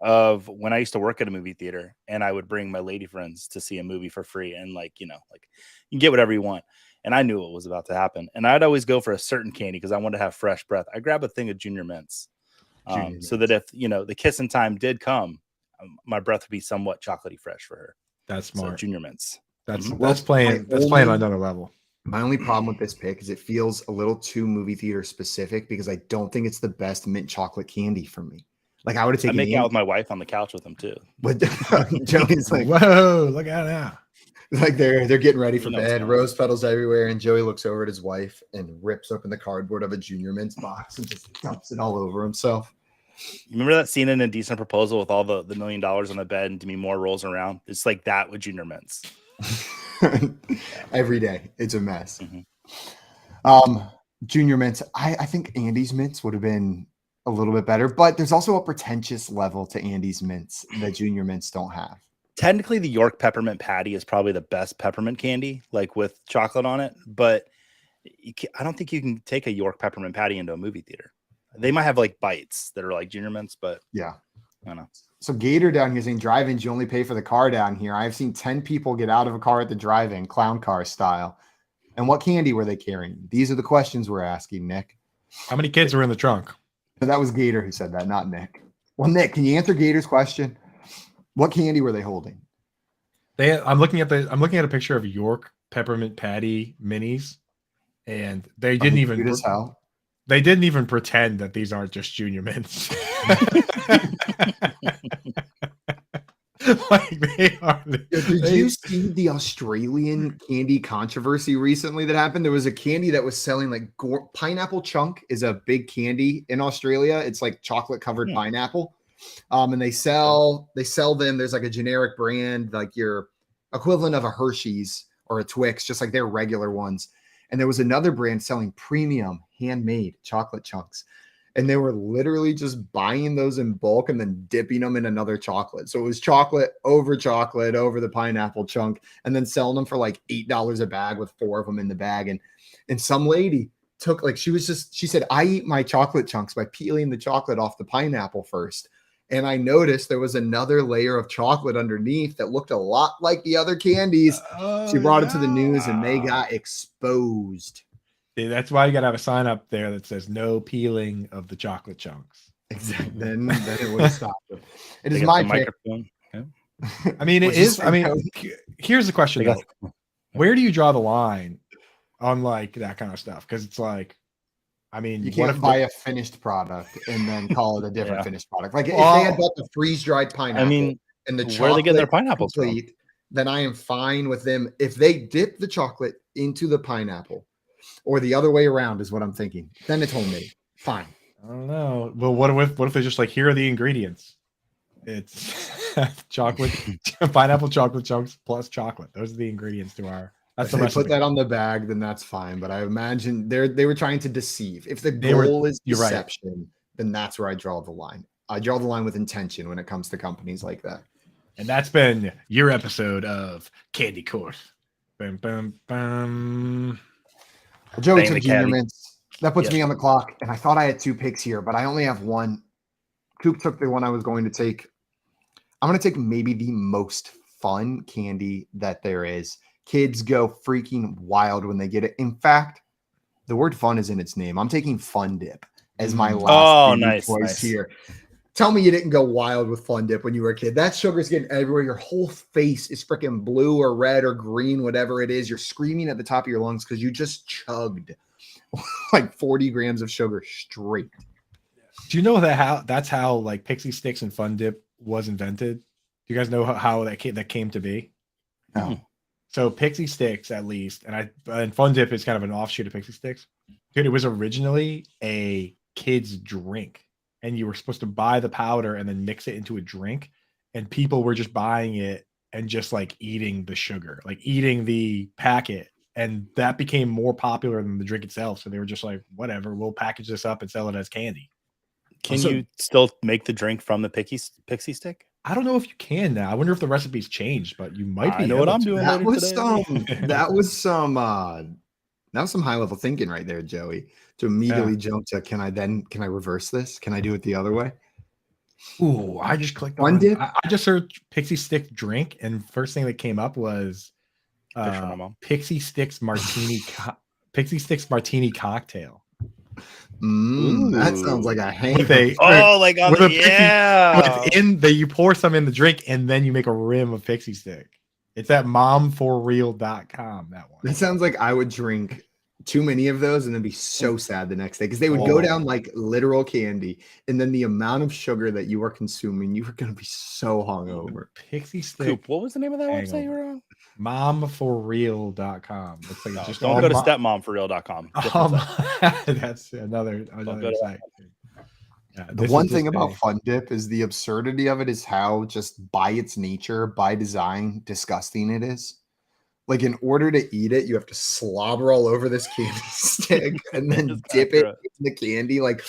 of when I used to work at a movie theater and I would bring my lady friends to see a movie for free. And like you can get whatever you want. And I knew what was about to happen. And I'd always go for a certain candy because I wanted to have fresh breath. I grab a thing of Junior Mints so that if, the kissing time did come, my breath would be somewhat chocolatey fresh for her. That's smart. So Junior Mints. That's playing on another level. My only problem with this pick is it feels a little too movie theater specific because I don't think it's the best mint chocolate candy for me. Like I would have taken. I make out with my wife on the couch with them too. But Joey's like, "Whoa, look at that!" Like they're getting ready for bed, rose petals everywhere, and Joey looks over at his wife and rips open the cardboard of a Junior Mints box and just dumps it all over himself. Remember that scene in A Decent Proposal with all the $1 million on the bed and Demi Moore rolls around? It's like that with Junior Mints. Every day. It's a mess. Mm-hmm. Junior Mints. I think Andy's Mints would have been a little bit better, but there's also a pretentious level to Andy's Mints that Junior Mints don't have. Technically, the York Peppermint Patty is probably the best peppermint candy, like with chocolate on it, but I don't think you can take a York Peppermint Patty into a movie theater. They might have like bites that are like Junior Mints, but yeah, I don't know. So Gator down here saying drive-ins, you only pay for the car down here. I've seen 10 people get out of a car at the drive-in, clown car style. And what candy were they carrying? These are the questions we're asking, Nick. How many kids were in the trunk? So that was Gator who said that, not Nick. Well, Nick, can you answer Gator's question? What candy were they holding? I'm looking at a picture of York Peppermint Patty minis, and they didn't even. As hell. They didn't even pretend that these aren't just Junior Mints. Like they are. Did you see the Australian candy controversy recently that happened? There was a candy that was selling like pineapple chunk is a big candy in Australia. It's like chocolate covered pineapple. And they sell them. There's like a generic brand, like your equivalent of a Hershey's or a Twix, just like their regular ones. and there was another brand selling premium handmade chocolate chunks. And they were literally just buying those in bulk and then dipping them in another chocolate. So it was chocolate over the pineapple chunk, and then selling them for like $8 a bag with 4 of them in the bag. And some lady took, like, she said, I eat my chocolate chunks by peeling the chocolate off the pineapple first. And I noticed there was another layer of chocolate underneath that looked a lot like the other candies. She brought it to the news and they got exposed. See, that's why you gotta have a sign up there that says no peeling of the chocolate chunks. Exactly. Then it would have stopped them. It They is got my the pick. microphone. Yeah. I mean, it What'd you is. say, I mean, Joey? here's the question They though: got- where do you draw the line on like that kind of stuff? Because it's like, I mean, You what can't if buy a finished product and then call it a different Yeah. finished product. Like if Well, they had bought the freeze-dried pineapple mean, and the where are they getting their chocolate pineapples from? complete, then I am fine with them. If they dip the chocolate into the pineapple or the other way around is what I'm thinking, then it's homemade. Fine. I don't know. Well, what if they're just like, here are the ingredients? It's chocolate, pineapple chocolate chunks plus chocolate. Those are the ingredients to our. That's If the they recipe. put that on the bag, then that's fine. But I imagine they were trying to deceive. If the They were- goal is you're right. deception, then that's where I draw the line. I draw the line with intention when it comes to companies like that. And that's been your episode of Candy Court. Bum, bum, bum. Joey Bang took the Junior caddy. Mints. That puts Yes. me on the clock, and I thought I had 2 picks here, but I only have 1. Coop took the one I was going to take. I'm going to take maybe the most fun candy that there is. Kids go freaking wild when they get it. In fact, the word fun is in its name. I'm taking Fun Dip as my last Oh, candy nice, choice nice. here. Tell me you didn't go wild with Fun Dip when you were a kid. That sugar's getting everywhere. Your whole face is freaking blue or red or green, whatever it is. You're screaming at the top of your lungs because you just chugged like 40 grams of sugar straight. Do you know that's how like Pixie Sticks and Fun Dip was invented? Do you guys know how that came to be? No. So Pixie Sticks, at least, and Fun Dip is kind of an offshoot of Pixie Sticks. Dude, it was originally a kid's drink, and you were supposed to buy the powder and then mix it into a drink, and people were just buying it and just like eating the sugar, like eating the packet, and that became more popular than the drink itself. So they were just like, whatever, we'll package this up and sell it as candy. Can Also- you still make the drink from the pixie stick? I don't know if you can now. I wonder if the recipe's changed, but you might be. I know what able I'm to. doing. That later was today. that was some high level thinking right there, Joey. To immediately jump to can I reverse this? Can I do it the other way? Ooh, I just clicked Fun on. Dip? I just searched Pixie Stick drink, and first thing that came up was Picture of my mom. Pixie Sticks martini. Pixie Sticks martini cocktail. That sounds like a With a hangover. Oh, like on with the, a Pixie- yeah. Within that, you pour some in the drink, and then you make a rim of Pixie Stick. It's at momforreal.com. That one. That sounds like I would drink too many of those and then be so sad the next day because they would go down like literal candy. And then the amount of sugar that you are consuming, you are going to be so hungover. Pixie Stick. Coop, what was the name of that website you hangover. were on? Momforreal.com. Looks like it's just Don't all go to mo- stepmomforreal.com. Different site. That's another go to site. Yeah, The this one is thing just about a- Fun Dip is the absurdity of it is how just by its nature, by design, disgusting it is. Like in order to eat it, you have to slobber all over this candy stick and then Just dip it after in the candy. Like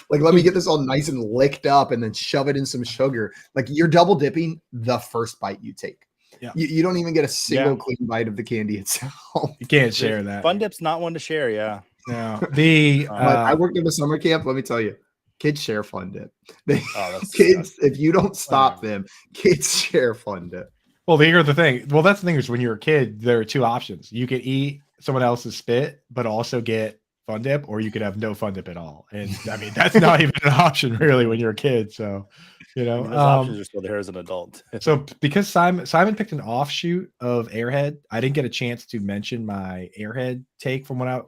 let me get this all nice and licked up and then shove it in some sugar. Like you're double dipping the first bite you take. Yeah. You don't even get a single Yeah. clean bite of the candy itself. You can't share that. Fun Dip's not one to share. Yeah. No, the But I worked at a summer camp. Let me tell you, kids share Fun Dip. They, Oh, that's kids, if you don't stop them, kids share Fun Dip. well, here's the thing. Well, that's the thing is when you're a kid, there are two options. You could eat someone else's spit, but also get Fun Dip, or you could have no Fun Dip at all. And I mean, that's not even an option really when you're a kid. So, you know, Those options are still there as an adult. so because Simon picked an offshoot of Airhead, I didn't get a chance to mention my Airhead take from when I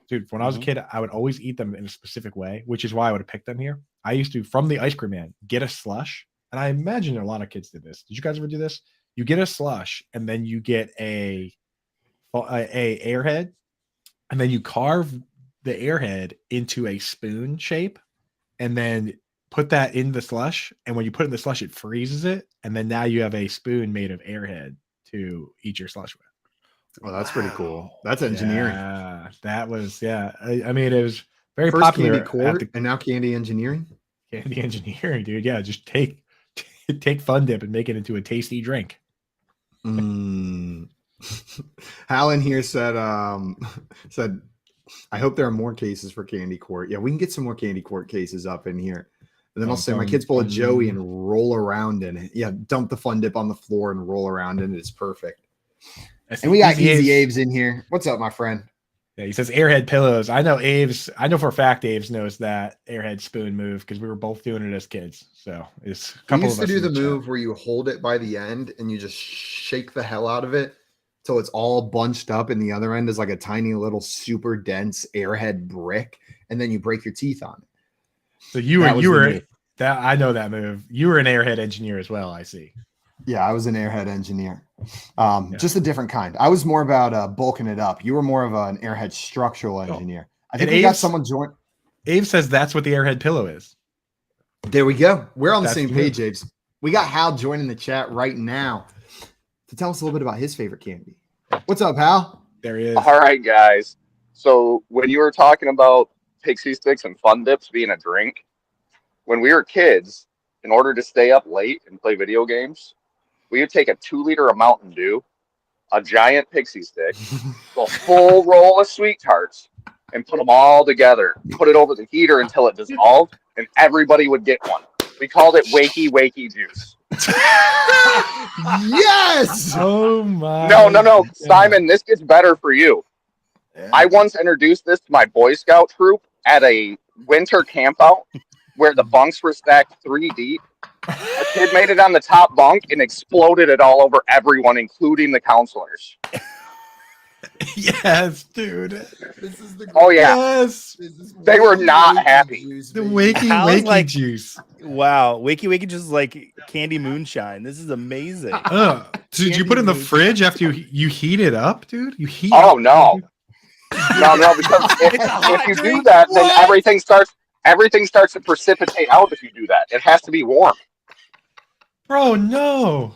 was a kid. I would always eat them in a specific way, which is why I would have picked them here. I used to, from the ice cream man, get a slush, and I imagine a lot of kids did this. Did you guys ever do this? You get a slush, and then you get a Airhead, and then you carve the Airhead into a spoon shape, and then put that in the slush. And when you put it in the slush, it freezes it, and then now you have a spoon made of Airhead to eat your slush with. Oh, that's pretty cool. That's engineering. Yeah, that was I mean, it was very First popular candy court at the and now candy engineering. candy engineering, dude. Yeah, just take Fun Dip and make it into a tasty drink. Mm. Hal in here said said I hope there are more cases for candy court. Yeah, we can get some more candy court cases up in here. And then I'll say my kids pull a Joey and roll around in it. Yeah, dump the Fun Dip on the floor and roll around in it. It's perfect. And we got Easy Aves in here. What's up, my friend? Yeah, he says Airhead pillows. I know for a fact Aves knows that Airhead spoon move because we were both doing it as kids. So it's a couple We used of to us do in the chat. move where you hold it by the end and you just shake the hell out of it till it's all bunched up, and the other end is like a tiny little super dense Airhead brick, and then you break your teeth on it. So I know that move. You were an Airhead engineer as well, I see. Yeah, I was an Airhead engineer. Just a different kind. I was more about bulking it up. You were more of an Airhead structural engineer. I think we got someone join. Abe says that's what the Airhead pillow is. There we go. We're on the same the page, Abe. We got Hal joining the chat right now to tell us a little bit about his favorite candy. What's up, Hal? There he is. All right, guys. So when you were talking about pixie sticks and Fun Dips being a drink, when we were kids, in order to stay up late and play video games, we would take a 2-liter of Mountain Dew, a giant pixie stick, a full roll of Sweet Tarts, and put them all together. Put it over the heater until it dissolved, and everybody would get one. We called it Wakey Juice. Yes! Oh my! No, Simon, this gets better for you. Yeah. I once introduced this to my Boy Scout troop at a winter campout where the bunks were stacked 3 deep. A kid made it on the top bunk and exploded it all over everyone, including the counselors. Yes, dude. This is the yes. They were not happy. Juice, the wakey juice. Wow, wakey juice is like candy moonshine. This is amazing. Did you put it in the fridge after you heat it up, dude? You heat? Oh no, no, because if you do that, then everything starts to precipitate out. If you do that, it has to be warm. Bro, no.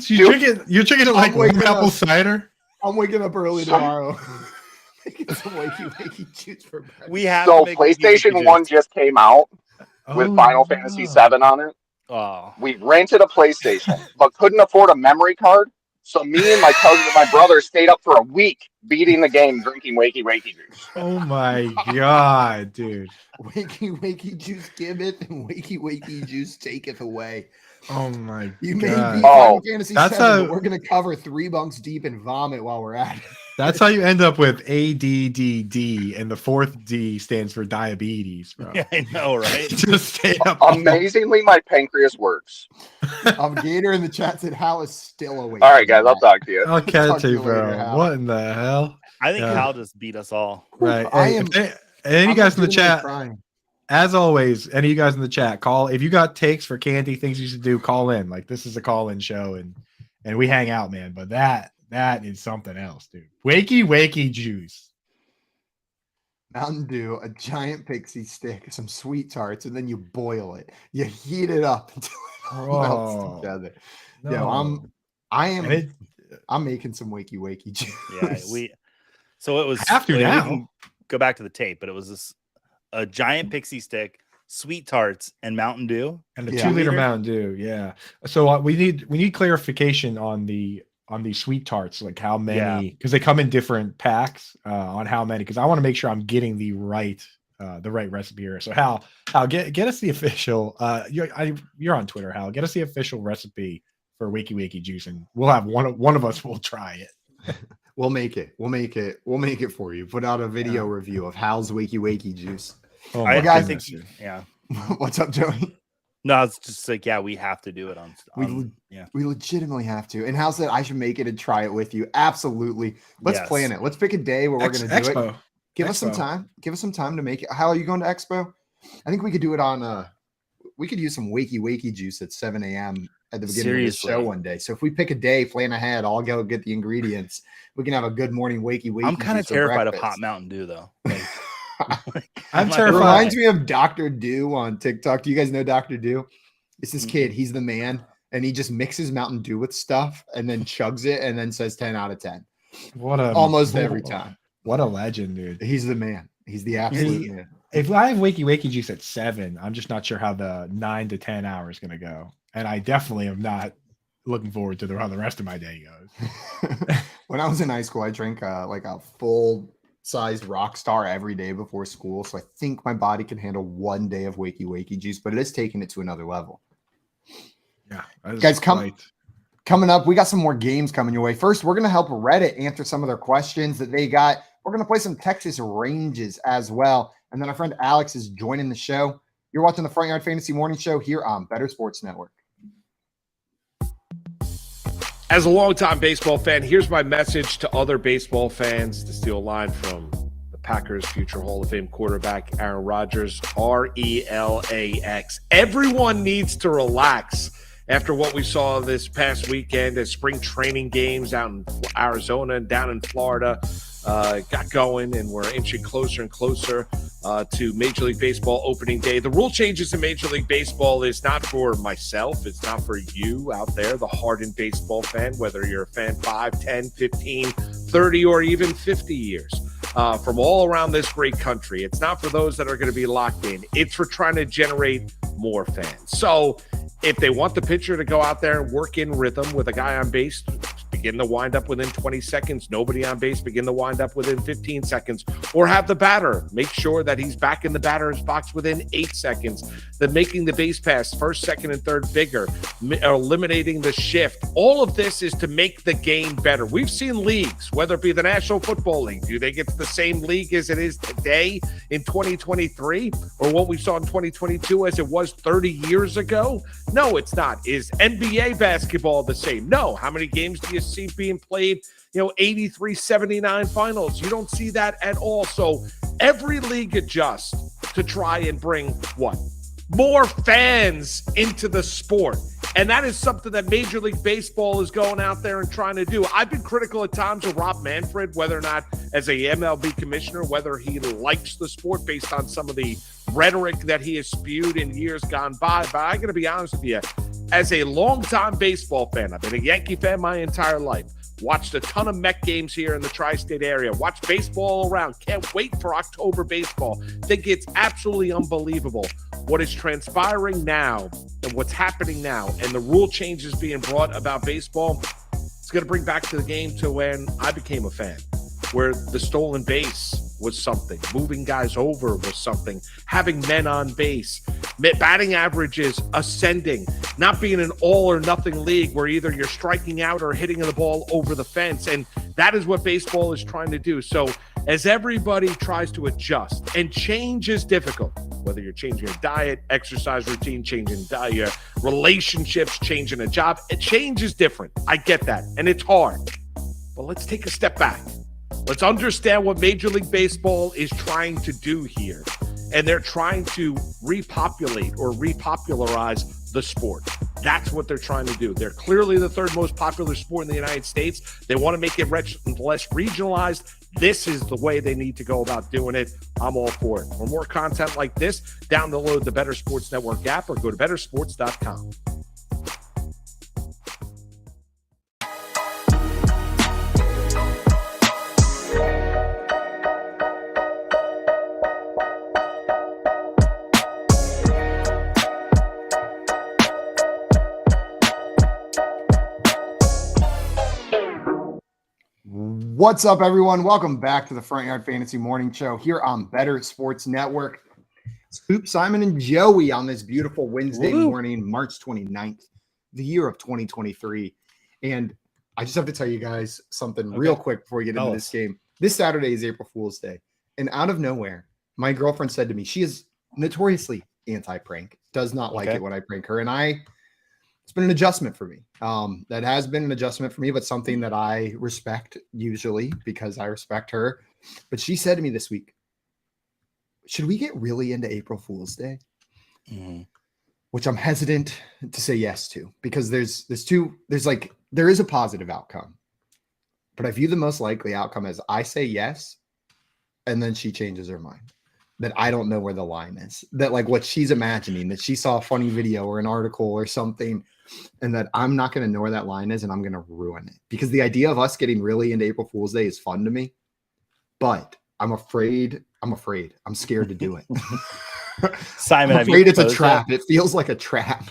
You're drinking it like apple cider. I'm waking up early tomorrow. Making some wakey juice for breakfast. We have so PlayStation 1 just came out with Final Fantasy 7 on it. Oh. We rented a PlayStation, but couldn't afford a memory card. So me and my cousin and my brother stayed up for a week beating the game, drinking wakey juice. Oh my god, dude! Wakey juice giveth, and wakey juice taketh away. Oh my you god! May be Final Fantasy that's 7, but we're gonna cover 3 bunks deep and vomit while we're at it. That's how you end up with ADDD, and the 4th D stands for diabetes, bro. Yeah, I know, right? Just stay up. Amazingly, my pancreas works. Gator in the chat said Hal is still awake. All right, guys, I'll talk to you. I'll catch you, bro. Later, what in the hell? I think Hal just beat us all. Right. Any guys in the chat, as always, any of you guys in the chat, call if you got takes for candy, things you should do, call in. Like this is a call-in show, and we hang out, man. But that is something else, dude. Wakey juice. Mountain Dew, a giant pixie stick, some Sweet Tarts, and then you boil it. You heat it up until it melts together. No. I'm making some wakey juice. Yeah, so it was have to now. Go back to the tape, but it was a giant pixie stick, Sweet Tarts, and Mountain Dew, and a 2-liter Mountain Dew. Yeah. So we need clarification on the Sweet Tarts, like how many, because they come in different packs on how many. Because I want to make sure I'm getting the right recipe here. So Hal, get us the official. You're on Twitter, Hal. Get us the official recipe for wakey juice, and we'll have one of us will try it. We'll make it for you. Put out a video review of Hal's wakey juice. Oh, I think, What's up, Joey? No, it's just like, we have to do it we legitimately have to. And Hal said I should make it and try it with you. Absolutely. Let's plan it. Let's pick a day where we're going to do it. Give us some time. Give us some time to make it. Hal, are you going to Expo? I think we could do it on we could use some wakey juice at 7 a.m. at the beginning of the show one day. So if we pick a day, plan ahead, I'll go get the ingredients. We can have a good morning wakey. I'm kind of terrified of hot Mountain Dew though. I'm terrified. It reminds me of Dr. Dew on TikTok. Do you guys know Dr. Dew? It's this kid. He's the man, and he just mixes Mountain Dew with stuff and then chugs it and then says 10 out of 10. What a almost every time. What a legend, dude. He's the man. He's the absolute man. If I have wakey juice at 7, I'm just not sure how the 9 to 10 hours going to go. And I definitely am not looking forward to how the rest of my day goes. When I was in high school, I drank like a full-sized rock star every day before school. So I think my body can handle 1 day of wakey juice, but it is taking it to another level. Yeah. Guys, coming up, we got some more games coming your way. First, we're going to help Reddit answer some of their questions that they got. We're going to play some Texas Ranges as well. And then our friend Alex is joining the show. You're watching the Front Yard Fantasy Morning Show here on Bettor Sports Network. As a longtime baseball fan, here's my message to other baseball fans, to steal a line from the Packers' future Hall of Fame quarterback, Aaron Rodgers, RELAX. Everyone needs to relax after what we saw this past weekend as spring training games out in Arizona and down in Florida got going, and we're inching closer and closer to Major League Baseball opening day. The rule changes in Major League Baseball is not for myself. It's not for you out there, the hardened baseball fan, whether you're a fan 5, 10, 15, 30, or even 50 years from all around this great country. It's not for those that are going to be locked in. It's for trying to generate more fans. So if they want the pitcher to go out there and work in rhythm with a guy on base, begin the windup within 20 seconds, nobody on base, begin the windup within 15 seconds, or have the batter make sure that he's back in the batter's box within 8 seconds, then making the base pass first, second, and third bigger, eliminating the shift. All of this is to make the game better. We've seen leagues, whether it be the National Football League, do you think it's the same league as it is today in 2023, or what we saw in 2022 as it was 30 years ago? No, it's not. Is NBA basketball the same? No. How many games do you see being played? 83-79 finals. You don't see that at all. So every league adjusts to try and bring what? More fans into the sport. And that is something that Major League Baseball is going out there and trying to do. I've been critical at times of Rob Manfred, whether or not as a MLB commissioner, whether he likes the sport based on some of the rhetoric that he has spewed in years gone by. But I got to be honest with you, as a longtime baseball fan, I've been a Yankee fan my entire life. Watched a ton of Met games here in the tri-state area. Watched baseball all around. Can't wait for October baseball. Think it's absolutely unbelievable what is transpiring now and what's happening now, and the rule changes being brought about baseball. It's going to bring back to the game to when I became a fan, where the stolen base was something, moving guys over was something, having men on base, batting averages ascending, not being an all or nothing league where either you're striking out or hitting the ball over the fence. And that is what baseball is trying to do. So as everybody tries to adjust, and change is difficult, whether you're changing your diet, exercise routine, changing your relationships, changing a job, change is different. I get that. And it's hard. But let's take a step back. Let's understand what Major League Baseball is trying to do here. And they're trying to repopulate or repopularize the sport. That's what they're trying to do. They're clearly the third most popular sport in the United States. They want to make it less regionalized. This is the way they need to go about doing it. I'm all for it. For more content like this, download the Bettor Sports Network app or go to bettorsports.com. What's up, everyone? Welcome back to the Front Yard Fantasy Morning Show here on Bettor Sports Network. It's Hoop, Simon, and Joey on this beautiful Wednesday morning, March 29th, the year of 2023. And I just have to tell you guys something real quick before we get into this game. This Saturday is April Fool's Day. And out of nowhere, my girlfriend said to me, she is notoriously anti-prank, does not like it when I prank her. And it's been an adjustment for me. That has been an adjustment for me, but something that I respect usually because I respect her. But she said to me this week, should we get really into April Fool's Day? Mm-hmm. Which I'm hesitant to say yes to, because there is a positive outcome, but I view the most likely outcome as I say yes, and then she changes her mind. that I don't know where the line is. That like what she's imagining, that she saw a funny video or an article or something, and that I'm not going to know where that line is, and I'm going to ruin it. Because the idea of us getting really into April Fool's Day is fun to me, but I'm afraid. I'm scared to do it. Simon, I'm have you afraid it's a proposed trap. It feels like a trap.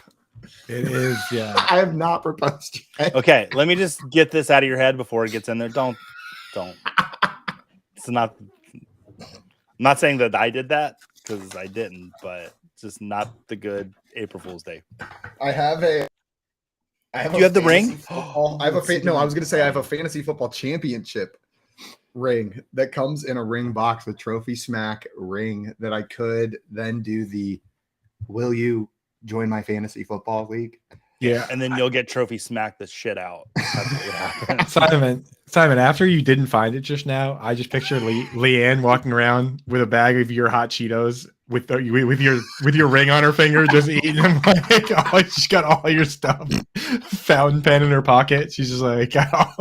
It is, yeah. I have not proposed yet. Okay, let me just get this out of your head before it gets in there. Don't. It's not. I'm not saying that I did that because I didn't, but it's just not the good April Fool's Day. I have a. Do you have the ring? Football, I have a. No, I was going to say I have a fantasy football championship ring that comes in a ring box with Trophy Smack ring that I could then do the. Will you join my fantasy football league? Yeah, and then you'll get Trophy Smack the shit out. That's what would happen. Simon, after you didn't find it just now, I just pictured Leanne walking around with a bag of your hot Cheetos with your ring on her finger, just eating them. Like, oh, she's got all your stuff. Fountain pen in her pocket. She's just like, got all.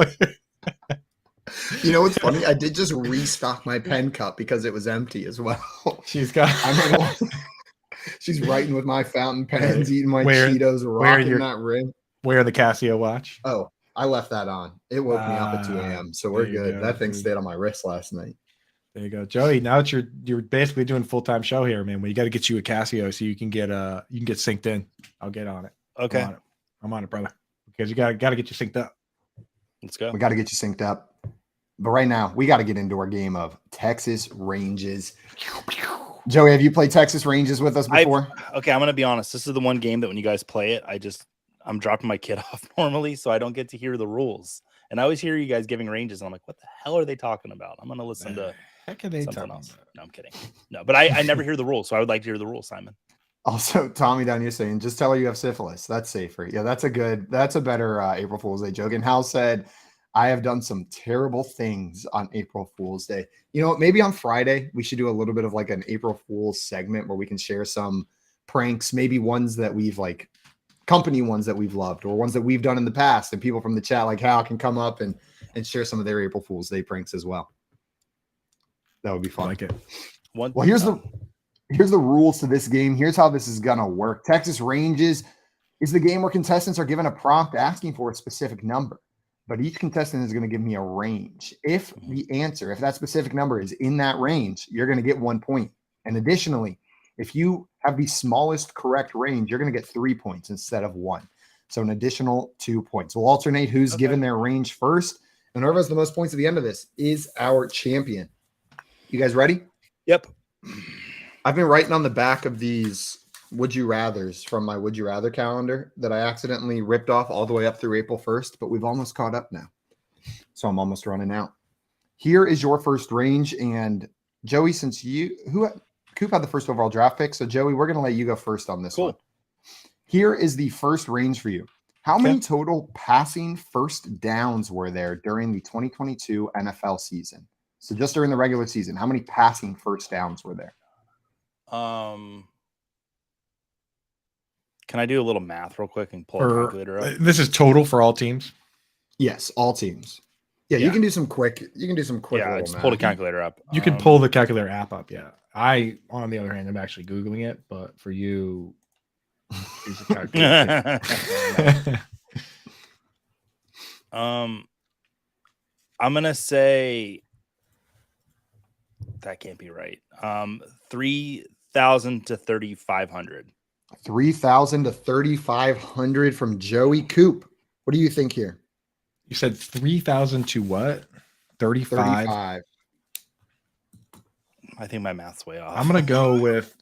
You know what's funny? I did just restock my pen cup because it was empty as well. She's got. She's writing with my fountain pens, eating my Cheetos, rocking that ring. Wear the Casio watch. Oh, I left that on. It woke me up at 2 a.m. So we're good. That thing stayed on my wrist last night. There you go, Joey. Now that you're basically doing a full-time show here, man. Well, you got to get you a Casio so you can get synced in. I'll get on it. Okay, I'm on it, brother. Because you got to get you synced up. Let's go. We got to get you synced up. But right now, we got to get into our game of Texas Ranges. Joey, have you played Texas Ranges with us before? Okay, I'm going to be honest. This is the one game that when you guys play it, I'm dropping my kid off normally, so I don't get to hear the rules. And I always hear you guys giving ranges, and I'm like, what the hell are they talking about? I'm going to listen to something else. No, I'm kidding. No, but I never hear the rules, so I would like to hear the rules, Simon. Also, Tommy down here saying, just tell her you have syphilis. That's safer. Yeah, that's a better April Fool's Day joke. And Hal said, I have done some terrible things on April Fool's Day. You know what? Maybe on Friday, we should do a little bit of like an April Fool's segment where we can share some pranks, maybe ones that we've like company ones that we've loved or ones that we've done in the past. And people from the chat like Hal can come up and share some of their April Fool's Day pranks as well. That would be fun. I like it. Well, here's the rules to this game. Here's how this is going to work. Texas Ranges is the game where contestants are given a prompt asking for a specific number. But each contestant is going to give me a range. If that specific number is in that range, you're going to get 1 point. And additionally, if you have the smallest correct range, you're going to get 3 points instead of 1. So an additional 2 points. We'll alternate who's given their range first. And whoever has the most points at the end of this is our champion. You guys ready? Yep. I've been writing on the back of these Would You Rathers from my Would You Rather calendar that I accidentally ripped off all the way up through April 1st, but we've almost caught up now. So I'm almost running out. Here is your first range. And Joey, since Coop had the first overall draft pick. So Joey, we're going to let you go first on this one. Here is the first range for you. How many total passing first downs were there during the 2022 NFL season? So just during the regular season, how many passing first downs were there? Can I do a little math real quick and pull a calculator up? This is total for all teams? Yes, all teams. Yeah, you can do some quick. Yeah, I just pulled a calculator up. You can pull the calculator app up. Yeah, on the other hand, I'm actually googling it, but for you, use a calculator. I'm gonna say that can't be right. 3,000 to 3,500. 3,000 to 3,500 from Joey. Coop. What do you think here? You said 3,000 to what? 35. I think my math's way off. I'm gonna go with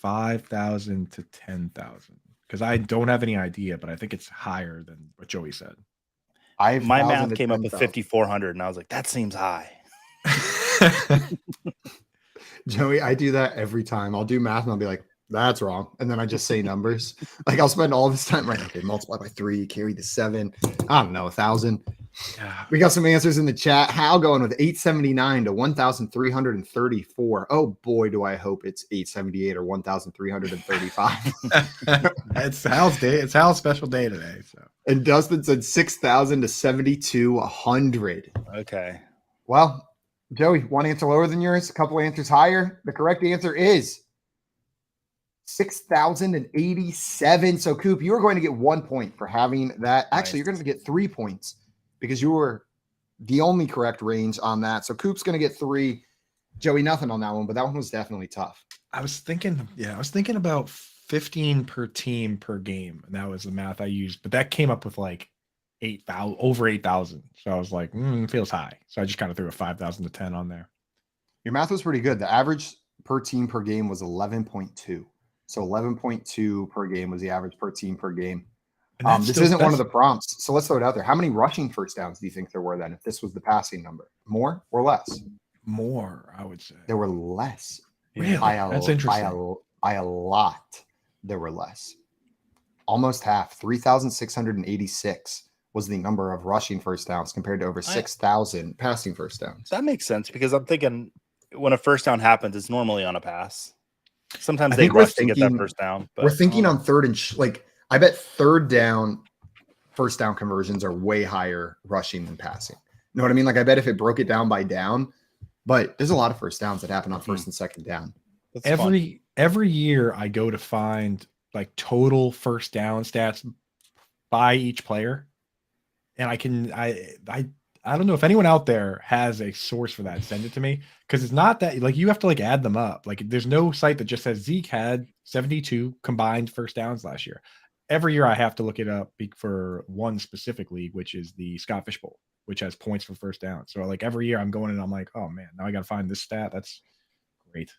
5,000 to 10,000 because I don't have any idea, but I think it's higher than what Joey said. My math came up with 5,400, and I was like, that seems high. Joey, I do that every time. I'll do math and I'll be like, that's wrong. And then I just say numbers. Like I'll spend all this time, right? Okay, multiply by 3, carry the 7. I don't know, 1,000. Yeah. We got some answers in the chat. Hal going with 879 to 1,334. Oh boy, do I hope it's 878 or 1,335. It's Hal's day. It's Hal's special day today. So. And Dustin said 6,000 to 7,200. Okay. Well, Joey, one answer lower than yours, a couple answers higher. The correct answer is 6,087. So, Coop, you are going to get 1 point for having that. Actually, you're going to get 3 points because you were the only correct range on that. So, Coop's going to get 3. Joey, nothing on that one, but that one was definitely tough. I was thinking about 15 per team per game, and that was the math I used. But that came up with like 8,000, over 8,000. So I was like, it feels high. So I just kind of threw a 5,000 to 10 on there. Your math was pretty good. The average per team per game was 11.2. So 11.2 per game was the average per team per game. This isn't one of the prompts, so let's throw it out there. How many rushing first downs do you think there were then if this was the passing number? More or less? More, I would say. There were less. Really? That's interesting. By a lot, there were less. Almost half, 3,686 was the number of rushing first downs compared to over 6,000 passing first downs. That makes sense because I'm thinking when a first down happens, it's normally on a pass. Sometimes they rush to get that first down. But we're thinking on third and I bet third down first down conversions are way higher rushing than passing. You know what I mean? Like I bet if it broke it down by down, but there's a lot of first downs that happen on first and second down. Every year I go to find like total first down stats by each player. And I don't know if anyone out there has a source for that. Send it to me. Because it's not that like you have to like add them up. Like there's no site that just says Zeke had 72 combined first downs last year. Every year I have to look it up for one specific league, which is the Scott Fish Bowl, which has points for first down. So like every year I'm going and I'm like, oh man, now I got to find this stat. That's great.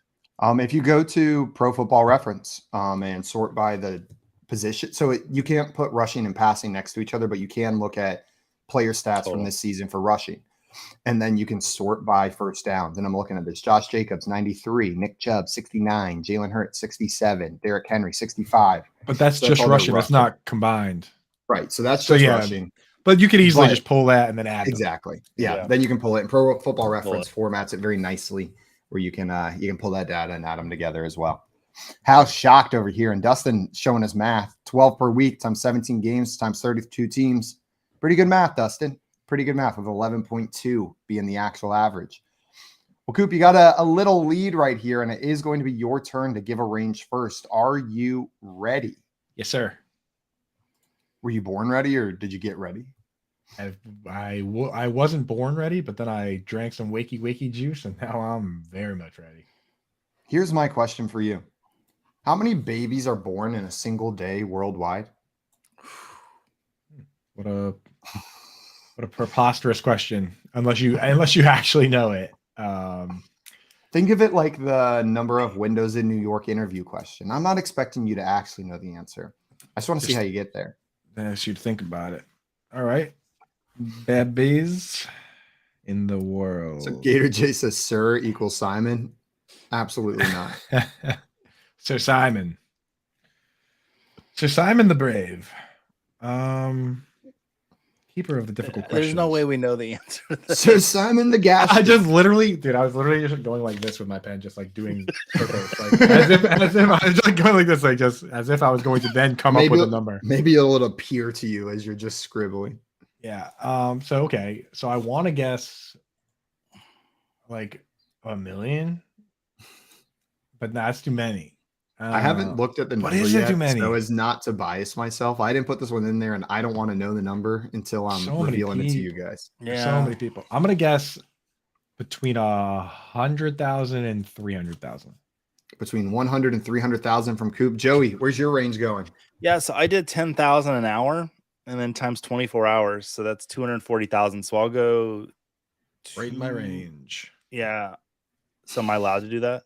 If you go to Pro Football Reference and sort by the position, so you can't put rushing and passing next to each other, but you can look at player stats from this season for rushing. And then you can sort by first downs. And I'm looking at this. Josh Jacobs, 93. Nick Chubb, 69. Jalen Hurts, 67. Derrick Henry, 65. But that's just rushing. That's not combined. Right. So that's just rushing. But you could easily just pull that and then add exactly. Yeah. Then you can pull it. And Pro Football Reference formats it very nicely where you can pull that data and add them together as well. Hal's shocked over here. And Dustin showing us math. 12 per week times 17 games times 32 teams. Pretty good math, Dustin. Pretty good math with 11.2 being the actual average. Well, Coop, you got a little lead right here, and it is going to be your turn to give a range first. Are you ready? Yes, sir. Were you born ready, or did you get ready? I wasn't born ready, but then I drank some wakey juice, and now I'm very much ready. Here's my question for you. How many babies are born in a single day worldwide? What a preposterous question. Unless you actually know it. Think of it like the number of windows in New York interview question. I'm not expecting you to actually know the answer. I just want to see how you get there. I asked you to think about it. All right. Babies in the world. So Gator J says Sir equals Simon. Absolutely not. Sir Simon the Brave. Keeper of the difficult questions. There's no way we know the answer to this. Sir Simon the Gas. I was literally just going like this with my pen, just like doing circles, like as if I was just going like this, like just as if I was going to then come up with a number. Maybe it'll appear to you as you're just scribbling. Yeah. So okay. So I want to guess like 1 million, but that's too many. I haven't looked at the number yet, so as not to bias myself. I didn't put this one in there, and I don't want to know the number until I'm revealing it to you guys. Yeah, so many people. I'm gonna guess between 100,000 and 300,000. Between 100 and 300,000 from Coop. Joey, where's your range going? Yeah, so I did 10,000 an hour, and then times 24 hours, so that's 240,000. So I'll go right in my range. Yeah. So am I allowed to do that?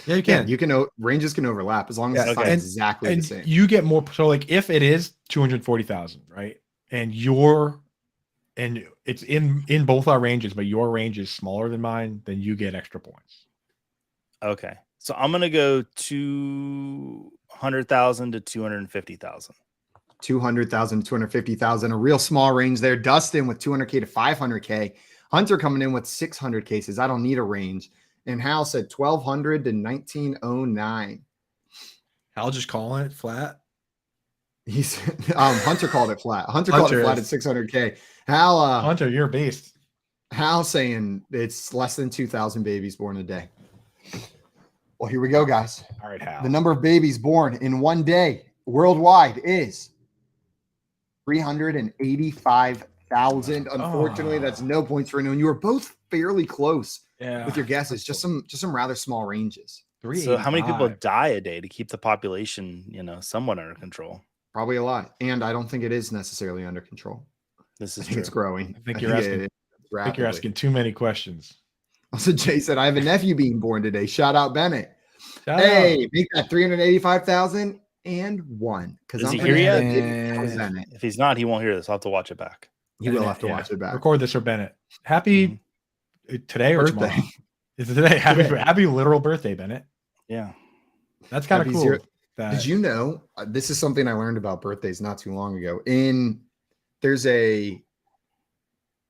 Yeah, you can. You can. Ranges can overlap as long as it's exactly the same. You get more. So, like, if it is 240,000, right, and it's in both our ranges, but your range is smaller than mine, then you get extra points. Okay, so I'm gonna go 200,000 to 250,000. 200,000 to 250,000. A real small range there. Dustin with 200K to 500K. Hunter coming in with 600 cases. I don't need a range. And Hal said 1,200 to 1,909. Hal just calling it flat. He's Hunter called it flat. Hunter called it flat at 600K. Hal, Hunter, you're a beast. Hal saying it's less than 2,000 babies born a day. Well, here we go, guys. All right, Hal. The number of babies born in one day worldwide is 385,000. Unfortunately, that's no points for anyone. You were both fairly close with your guesses. Just some rather small ranges. So how many people die a day to keep the population, somewhat under control? Probably a lot. And I don't think it is necessarily under control. This is I think it's growing. I think you're asking too many questions. Also, Jay said, I have a nephew being born today. Shout out Bennett. Shout Hey, make that 385,001. Is he here yet? If he's not, he won't hear this. I'll have to watch it back. He will have to watch it back. Record this for Bennett. Happy today or Birthday. tomorrow? Is it today? Happy literal birthday, Bennett. Yeah. That's kind of cool. Did you know this is something I learned about birthdays not too long ago? There's a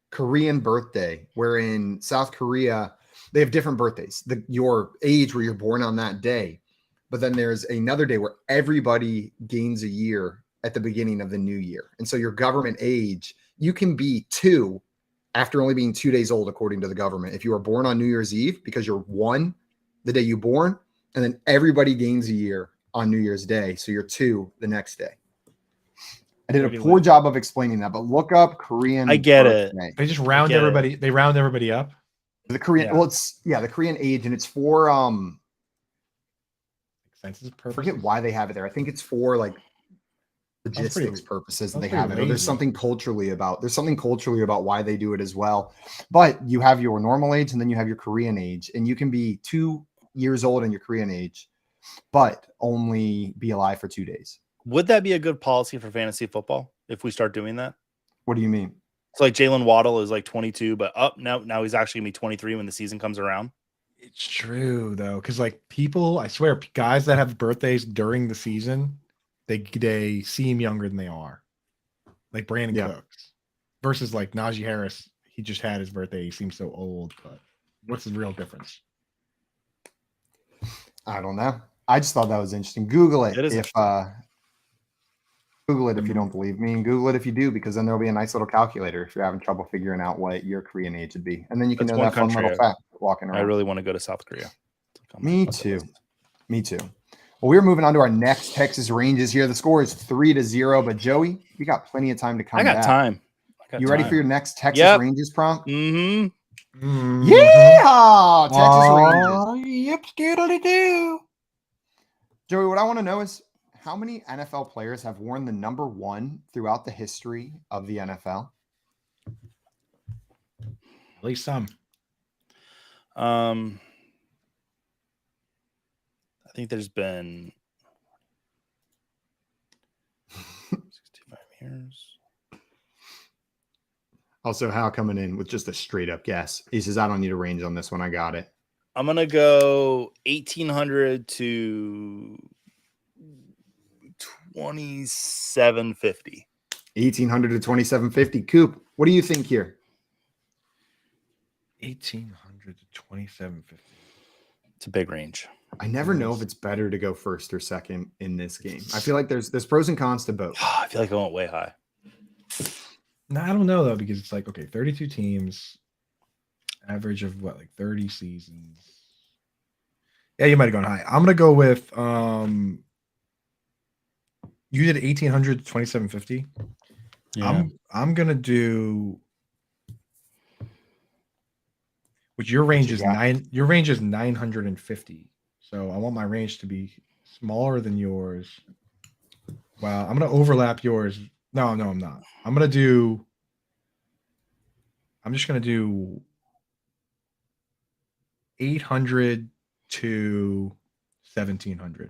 Korean birthday where in South Korea they have different birthdays. Your age where you're born on that day, but then there's another day where everybody gains a year at the beginning of the new year, and so your government age, you can be 2 after only being 2 days old according to the government if you were born on New Year's Eve because you're 1 the day you born, and then everybody gains a year on New Year's Day, so you're 2 the next day. I did a poor job of explaining that, but look up Korean. I get it. They just round everybody. They round everybody up. The Korean, the Korean age, and it's for census purposes. I forget why they have it there. I think it's for like logistics purposes that they have it. Or there's something culturally about why they do it as well. But you have your normal age, and then you have your Korean age, and you can be 2 years old in your Korean age, but only be alive for 2 days. Would that be a good policy for fantasy football if we start doing that? What do you mean? So like Jalen Waddle is like 22, but now he's actually gonna be 23 when the season comes around. It's true though, because like people, I swear, guys that have birthdays during the season, they seem younger than they are. Like Brandon Cooks versus like Najee Harris. He just had his birthday. He seems so old, but what's the real difference? I don't know. I just thought that was interesting. Google it Google it if you don't believe me, and Google it if you do, because then there'll be a nice little calculator if you're having trouble figuring out what your Korean age would be. And then you can know that fun little fact walking around. I really want to go to South Korea. Me too. Well, we're moving on to our next Texas Rangers here. The score is 3-0, but Joey, we got plenty of time to come back. I got time. You ready for your next Texas Rangers prompt? Mm-hmm. Yeah! Texas Rangers. Yep, skiddly-doo. Joey, what I want to know is, how many NFL players have worn the number 1 throughout the history of the NFL? At least some. I think there's been 65 years. Also, Hal coming in with just a straight up guess. He says, I don't need a range on this one. I got it. I'm going to go 1,800 to 2,750. 1,800 to 2,750. Coop, what do you think here? 1,800 to 2,750. It's a big range. I never know if it's better to go first or second in this game. I feel like there's pros and cons to both. I feel like I went way high. No, I don't know though, because it's like, okay, 32 teams, average of what, like 30 seasons. Yeah, you might have gone high. I'm gonna go with you did 1,800 to 2,750. Yeah. I'm gonna do, which your range is 950. So I want my range to be smaller than yours. Wow, I'm gonna overlap yours. No, I'm not. I'm just gonna do 800 to 1,700.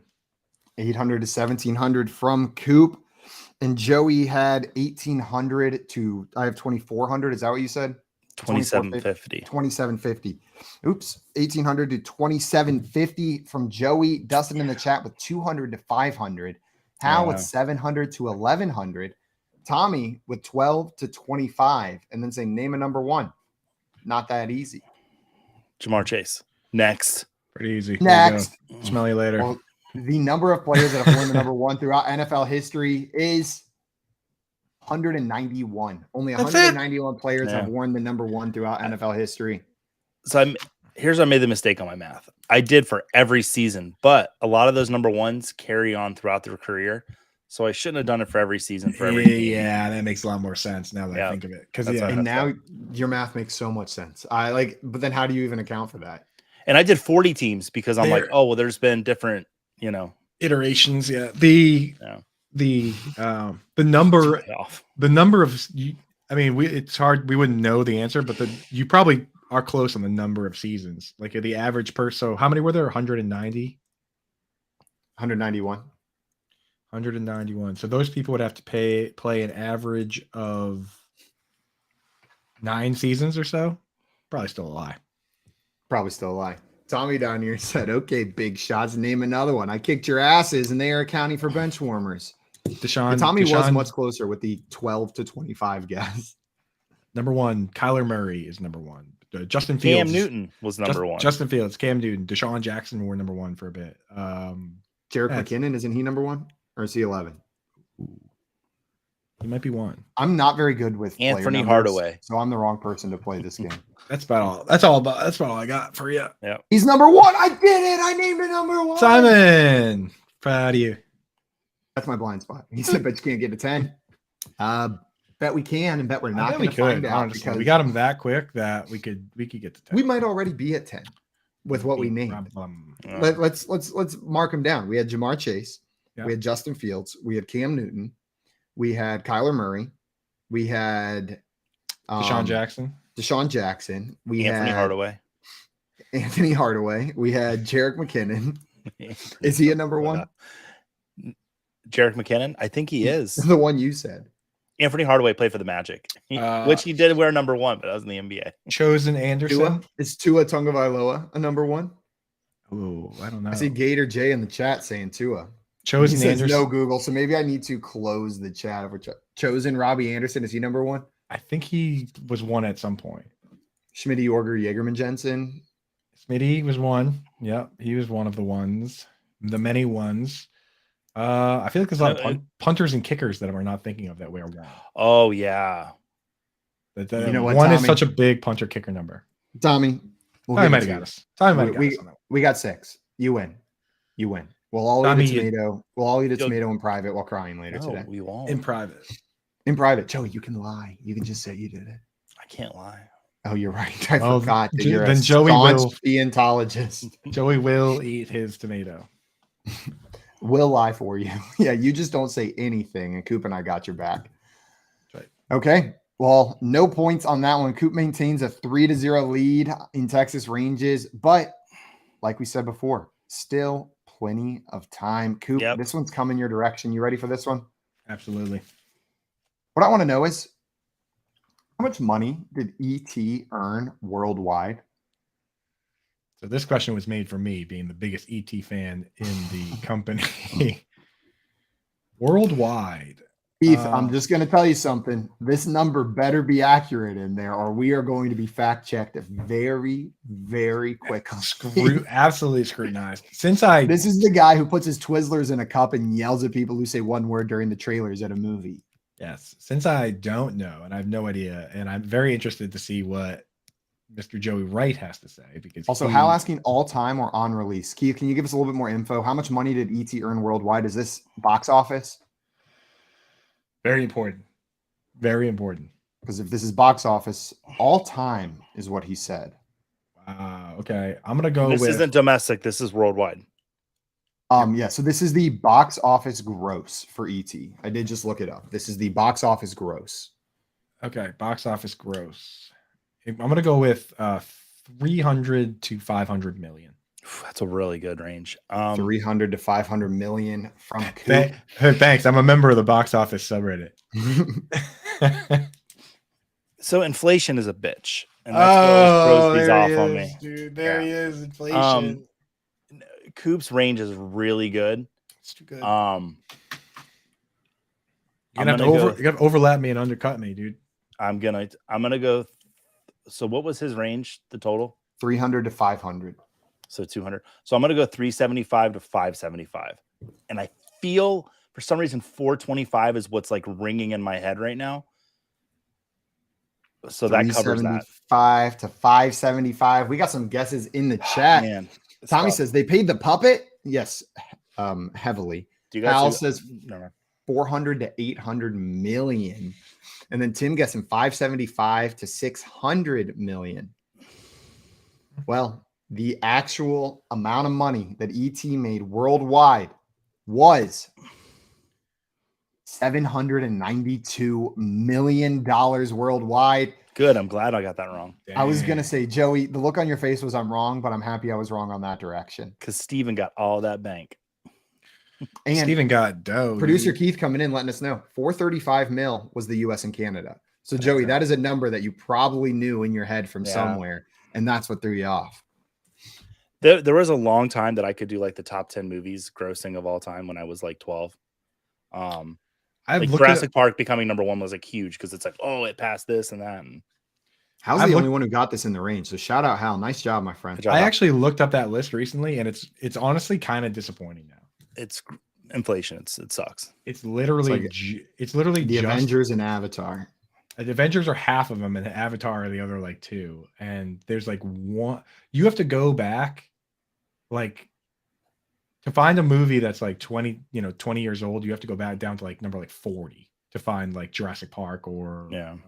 800 to 1,700 from Coop. And Joey had 1,800 to, I have 2,400. Is that what you said? 2,750. 2,750. Oops. 1,800 to 2,750 from Joey. Dustin in the chat with 200 to 500. Hal with 700 to 1,100. Tommy with 12 to 25. And then say, name a number 1. Not that easy. Jamar Chase. Next. Pretty easy. Next. Smell you later. Well, the number of players that have worn the number 1 throughout NFL history is 191. Only That's it? 191 players Yeah. have worn the number 1 throughout NFL history. So here's where I made the mistake on my math. I did for every season, but a lot of those number 1s carry on throughout their career. So I shouldn't have done it for every season for every team. Yeah, that makes a lot more sense now that I think of it. Because That's And now your math makes so much sense. But then how do you even account for that? And I did 40 teams because I'm like, oh well, there's been different, iterations. Yeah, the number of. I mean, it's hard. We wouldn't know the answer, but you probably are close on the number of seasons. Like the average person. So how many were there? 190. 191. 191. So those people would have to play an average of 9 seasons or so. Probably still a lie. Probably still a lie. Tommy down here said, okay, big shots, name another one. I kicked your asses, and they are accounting for bench warmers. Tommy was much closer with the 12 to 25 guess. Number 1, Kyler Murray is number 1. Justin Fields. Cam Newton was number 1. Justin Fields, Cam Newton, Deshaun Jackson were number 1 for a bit. Jerick McKinnon, isn't he number 1? Or is he 11? He might be 1. I'm not very good with Anthony Hardaway, so I'm the wrong person to play this game. That's about all I got for you. Yeah, he's number 1. I did it. I named it number 1. Simon, proud of you. That's my blind spot. He said, "Bet you can't get to 10." Bet we can, and bet we're not going to find out because we got him that quick that we could get to 10. We might already be at 10 with what we named. Let's mark them down. We had Jamar Chase. Yeah. We had Justin Fields. We had Cam Newton. We had Kyler Murray. We had Deshaun Jackson. We Anthony had Hardaway. We had Jerick McKinnon. Is he a number 1? Jerick McKinnon? I think he is. The one you said. Anthony Hardaway played for the Magic, which he did wear number 1, but that was in the NBA. Chosen Anderson. Is Tua Tagovailoa a number 1? Oh, I don't know. I see Gator J in the chat saying Tua. Chosen he says Anderson. No Google, so maybe I need to close the chat. Chosen Robbie Anderson, is he number 1? I think he was 1 at some point. Schmitty Orger Jagerman Jensen. Schmitty was 1. Yep, he was one of the ones. The many ones. I feel like there's a lot of punters and kickers that we're not thinking of that wear 1. Oh yeah. You know what, 1 Tommy? is such a big punter kicker number. Tommy, Tommy might have got us. We got 6. You win. We'll all eat a tomato. We'll all eat a tomato in private while crying later today. We won't. In private. Joey, you can lie. You can just say you did it. I can't lie. Oh, you're right. I forgot that you're then a Joey staunch Scientologist. Joey will eat his tomato. Will lie for you. Yeah, you just don't say anything, and Coop and I got your back. Right. Okay. Well, no points on that one. Coop maintains a 3-0 lead in Texas Ranges, but like we said before, still plenty of time. Coop, This one's coming your direction. You ready for this one? Absolutely. What I want to know is, how much money did ET earn worldwide? So this question was made for me, being the biggest ET fan in the company. Worldwide. Keith, I'm just going to tell you something. This number better be accurate in there, or we are going to be fact-checked very, very quickly. Absolutely scrutinized. This is the guy who puts his Twizzlers in a cup and yells at people who say one word during the trailers at a movie. Yes. Since I don't know, and I have no idea, and I'm very interested to see what Mr. Joey Wright has to say. Because also, Hal asking all time or on release. Keith, can you give us a little bit more info? How much money did ET earn worldwide? Is this box office? Very important. Very important. Because if this is box office, all time is what he said. Wow. Okay. I'm going to go This with... isn't domestic. This is worldwide. Yeah. So this is the box office gross for ET. I did just look it up. This is the box office gross. Okay. Box office gross. I'm going to go with 300 to 500 million. That's a really good range. 300 to 500 million from Coop. Thanks. I'm a member of the box office subreddit. So inflation is a bitch. And that's what always throws these off on me. Dude, there he is. Inflation. Coop's range is really good. It's too good. You're gonna have to overlap me and undercut me, dude. I'm gonna go. So what was his range? The total 300 to 500. So 200. So I'm gonna go 375 to 575, and I feel For some reason, 425 is what's like ringing in my head right now. So that covers that. 375 to 575. We got some guesses in the chat. Man, Tommy tough. says they paid the puppet. Yes, heavily. Do you guys Hal do- says No, no. 400 to 800 million. And then Tim guessing 575 to 600 million. Well, the actual amount of money that ET made worldwide was $792 million worldwide. Good. I'm glad I got that wrong. I was going to say, Joey, the look on your face was I'm wrong, but I'm happy I was wrong on that direction. Because Steven got all that bank. And Steven got dough. producer dude. Keith coming in letting us know 435 mil was the US and Canada. So Joey, that is a number that you probably knew in your head from somewhere, and that's what threw you off. There was a long time that I could do like the top 10 movies grossing of all time when I was like 12. Like Jurassic Park becoming number one was like huge because it's like, oh, it passed this and that. And Hal's the only one who got this in the range. So shout out Hal. Nice job, my friend. I actually looked up that list recently, and it's honestly kind of disappointing now. It's inflation. It sucks. It's literally it's literally the just Avengers and Avatar. The Avengers are half of them, and the Avatar are the other like two. And there's like one. You have to go back, like, to find a movie that's like 20 years old. You have to go back down to like number like 40 to find like Jurassic Park or now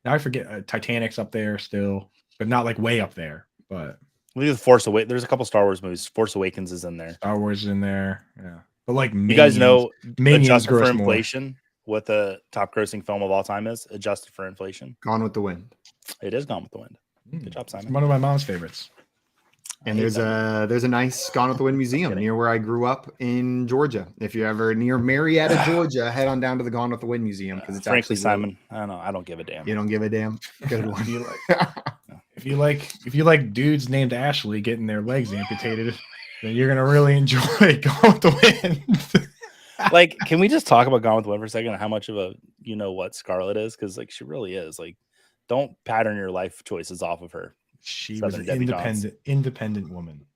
I forget Titanic's up there still, but not like way up there. But look at the Force Awakens. There's a couple Star Wars movies. Force Awakens is in there. Star Wars is in there. Yeah, but like you guys know, adjusted for gross inflation, what the top grossing film of all time is? Adjusted for inflation, Gone with the Wind. It is Gone with the Wind. Good job, Simon. One of my mom's favorites. And there's a nice Gone with the Wind museum near where I grew up in Georgia. If you're ever near Marietta, Georgia, head on down to the Gone with the Wind museum because it's frankly, Simon. I don't know. I don't give a damn. You don't give a damn. Good one. If you like dudes named Ashley getting their legs amputated, then you're gonna really enjoy Gone with the Wind. Like, can we just talk about Gone with the Wind for a second? How much of a what Scarlett is? Because like she really is. Like, don't pattern your life choices off of her. She was an independent woman.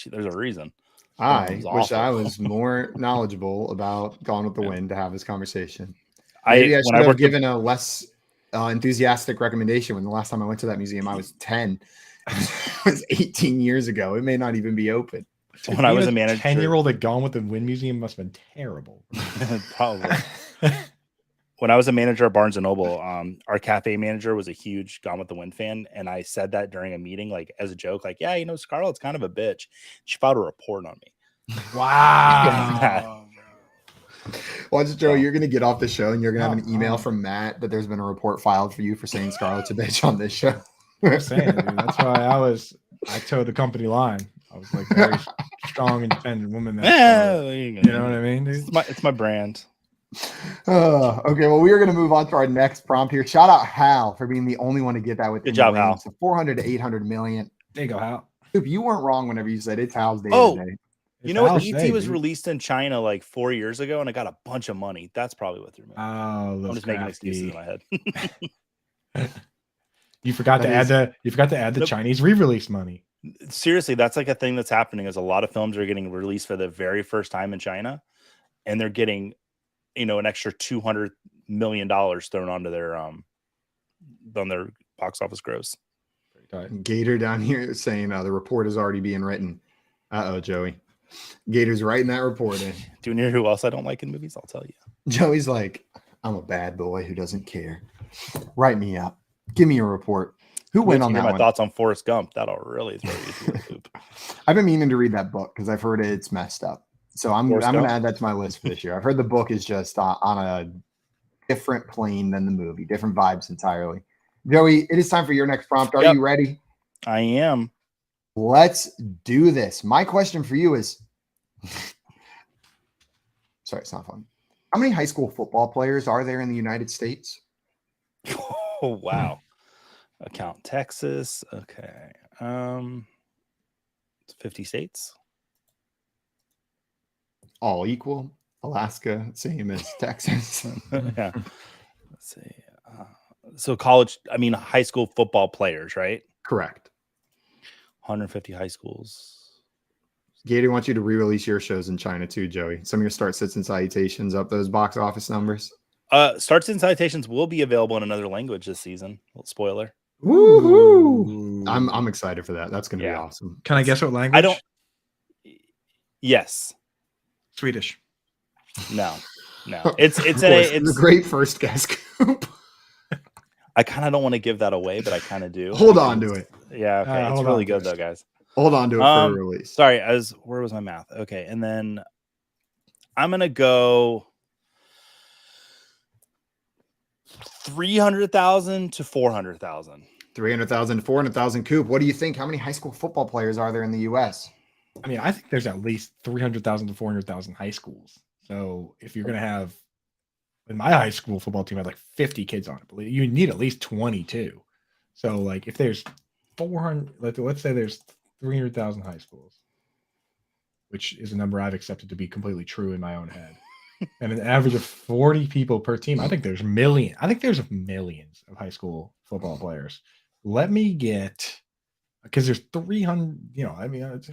There's a reason. I wish I was more knowledgeable about Gone with the Wind to have this conversation. Maybe I should have given a less enthusiastic recommendation when the last time I went to that museum. I was 10. It was 18 years ago. It may not even be open. When I was a manager, 10-year-old at Gone with the Wind museum must have been terrible. Probably. When I was a manager at Barnes & Noble, our cafe manager was a huge Gone with the Wind fan. And I said that during a meeting, like as a joke, like, yeah, Scarlett's kind of a bitch. She filed a report on me. Wow. Watch, Joe, you're going to get off the show and you're going to have an email from Matt that there's been a report filed for you for saying Scarlett's a bitch on this show. I'm saying, dude, that's why I towed the company line. I was like very strong, independent woman. You know what I mean, dude? It's my brand. Okay, well, we are going to move on to our next prompt here. Shout out Hal for being the only one to get that with good job, Hal. So 400 to 800 million. There you go, Hal. If you weren't wrong whenever you said it's Hal's day today. You know what? ET was released in China like 4 years ago, and I got a bunch of money. That's probably what threw me. Oh, I'm just making excuses in my head. You forgot to add the Chinese re-release money. Seriously, that's like a thing that's happening. Is a lot of films are getting released for the very first time in China, and they're getting, an extra $200 million thrown onto their on their box office gross. Gator down here saying the report is already being written. Joey. Gator's writing that report in. Do you know who else I don't like in movies? I'll tell you. Joey's like, I'm a bad boy who doesn't care. Write me up. Give me a report. Who went on that my one? thoughts on Forrest Gump. That'll really throw you through the loop. I've been meaning to read that book because I've heard it's messed up. So I'm going to add that to my list for this year. I've heard the book is just on a different plane than the movie, different vibes entirely. Joey, it is time for your next prompt. Are you ready? I am. Let's do this. My question for you is, sorry, it's not fun. How many high school football players are there in the United States? Oh, wow. Account Texas. Okay. 50 states. All equal. Alaska, same as Texas. Yeah. Let's see. So high school football players, right? Correct. 150 high schools. Gator wants you to re-release your shows in China too, Joey. Some of your start sits and salutations up those box office numbers. Starts and Citations will be available in another language this season. Spoiler. Woohoo! I'm excited for that. That's gonna be awesome. Can I guess what language? I don't. Yes. Swedish. No. It's a great first guess. I kind of don't want to give that away, but I kind of do. Hold on to it. Yeah. Okay. It's really good though, guys. Hold on to it for a release. Sorry. Where was my math? Okay, and then I'm gonna go 300,000 to 400,000. 300,000 to 400,000. Coop, what do you think? How many high school football players are there in the U.S.? I mean, I think there's at least 300,000 to 400,000 high schools. So if you're going to have, in my high school football team, I had like 50 kids on it, but you need at least 22. So like if there's 400, let's say there's 300,000 high schools, which is a number I've accepted to be completely true in my own head. And an average of 40 people per team. I think there's millions of high school football players. Let me get, because there's 300, how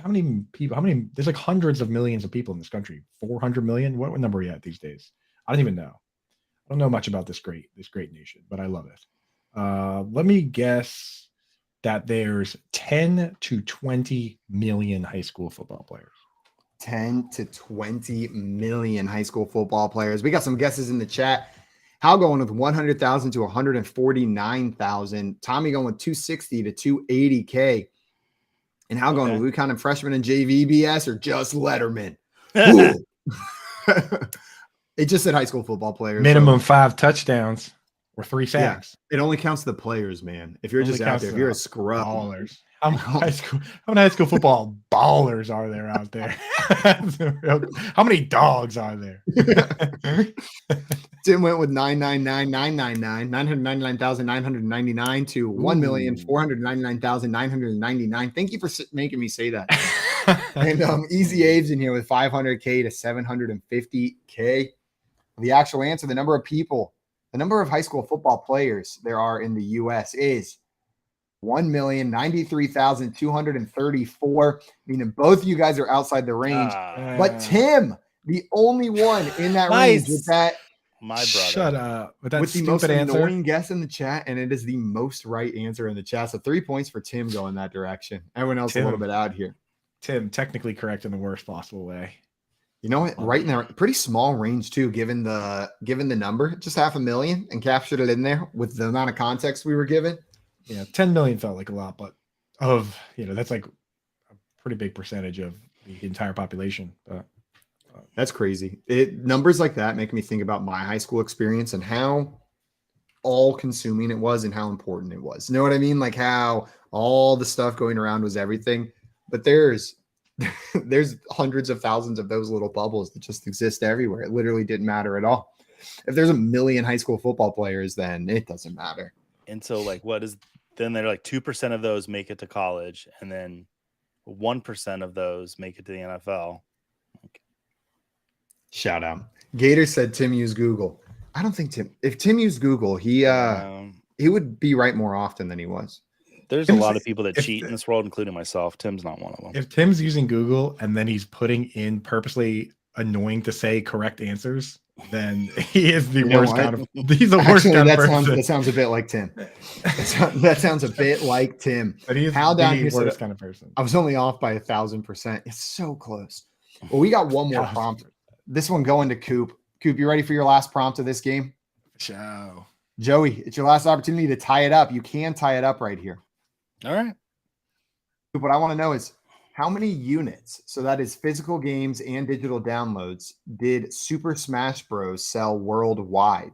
many people, there's like hundreds of millions of people in this country. 400 million? What number are we at these days? I don't even know. I don't know much about this great nation, but I love it. Let me guess that there's 10 to 20 million high school football players. 10 to 20 million high school football players. We got some guesses in the chat. Hal going with 100,000 to 149,000. Tommy going with 260 to 280K. And Hal going with Luke County freshman and JV BS or just Letterman. It just said high school football players. Minimum 5 touchdowns or 3 sacks. Yeah, it only counts the players, man. If you're just out there, if you're a scrub. Ballers. How many high school football ballers are there out there? How many dogs are there? Tim went with 999,999 to 1,499,999. Thank you for making me say that. And Easy Abe's in here with 500K to 750K. The actual answer, the number of high school football players there are in the U.S. is 1,093,234, meaning both of you guys are outside the range. But Tim, the only one in that range with that. My brother. Shut up. With the most annoying guess in the chat, and it is the most right answer in the chat. So 3 points for Tim going that direction. Everyone else a little bit out here. Tim, technically correct in the worst possible way. You know what? Right in there, pretty small range too, given the number, just 500,000, and captured it in there with the amount of context we were given. Yeah, 10 million felt like a lot, but that's like a pretty big percentage of the entire population. That's crazy. Numbers like that make me think about my high school experience and how all-consuming it was and how important it was. You know what I mean? Like how all the stuff going around was everything. But there's hundreds of thousands of those little bubbles that just exist everywhere. It literally didn't matter at all. If there's a million high school football players, then it doesn't matter. And so, like, then they're like 2% of those make it to college, and then 1% of those make it to the NFL. Shout out. Gator said Tim used Google. I don't think if Tim used Google, he would be right more often than he was. There's a lot of people that cheat in this world, including myself. Tim's not one of them. If Tim's using Google and then he's putting in purposely annoying to say correct answers, then he is the worst kind of. He's the worst kind of person. That sounds a bit like Tim. That sounds a bit like Tim. But he is Hal down here worst kind of person. I was only off by 1,000%. It's so close. Well, we got one more prompt. This one going to Coop. Coop, you ready for your last prompt of this game? Show. Joey, it's your last opportunity to tie it up. You can tie it up right here. All right. What I want to know is how many units, so that is physical games and digital downloads, did Super Smash Bros. Sell worldwide?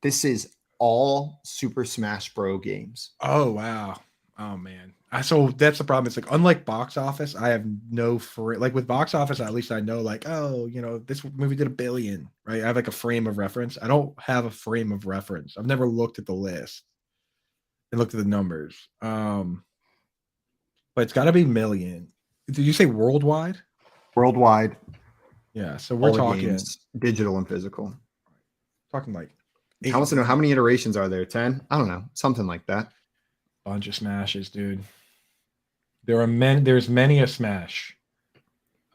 This is all Super Smash Bros. Games. Oh, wow. Oh, man. So that's the problem. It's like, unlike box office, I have no like with box office, at least I know like, oh, this movie did $1 billion, right? I have like a frame of reference. I don't have a frame of reference. I've never looked at the list and looked at the numbers. But it's got to be million. Did you say worldwide? Worldwide. Yeah. So we're talking games, digital and physical. Talking like. I want to know how many iterations are there? 10? I don't know. Something like that. Bunch of smashes, dude. There's many a smash.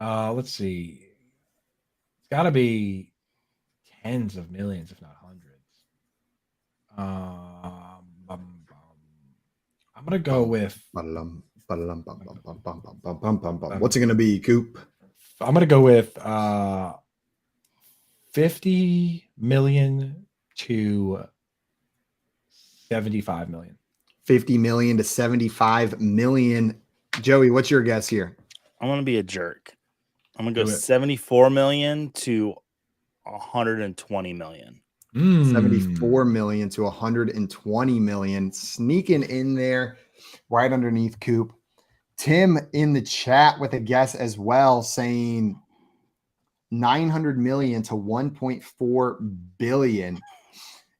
Let's see. It's got to be tens of millions, if not hundreds. I'm gonna go with. What's it gonna be, Coop? I'm gonna go with 50 million to 75 million. 50 million to 75 million. Joey, what's your guess here? I'm gonna be a jerk. I'm gonna Do go it. 74 million to 120 million. 74 million to 120 million. Sneaking in there right underneath Coop. Tim in the chat with a guess as well, saying 900 million to 1.4 billion.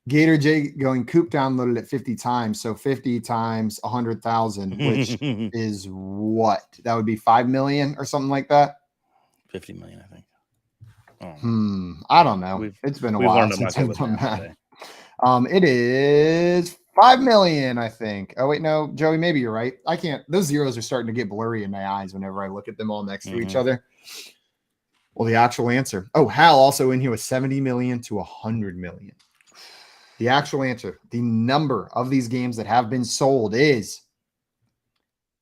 Gator J going Coop downloaded it 50 times. So 50 times 100,000, which is what? That would be 5 million or something like that. 50 million, I think. I don't know. It's been a while since I've done that. It is 5 million, I think. Oh, wait, no, Joey, maybe you're right. I can't. Those zeros are starting to get blurry in my eyes whenever I look at them all next to each other. Well, the actual answer. Oh, Hal also in here with 70 million to 100 million. The actual answer, the number of these games that have been sold is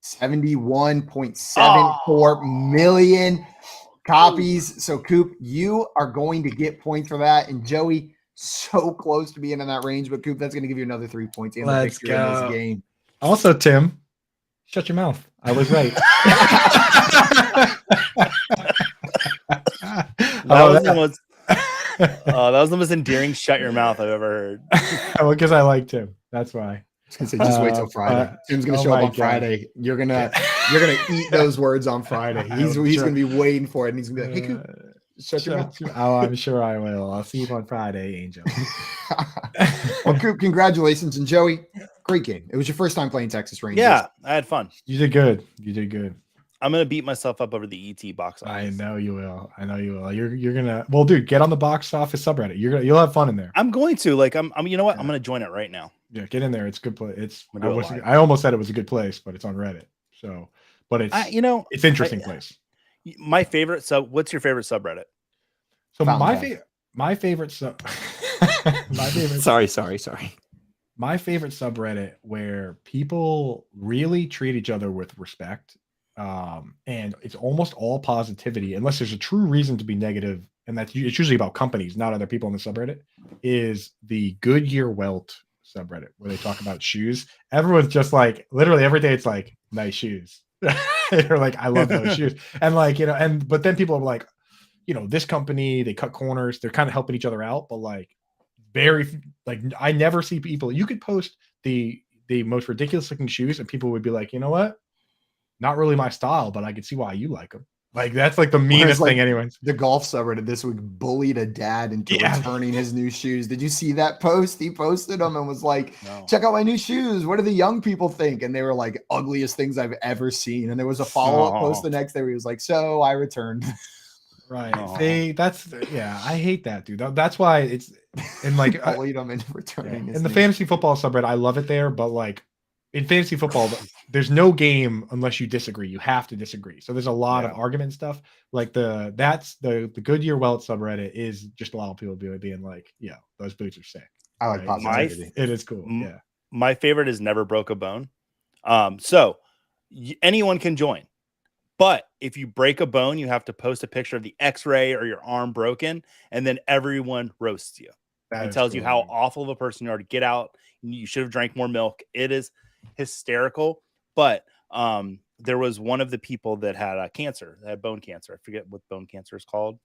71.74 million copies. So, Coop, you are going to get points for that. And Joey, so close to being in that range. But, Coop, that's going to give you another 3 points in the victory in this game. Also, Tim, shut your mouth. I was right. That was the most endearing "shut your mouth" I've ever heard. Well, because I liked him. That's why. I was gonna say, just wait till Friday. Tim's gonna show up on Friday. You're gonna eat those words on Friday. He's gonna be waiting for it, and he's gonna be like, "Hey, Coop, shut your mouth." Oh, I'm sure I will. I'll see you on Friday, Angel. Well, Coop, congratulations, and Joey, great game. It was your first time playing Texas Rangers. Yeah, I had fun. You did good. You did good. I'm gonna beat myself up over the ET box office. I know you will. I know you will. You're gonna. Well, dude, get on the box office subreddit. You'll have fun in there. I'm going to. Like, I'm. You know what? I'm gonna join it right now. Yeah, get in there. It's a good place. It's. I almost said it was a good place, but it's on Reddit. So, but it's. It's interesting place. My favorite sub. What's your favorite subreddit? So my favorite sub. My favorite. Sorry. My favorite subreddit where people really treat each other with respect. And it's almost all positivity, unless there's a true reason to be negative, and it's usually about companies, not other people in the subreddit, is the Goodyear Welt subreddit, where they talk about shoes. Everyone's just like, literally every day it's like, nice shoes. They're like, I love those shoes. And like, but then people are like, this company, they cut corners, they're kind of helping each other out, but like I never see people, you could post the most ridiculous looking shoes and people would be like, you know what? Not really my style, but I can see why you like them. Like, that's like the meanest thing anyways. The golf subreddit this week bullied a dad into returning his new shoes. Did you see that post? He posted them and was like, check out my new shoes. What do the young people think? And they were like, ugliest things I've ever seen. And there was a follow-up post the next day where he was like, so I returned. Right. I hate that, dude. That's why it's, and like, bullied them into returning. In the fantasy football subreddit, I love it there, but like, in fantasy football, there's no game unless you disagree. You have to disagree. So there's a lot of argument stuff. Like the Goodyear Welt subreddit is just a lot of people being like, yeah, those boots are sick. I like positivity. It is cool. Yeah. My favorite is Never Broke a Bone. So anyone can join. But if you break a bone, you have to post a picture of the x-ray or your arm broken, and then everyone roasts you. And tells you how awful of a person you are to get out. You should have drank more milk. It is hysterical. But there was one of the people that had cancer, that had bone cancer. I forget what bone cancer is called.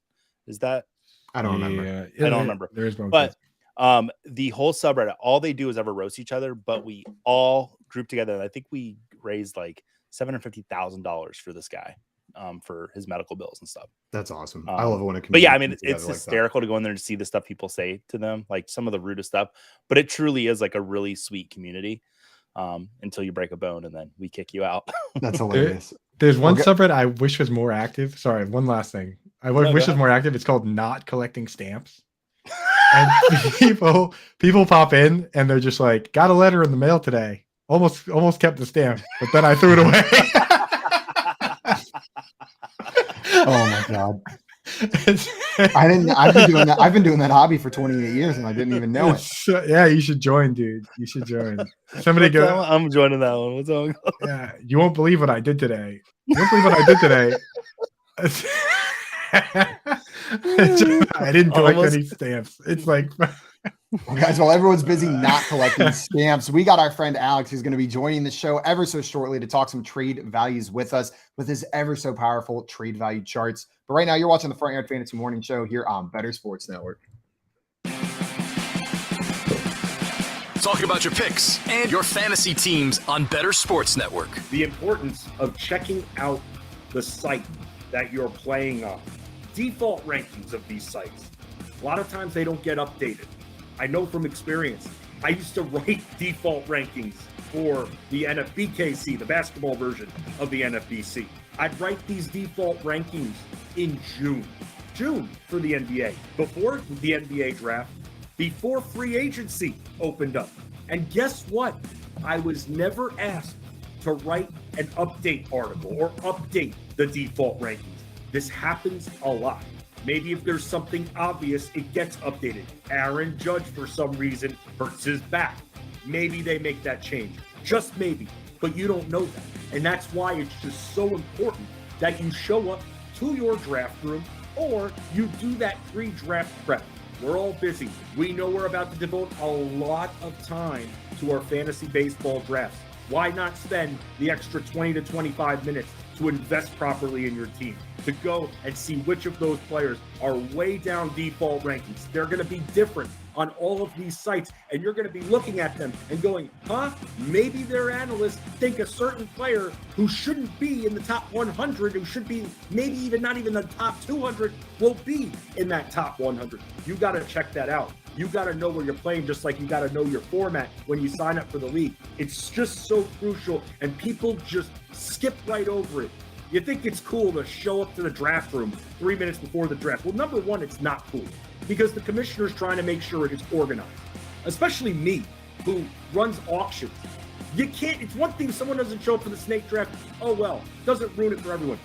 Is that? I don't remember. I don't remember. There is bone cancer. The whole subreddit, all they do is ever roast each other, but we all group together. And I think we raised like $750,000 for this guy. For his medical bills and stuff. That's awesome. I love it when it. But yeah, I mean, it's hysterical to go in there and see the stuff people say to them, like some of the rudest stuff. But it truly is like a really sweet community until you break a bone and then we kick you out. That's hilarious. There's one subreddit I wish was more active. Sorry, one last thing. I wish was more active. It's called Not Collecting Stamps. And people pop in and they're just like, got a letter in the mail today. Almost kept the stamp, but then I threw it away. Oh my god. I've been doing that. I've been doing that hobby for 28 years and I didn't even know it. Yeah, you should join, dude. You should join. Somebody What's that go. one? I'm joining that one. What's that one? Yeah, you won't believe what I did today. You won't believe what I did today. I didn't collect any stamps. It's like, Well, guys, while everyone's busy not collecting stamps, we got our friend Alex who's going to be joining the show ever so shortly to talk some trade values with us with his ever so powerful trade value charts. But right now, you're watching the Front Yard Fantasy Morning Show here on Bettor Sports Network. Talk about your picks and your fantasy teams on Bettor Sports Network. The importance of checking out the site that you're playing on. Default rankings of these sites. A lot of times they don't get updated. I know from experience. I used to write default rankings for the NFBKC, the basketball version of the NFBC. I'd write these default rankings in June for the NBA, before the NBA draft, before free agency opened up. And guess what? I was never asked to write an update article or update the default rankings. This happens a lot. Maybe if there's something obvious, it gets updated. Aaron Judge, for some reason, hurts his back. Maybe they make that change. Just maybe. But you don't know that. And that's why it's just so important that you show up to your draft room or you do that pre-draft prep. We're all busy. We know we're about to devote a lot of time to our fantasy baseball drafts. Why not spend the extra 20 to 25 minutes to invest properly in your team, to go and see which of those players are way down default rankings? They're going to be different on all of these sites, and you're going to be looking at them and going, maybe their analysts think a certain player who shouldn't be in the top 100, who should be maybe even not even the top 200, will be in that top 100. You got to check that out. You got to know where you're playing, just like you got to know your format when you sign up for the league. It's just so crucial, and people just skip right over it. You think it's cool to show up to the draft room 3 minutes before the draft. Well, number one, it's not cool because the commissioner's trying to make sure it is organized, especially me, who runs auctions. You can't, it's one thing if someone doesn't show up for the snake draft, oh well, doesn't ruin it for everyone.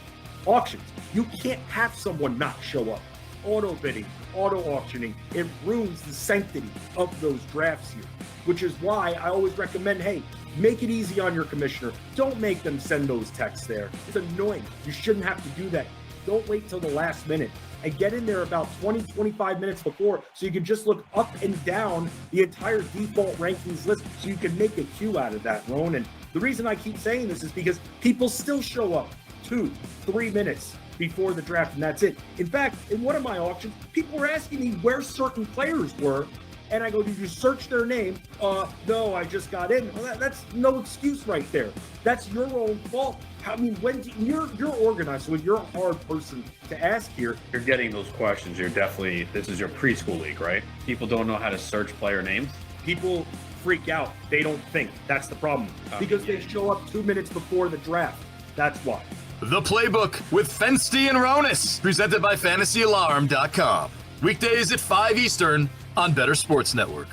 Auctions, you can't have someone not show up. Auto bidding, auto auctioning, it ruins the sanctity of those drafts here, which is why I always recommend, hey, make it easy on your commissioner. Don't make them send those texts there. It's annoying. You shouldn't have to do that. Don't wait till the last minute and get in there about 20, 25 minutes before so you can just look up and down the entire default rankings list so you can make a queue out of that, Ron. And the reason I keep saying this is because people still show up 2-3 minutes before the draft, and that's it. In fact, in one of my auctions, people were asking me where certain players were, and I go, did you search their name? No, I just got in. Well, that's no excuse right there. That's your own fault. I mean, you're organized, so you're a hard person to ask here. You're getting those questions. This is your preschool league, right? People don't know how to search player names. People freak out. They don't think. That's the problem. Because they show up 2 minutes before the draft. That's why. The Playbook with Fensty and Ronis, presented by FantasyAlarm.com. Weekdays at 5 Eastern on Bettor Sports Network.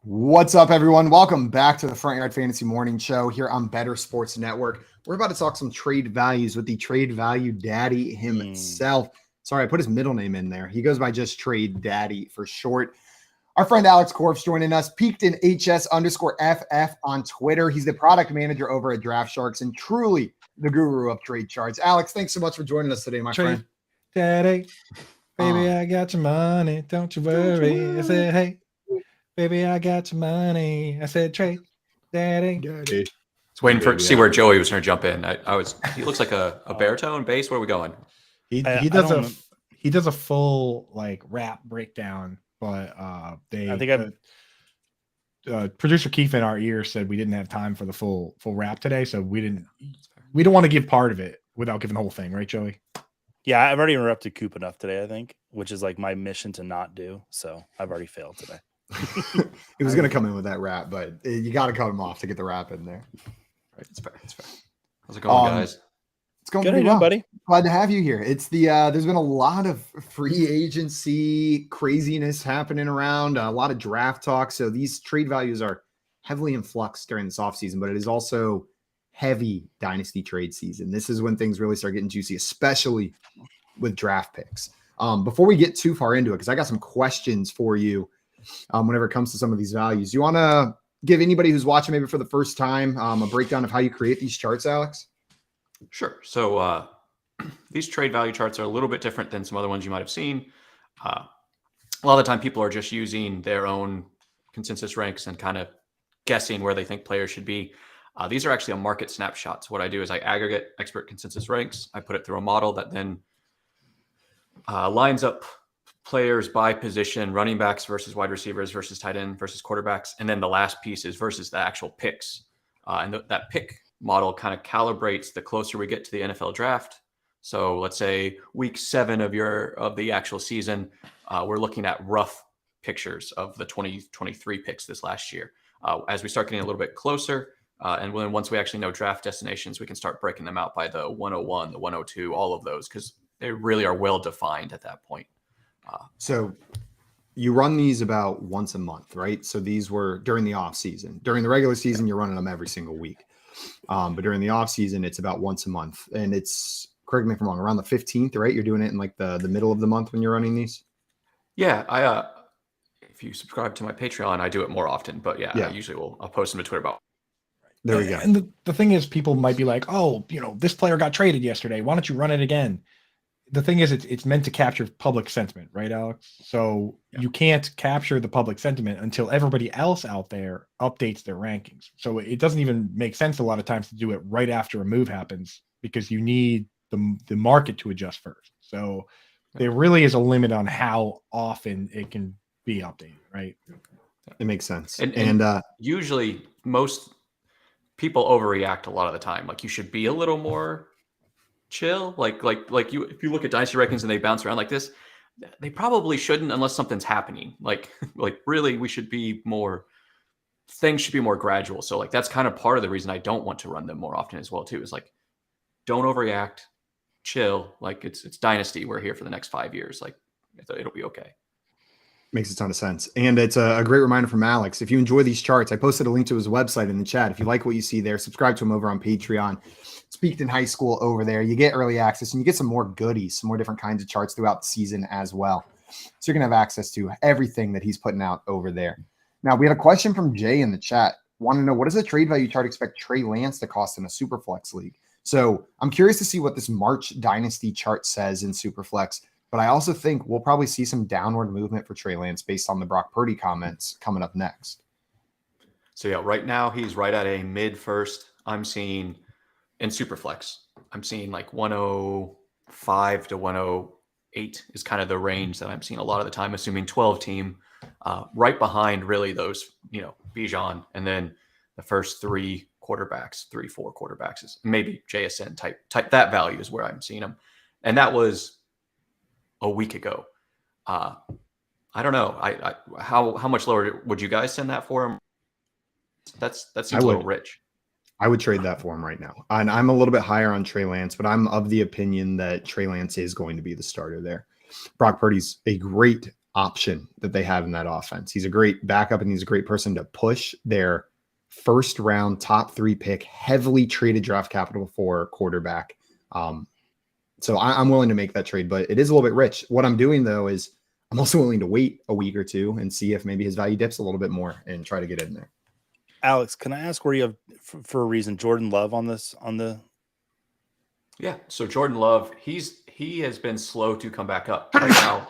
What's up, everyone? Welcome back to the Front Yard Fantasy Morning Show here on Bettor Sports Network. We're about to talk some trade values with the trade value daddy himself. Sorry, I put his middle name in there. He goes by just Trade Daddy for short. Our friend Alex Korf's joining us, peaked in HS_FF on Twitter. He's the product manager over at Draft Sharks and truly the guru of trade charts. Alex, thanks so much for joining us today, my friend. Daddy, baby, I got your money. Don't you worry. I said, hey, baby, I got your money. I said, Trade Daddy. Just waiting to see where Joey was going to jump in. He looks like a baritone bass. Where are we going? He does a full like rap breakdown, but producer Keith in our ear said we didn't have time for the full rap today, so we don't want to give part of it without giving the whole thing, right, Joey? Yeah, I've already interrupted Coop enough today, I think, which is like my mission to not do. So I've already failed today. He was going to come in with that rap, but you got to cut him off to get the rap in there. Right, it's fair. How's it going, guys? It's going Good pretty idea, well, buddy. Glad to have you here. It's the there's been a lot of free agency craziness happening around, a lot of draft talk. So these trade values are heavily in flux during this offseason, but it is also heavy dynasty trade season. This is when things really start getting juicy, especially with draft picks. Before we get too far into it, because I got some questions for you whenever it comes to some of these values. You want to give anybody who's watching maybe for the first time a breakdown of how you create these charts, Alex? Sure. So these trade value charts are a little bit different than some other ones you might have seen. A lot of the time people are just using their own consensus ranks and kind of guessing where they think players should be. These are actually a market snapshot. So what I do is I aggregate expert consensus ranks. I put it through a model that then lines up players by position, running backs versus wide receivers versus tight end versus quarterbacks. And then the last piece is versus the actual picks. And that pick model kind of calibrates the closer we get to the NFL draft. So let's say week 7 of the actual season, we're looking at rough pictures of the 2023 picks this last year. As we start getting a little bit closer, and then once we actually know draft destinations, we can start breaking them out by the 101, the 102, all of those, because they really are well defined at that point. So you run these about once a month, right? So these were during the off season. During the regular season, you're running them every single week. But during the off season, it's about once a month. And it's, correct me if I'm wrong, around the 15th, right? You're doing it in like the middle of the month when you're running these? Yeah, if you subscribe to my Patreon, I do it more often. But yeah. I usually I'll post them to Twitter about. There we go. And the thing is, people might be like, oh, this player got traded yesterday. Why don't you run it again? The thing is, it's meant to capture public sentiment, right, Alex? So you can't capture the public sentiment until everybody else out there updates their rankings. So it doesn't even make sense a lot of times to do it right after a move happens, because you need the market to adjust first. So there really is a limit on how often it can be updated, right? It makes sense. And usually most people overreact a lot of the time. Like, you should be a little more chill. Like you, if you look at dynasty rankings and they bounce around like this, they probably shouldn't unless something's happening. Like really, things should be more gradual. So like, that's kind of part of the reason I don't want to run them more often as well too, is like, don't overreact, chill. Like it's dynasty. We're here for the next 5 years. Like it'll be okay. Makes a ton of sense. And it's a great reminder from Alex. If you enjoy these charts, I posted a link to his website in the chat. If you like what you see there, subscribe to him over on Patreon. Speaked in high school over there. You get early access and you get some more goodies, some more different kinds of charts throughout the season as well. So you're going to have access to everything that he's putting out over there. Now, we had a question from Jay in the chat. Want to know, what does a trade value chart expect Trey Lance to cost in a Superflex league? So I'm curious to see what this March Dynasty chart says in Superflex. But I also think we'll probably see some downward movement for Trey Lance based on the Brock Purdy comments coming up next. So yeah, right now he's right at a mid first. I'm seeing in Superflex, I'm seeing like 105 to 108 is kind of the range that I'm seeing a lot of the time, assuming 12 team, right behind really those, Bijan, and then the first 4 quarterbacks is maybe JSN type. That value is where I'm seeing them. And that was a week ago. I don't know. How much lower would you guys send that for him? That seems a little rich. I would trade that for him right now. And I'm a little bit higher on Trey Lance, but I'm of the opinion that Trey Lance is going to be the starter there. Brock Purdy's a great option that they have in that offense. He's a great backup and he's a great person to push their first round top 3 pick, heavily traded draft capital for quarterback. So I'm willing to make that trade, but it is a little bit rich. What I'm doing though is I'm also willing to wait a week or two and see if maybe his value dips a little bit more and try to get in there. Alex, can I ask where you have, for a reason, Jordan Love on this? Yeah. So Jordan Love, he has been slow to come back up right now.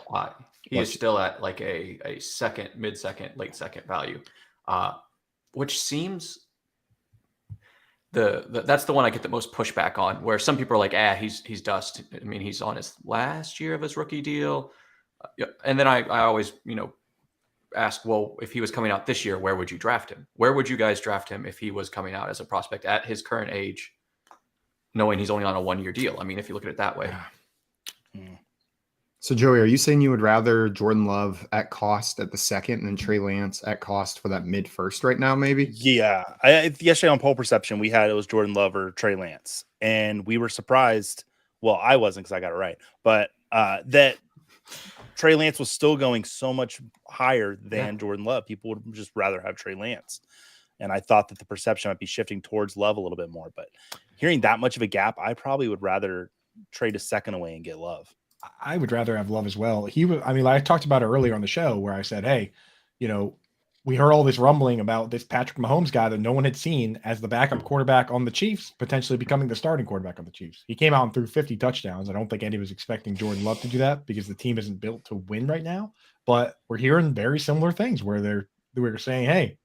He is still at like a second, mid-second, late second value, which seems that's the one I get the most pushback on, where some people are like, he's dust. I mean, he's on his last year of his rookie deal. And then I always, ask, well, if he was coming out this year, where would you draft him? Where would you guys draft him if he was coming out as a prospect at his current age, knowing he's only on a 1-year deal? I mean, if you look at it that way. So, Joey, are you saying you would rather Jordan Love at cost at the second and then Trey Lance at cost for that mid first right now, maybe? Yeah. Yesterday on Poll Perception, it was Jordan Love or Trey Lance. And we were surprised. Well, I wasn't because I got it right. But that Trey Lance was still going so much higher than Jordan Love. People would just rather have Trey Lance. And I thought that the perception might be shifting towards Love a little bit more. But hearing that much of a gap, I probably would rather trade a second away and get Love. I would rather have Love as well. I talked about it earlier on the show where I said, hey, we heard all this rumbling about this Patrick Mahomes guy that no one had seen as the backup quarterback on the Chiefs, potentially becoming the starting quarterback on the Chiefs. He came out and threw 50 touchdowns. I don't think anybody was expecting Jordan Love to do that because the team isn't built to win right now. But we're hearing very similar things where we're saying, hey,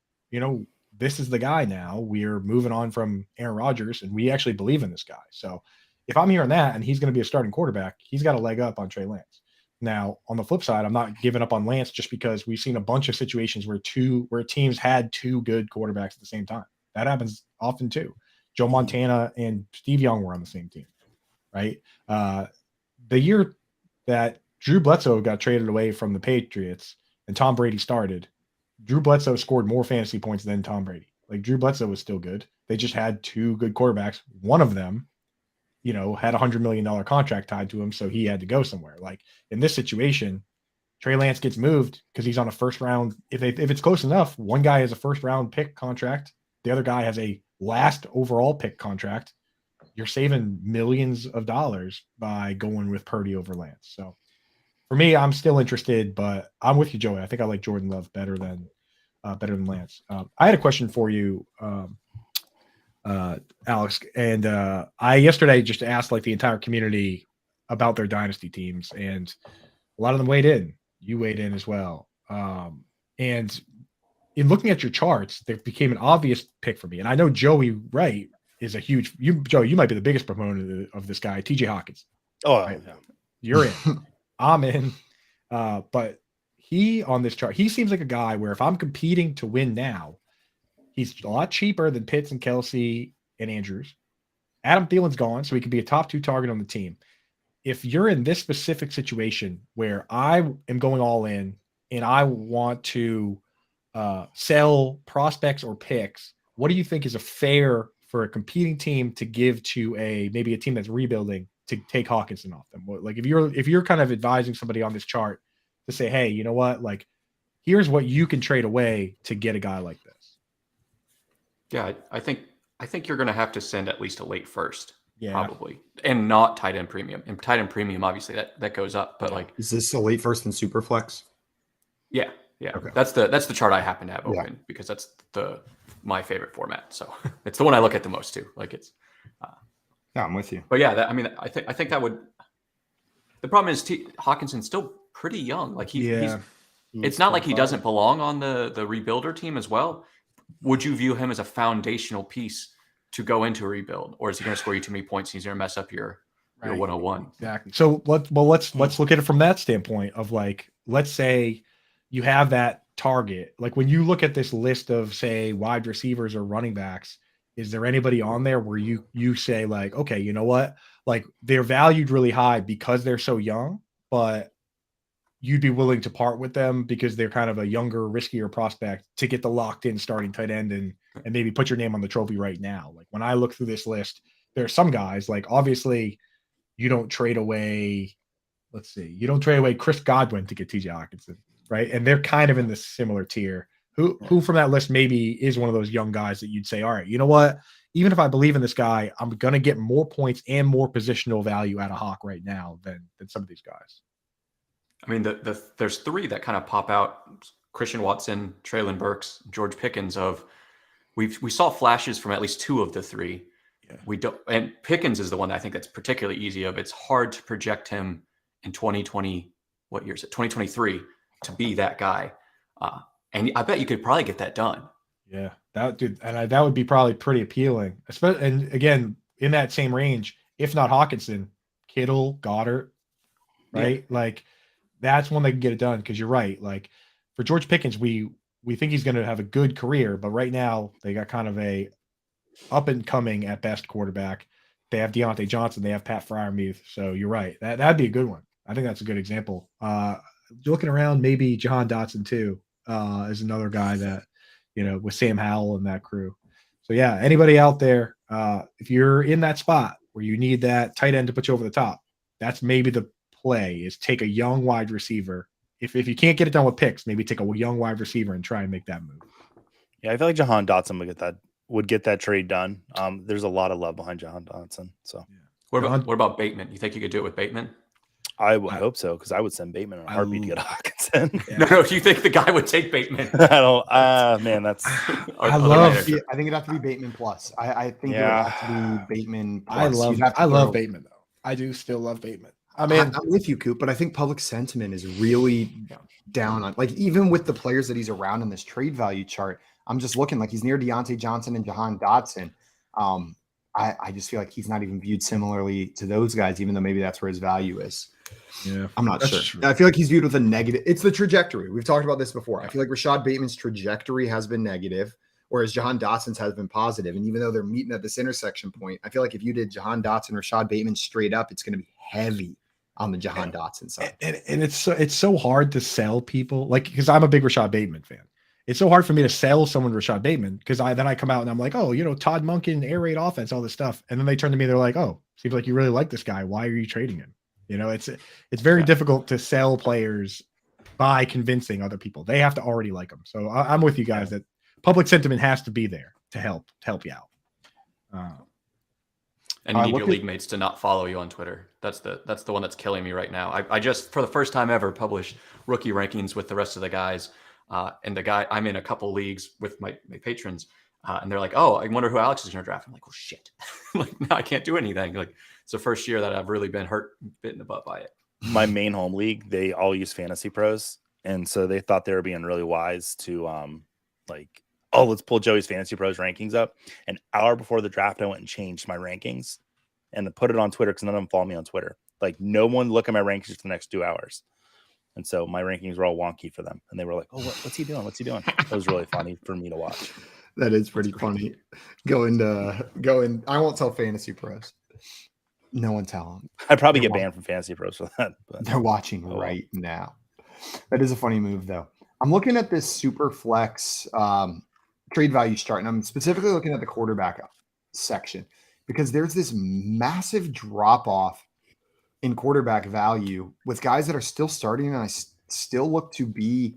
this is the guy now. We're moving on from Aaron Rodgers, and we actually believe in this guy. So if I'm hearing that and he's going to be a starting quarterback, he's got a leg up on Trey Lance. Now, on the flip side, I'm not giving up on Lance just because we've seen a bunch of situations where teams had two good quarterbacks at the same time. That happens often too. Joe Montana and Steve Young were on the same team, right? The year that Drew Bledsoe got traded away from the Patriots and Tom Brady started, Drew Bledsoe scored more fantasy points than Tom Brady. Like, Drew Bledsoe was still good. They just had two good quarterbacks. One of them, had $100 million contract tied to him, so he had to go somewhere. Like, in this situation, Trey Lance gets moved because he's on a first round. If it's close enough, one guy has a first round pick contract, the other guy has a last overall pick contract. You're saving millions of dollars by going with Purdy over Lance. So for me, I'm still interested, but I'm with you, Joey. I think I like Jordan Love better than Lance. I had a question for you, Alex, and I yesterday just asked the entire community about their dynasty teams, and a lot of them weighed in. You weighed in as well. And in looking at your charts, there became an obvious pick for me. And I know Joey Wright is a huge Joey, you might be the biggest proponent of this guy, TJ Hawkins. Oh, right? Yeah. You're in. I'm in. But he on this chart, he seems like a guy where if I'm competing to win now, he's a lot cheaper than Pitts and Kelsey and Andrews. Adam Thielen's gone, so he could be a top 2 target on the team. If you're in this specific situation where I am going all in and I want to sell prospects or picks, what do you think is a fair for a competing team to give to maybe a team that's rebuilding to take Hawkinson off them? Like, if you're kind of advising somebody on this chart to say, hey, you know what, like, here's what you can trade away to get a guy like this. Yeah, I think you're going to have to send at least a late first, probably, Yeah. and not tight end premium. And tight end premium, obviously, that goes up. But like, Is this a late first and super flex? yeah. Okay. That's the chart I happen to have open because that's my favorite format. So it's the one I look at the most too. Like, it's. Yeah, I'm with you. But yeah, I think that would. The problem is Hawkinson's still pretty young. Like he's it's not like he doesn't belong on the rebuilder team as well. Would you view him as a foundational piece to go into a rebuild, or is he going to score you too many points and he's going to mess up your 101? Exactly. So let's look at it from that standpoint of, like, let's say you have that target. Like, when you look at this list of, say, wide receivers or running backs, is there anybody on there where you say, like, okay, you know what? Like, they're valued really high because they're so young, but you'd be willing to part with them because they're kind of a younger, riskier prospect to get the locked in starting tight end and maybe put your name on the trophy right now. Like, when I look through this list, there are some guys, like, obviously you don't trade away, you don't trade away Chris Godwin to get TJ Hawkinson, right? And they're kind of in this similar tier. Who from that list maybe is one of those young guys that you'd say, all right, you know what? Even if I believe in this guy, I'm going to get more points and more positional value out of Hawk right now than some of these guys. I mean, there's 3 that kind of pop out: Christian Watson, Treylon Burks, George Pickens. We saw flashes from at least 2 of the 3. Yeah. We don't, and Pickens is the one that I think that's particularly easy of. It's hard to project him in 2020. What year is it? 2023 to be that guy. And I bet you could probably get that done. Yeah, that would be probably pretty appealing. Especially, and again, in that same range, if not Hawkinson, Kittle, Goddard, right? Yeah. Like, that's when they can get it done. Because you're right. Like, for George Pickens, we think he's going to have a good career, but right now they got kind of a up and coming at best quarterback. They have Deontay Johnson, they have Pat Freiermuth. So you're right. That'd be a good one. I think that's a good example. Looking around, maybe Jahan Dotson too is another guy that, with Sam Howell and that crew. So yeah, anybody out there, if you're in that spot where you need that tight end to put you over the top, that's maybe the play is take a young wide receiver. If you can't get it done with picks, maybe take a young wide receiver and try and make that move. Yeah, I feel like Jahan Dotson would get that trade done. There's a lot of love behind Jahan Dotson. So What about Bateman? You think you could do it with Bateman? I would hope so, because I would send Bateman in a heartbeat to get Hawkinson. No, do you think the guy would take Bateman? I don't. Man, that's. I think it'd have to be Bateman plus. I think it would have to be Bateman plus. I love Bateman though. I do still love Bateman. I mean, I'm with you, Coop, but I think public sentiment is really down on, like, even with the players that he's around in this trade value chart. I'm just looking like he's near Deontay Johnson and Jahan Dotson. I just feel like he's not even viewed similarly to those guys, even though maybe that's where his value is. Yeah, I'm not sure. True. I feel like he's viewed with a negative. It's the trajectory. We've talked about this before. I feel like Rashad Bateman's trajectory has been negative, whereas Jahan Dotson's has been positive. And even though they're meeting at this intersection point, I feel like if you did Jahan Dotson, Rashad Bateman straight up, it's going to be heavy on the Jahan Dotson side. And it's so hard to sell people, like, because I'm a big Rashad Bateman fan. It's so hard for me to sell someone Rashad Bateman because I come out and I'm like, oh, Todd Monken, air raid offense, all this stuff. And then they turn to me, they're like, oh, seems like you really like this guy. Why are you trading him? It's very difficult to sell players by convincing other people. They have to already like them. So I'm with you guys that public sentiment has to be there to help you out. And you need your league mates to not follow you on Twitter. That's the one that's killing me right now. I just, for the first time ever, published rookie rankings with the rest of the guys. And the guy, I'm in a couple leagues with my patrons, and they're like, "Oh, I wonder who Alex is going to draft." I'm like, "Oh shit!" Like, now I can't do anything. Like, it's the first year that I've really been bit in the butt by it. My main home league, they all use Fantasy Pros, and so they thought they were being really wise to let's pull Joey's Fantasy Pros rankings up. An hour before the draft, I went and changed my rankings and put it on Twitter because none of them follow me on Twitter. Like, no one look at my rankings for the next 2 hours. And so my rankings were all wonky for them. And they were like, oh, what's he doing? What's he doing? It was really funny for me to watch. That is pretty funny. Going, I won't tell Fantasy Pros. No one tell them. I'd probably get banned from Fantasy Pros for that. But they're watching right now. That is a funny move, though. I'm looking at this super flex trade value chart, and I'm specifically looking at the quarterback section because there's this massive drop off in quarterback value with guys that are still starting, and I still look to be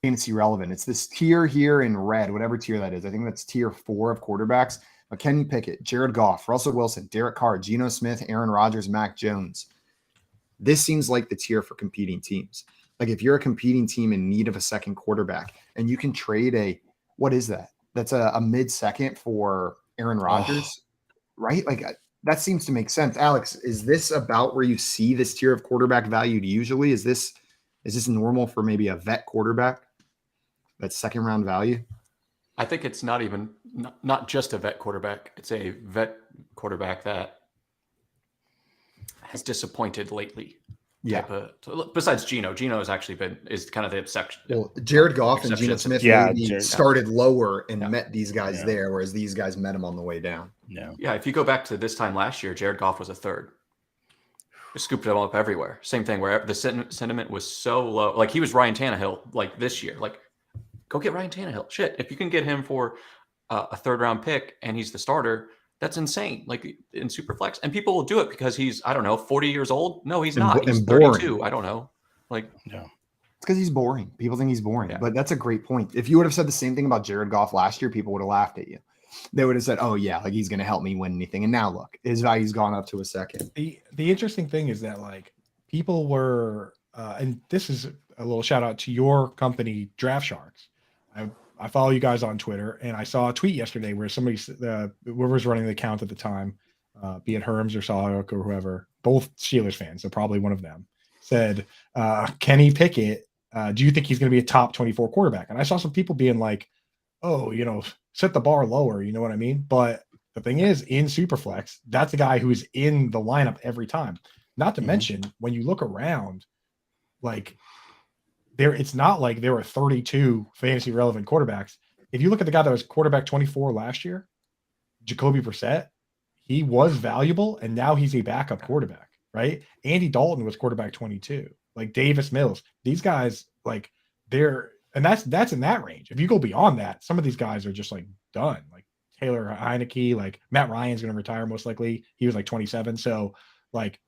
fantasy relevant. It's this tier here in red, whatever tier that is. I think that's tier 4 of quarterbacks. Kenny Pickett, Jared Goff, Russell Wilson, Derek Carr, Geno Smith, Aaron Rodgers, Mac Jones. This seems like the tier for competing teams. Like, if you're a competing team in need of a second quarterback and you can trade what is that? That's a mid-second for Aaron Rodgers, right? Like, that seems to make sense. Alex, is this about where you see this tier of quarterback valued usually? Is this normal for maybe a vet quarterback? That second round value? I think it's not just a vet quarterback. It's a vet quarterback that has disappointed lately. Yeah. Besides Geno has actually is kind of the exception. Well, Jared Goff and Geno Smith started lower and met these guys there, whereas these guys met them on the way down. Yeah. If you go back to this time last year, Jared Goff was a third. It scooped him up everywhere. Same thing where the sentiment was so low. Like, he was Ryan Tannehill like this year. Like, go get Ryan Tannehill. Shit, if you can get him for a third round pick and he's the starter, that's insane. Like, in Superflex, and people will do it because he's, I don't know, 40 years old. No, he's not. He's 32. I don't know. Like, no, it's because he's boring. People think he's boring, but that's a great point. If you would have said the same thing about Jared Goff last year, people would have laughed at you. They would have said, "Oh yeah, like, he's going to help me win anything." And now look, his value's gone up to a second. The interesting thing is that, like, people were, and this is a little shout out to your company, Draft Sharks. I follow you guys on Twitter, and I saw a tweet yesterday where somebody, whoever's running the account at the time, be it Herms or Salhook or whoever, both Steelers fans, so probably one of them, said, Kenny Pickett, do you think he's going to be a top 24 quarterback? And I saw some people being like, oh, set the bar lower, you know what I mean? But the thing is, in Superflex, that's a guy who is in the lineup every time. Not to mention, when you look around, like, it's not like there were 32 fantasy relevant quarterbacks. If you look at the guy that was quarterback 24 last year, Jacoby Brissett, he was valuable, and now he's a backup quarterback, right? Andy Dalton was quarterback 22. Like Davis Mills, these guys, like that's in that range. If you go beyond that, some of these guys are just like done. Like Taylor Heineke, like Matt Ryan's going to retire most likely. He was like 27. So like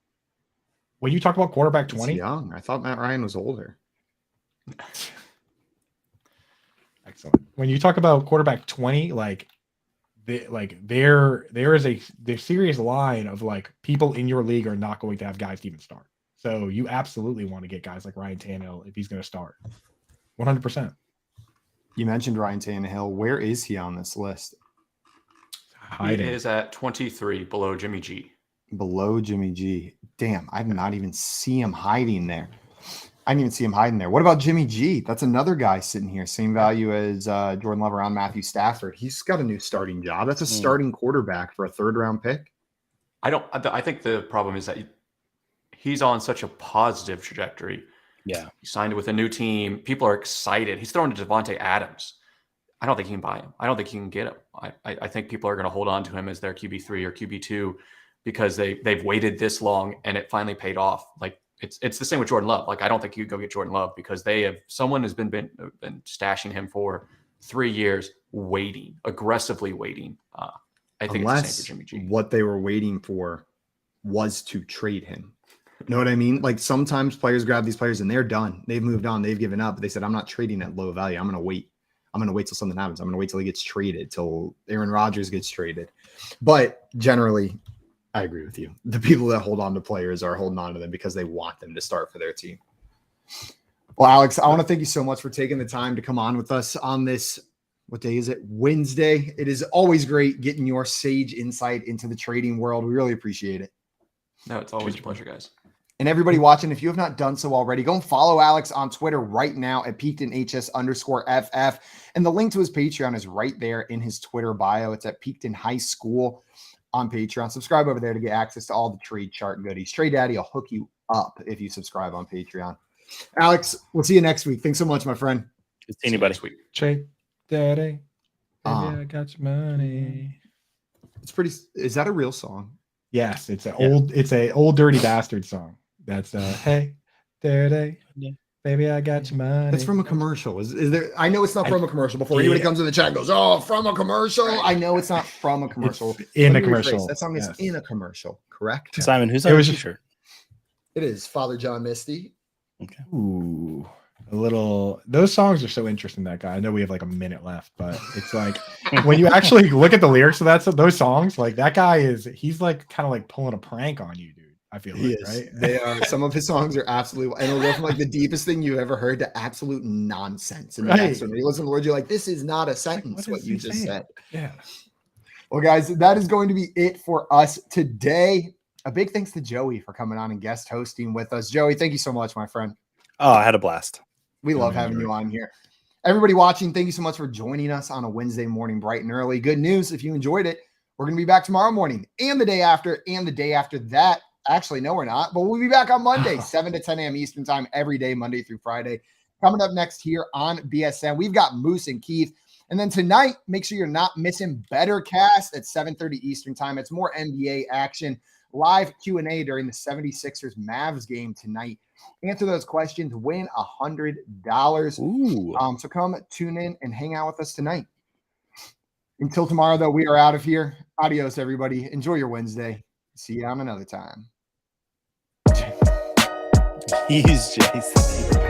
when you talk about quarterback 20, young. I thought Matt Ryan was older. Excellent. When you talk about quarterback 20, like there is a serious line of like people in your league are not going to have guys to even start. So you absolutely want to get guys like Ryan Tannehill if he's going to start. 100%. You mentioned Ryan Tannehill. Where is he on this list? He is at 23, below Jimmy G. Below Jimmy G. Damn, I did not even see him hiding there. I didn't even see him hiding there. What about Jimmy G? That's another guy sitting here. Same value as Jordan Love around Matthew Stafford. He's got a new starting job. That's a starting quarterback for a third-round pick. I think the problem is that he's on such a positive trajectory. Yeah. He signed with a new team. People are excited. He's throwing to Devontae Adams. I don't think he can buy him. I don't think he can get him. I think people are going to hold on to him as their QB3 or QB2 because they've waited this long and it finally paid off. Like it's the same with Jordan Love. Like I don't think you could go get Jordan Love because someone has been stashing him for 3 years, aggressively waiting. I think it's the same for Jimmy G. What they were waiting for was to trade him. Know what I mean? Like sometimes players grab these players and they're done. They've moved on. They've given up. But they said, I'm not trading at low value. I'm going to wait. I'm going to wait till something happens. I'm going to wait till he gets traded, till Aaron Rodgers gets traded. But generally, I agree with you. The people that hold on to players are holding on to them because they want them to start for their team. Well, Alex, I want to thank you so much for taking the time to come on with us on this. What day is it? Wednesday. It is always great getting your sage insight into the trading world. We really appreciate it. No, it's always a pleasure, guys. And everybody watching, if you have not done so already, go and follow Alex on Twitter right now at PeaktonHS_FF. And the link to his Patreon is right there in his Twitter bio. It's at Peakton High School on Patreon. Subscribe over there to get access to all the trade chart goodies. Trade Daddy will hook you up if you subscribe on Patreon. Alex, we'll see you next week. Thanks so much, my friend. Good seeing anybody. Trade Daddy. I got your money. It's pretty. Is that a real song? Yes, it's an old Dirty Bastard song. That's hey, Daddy, baby, I got your money. That's from a commercial. Is there? I know it's not from a commercial. Before anybody comes in the chat and goes, "Oh, from a commercial." I know it's not from a commercial. It's in a commercial. That song is in a commercial, correct? Simon, who's on the t-shirt? It is Father John Misty. Okay. Ooh, a little. Those songs are so interesting. That guy. I know we have like a minute left, but it's like when you actually look at the lyrics of those songs, like that guy he's like kind of like pulling a prank on you, dude. I feel like, right? They are. Some of his songs are absolutely, and it'll go from like the deepest thing you've ever heard to absolute nonsense. And the next one, you listen to the words, you're like, this is not a sentence. What you just said. Yeah. Well, guys, that is going to be it for us today. A big thanks to Joey for coming on and guest hosting with us. Joey, thank you so much, my friend. Oh, I had a blast. We love having you on here. Everybody watching, thank you so much for joining us on a Wednesday morning, bright and early. Good news, if you enjoyed it, we're going to be back tomorrow morning and the day after and the day after that. Actually, no, we're not, but we'll be back on Monday, 7 to 10 a.m. Eastern time, every day, Monday through Friday. Coming up next here on BSN, we've got Moose and Keith. And then tonight, make sure you're not missing Bettor Cast at 7:30 Eastern time. It's more NBA action, live Q&A during the 76ers Mavs game tonight. Answer those questions, win $100. So come tune in and hang out with us tonight. Until tomorrow, though, we are out of here. Adios, everybody. Enjoy your Wednesday. See you on another time. He's Jason.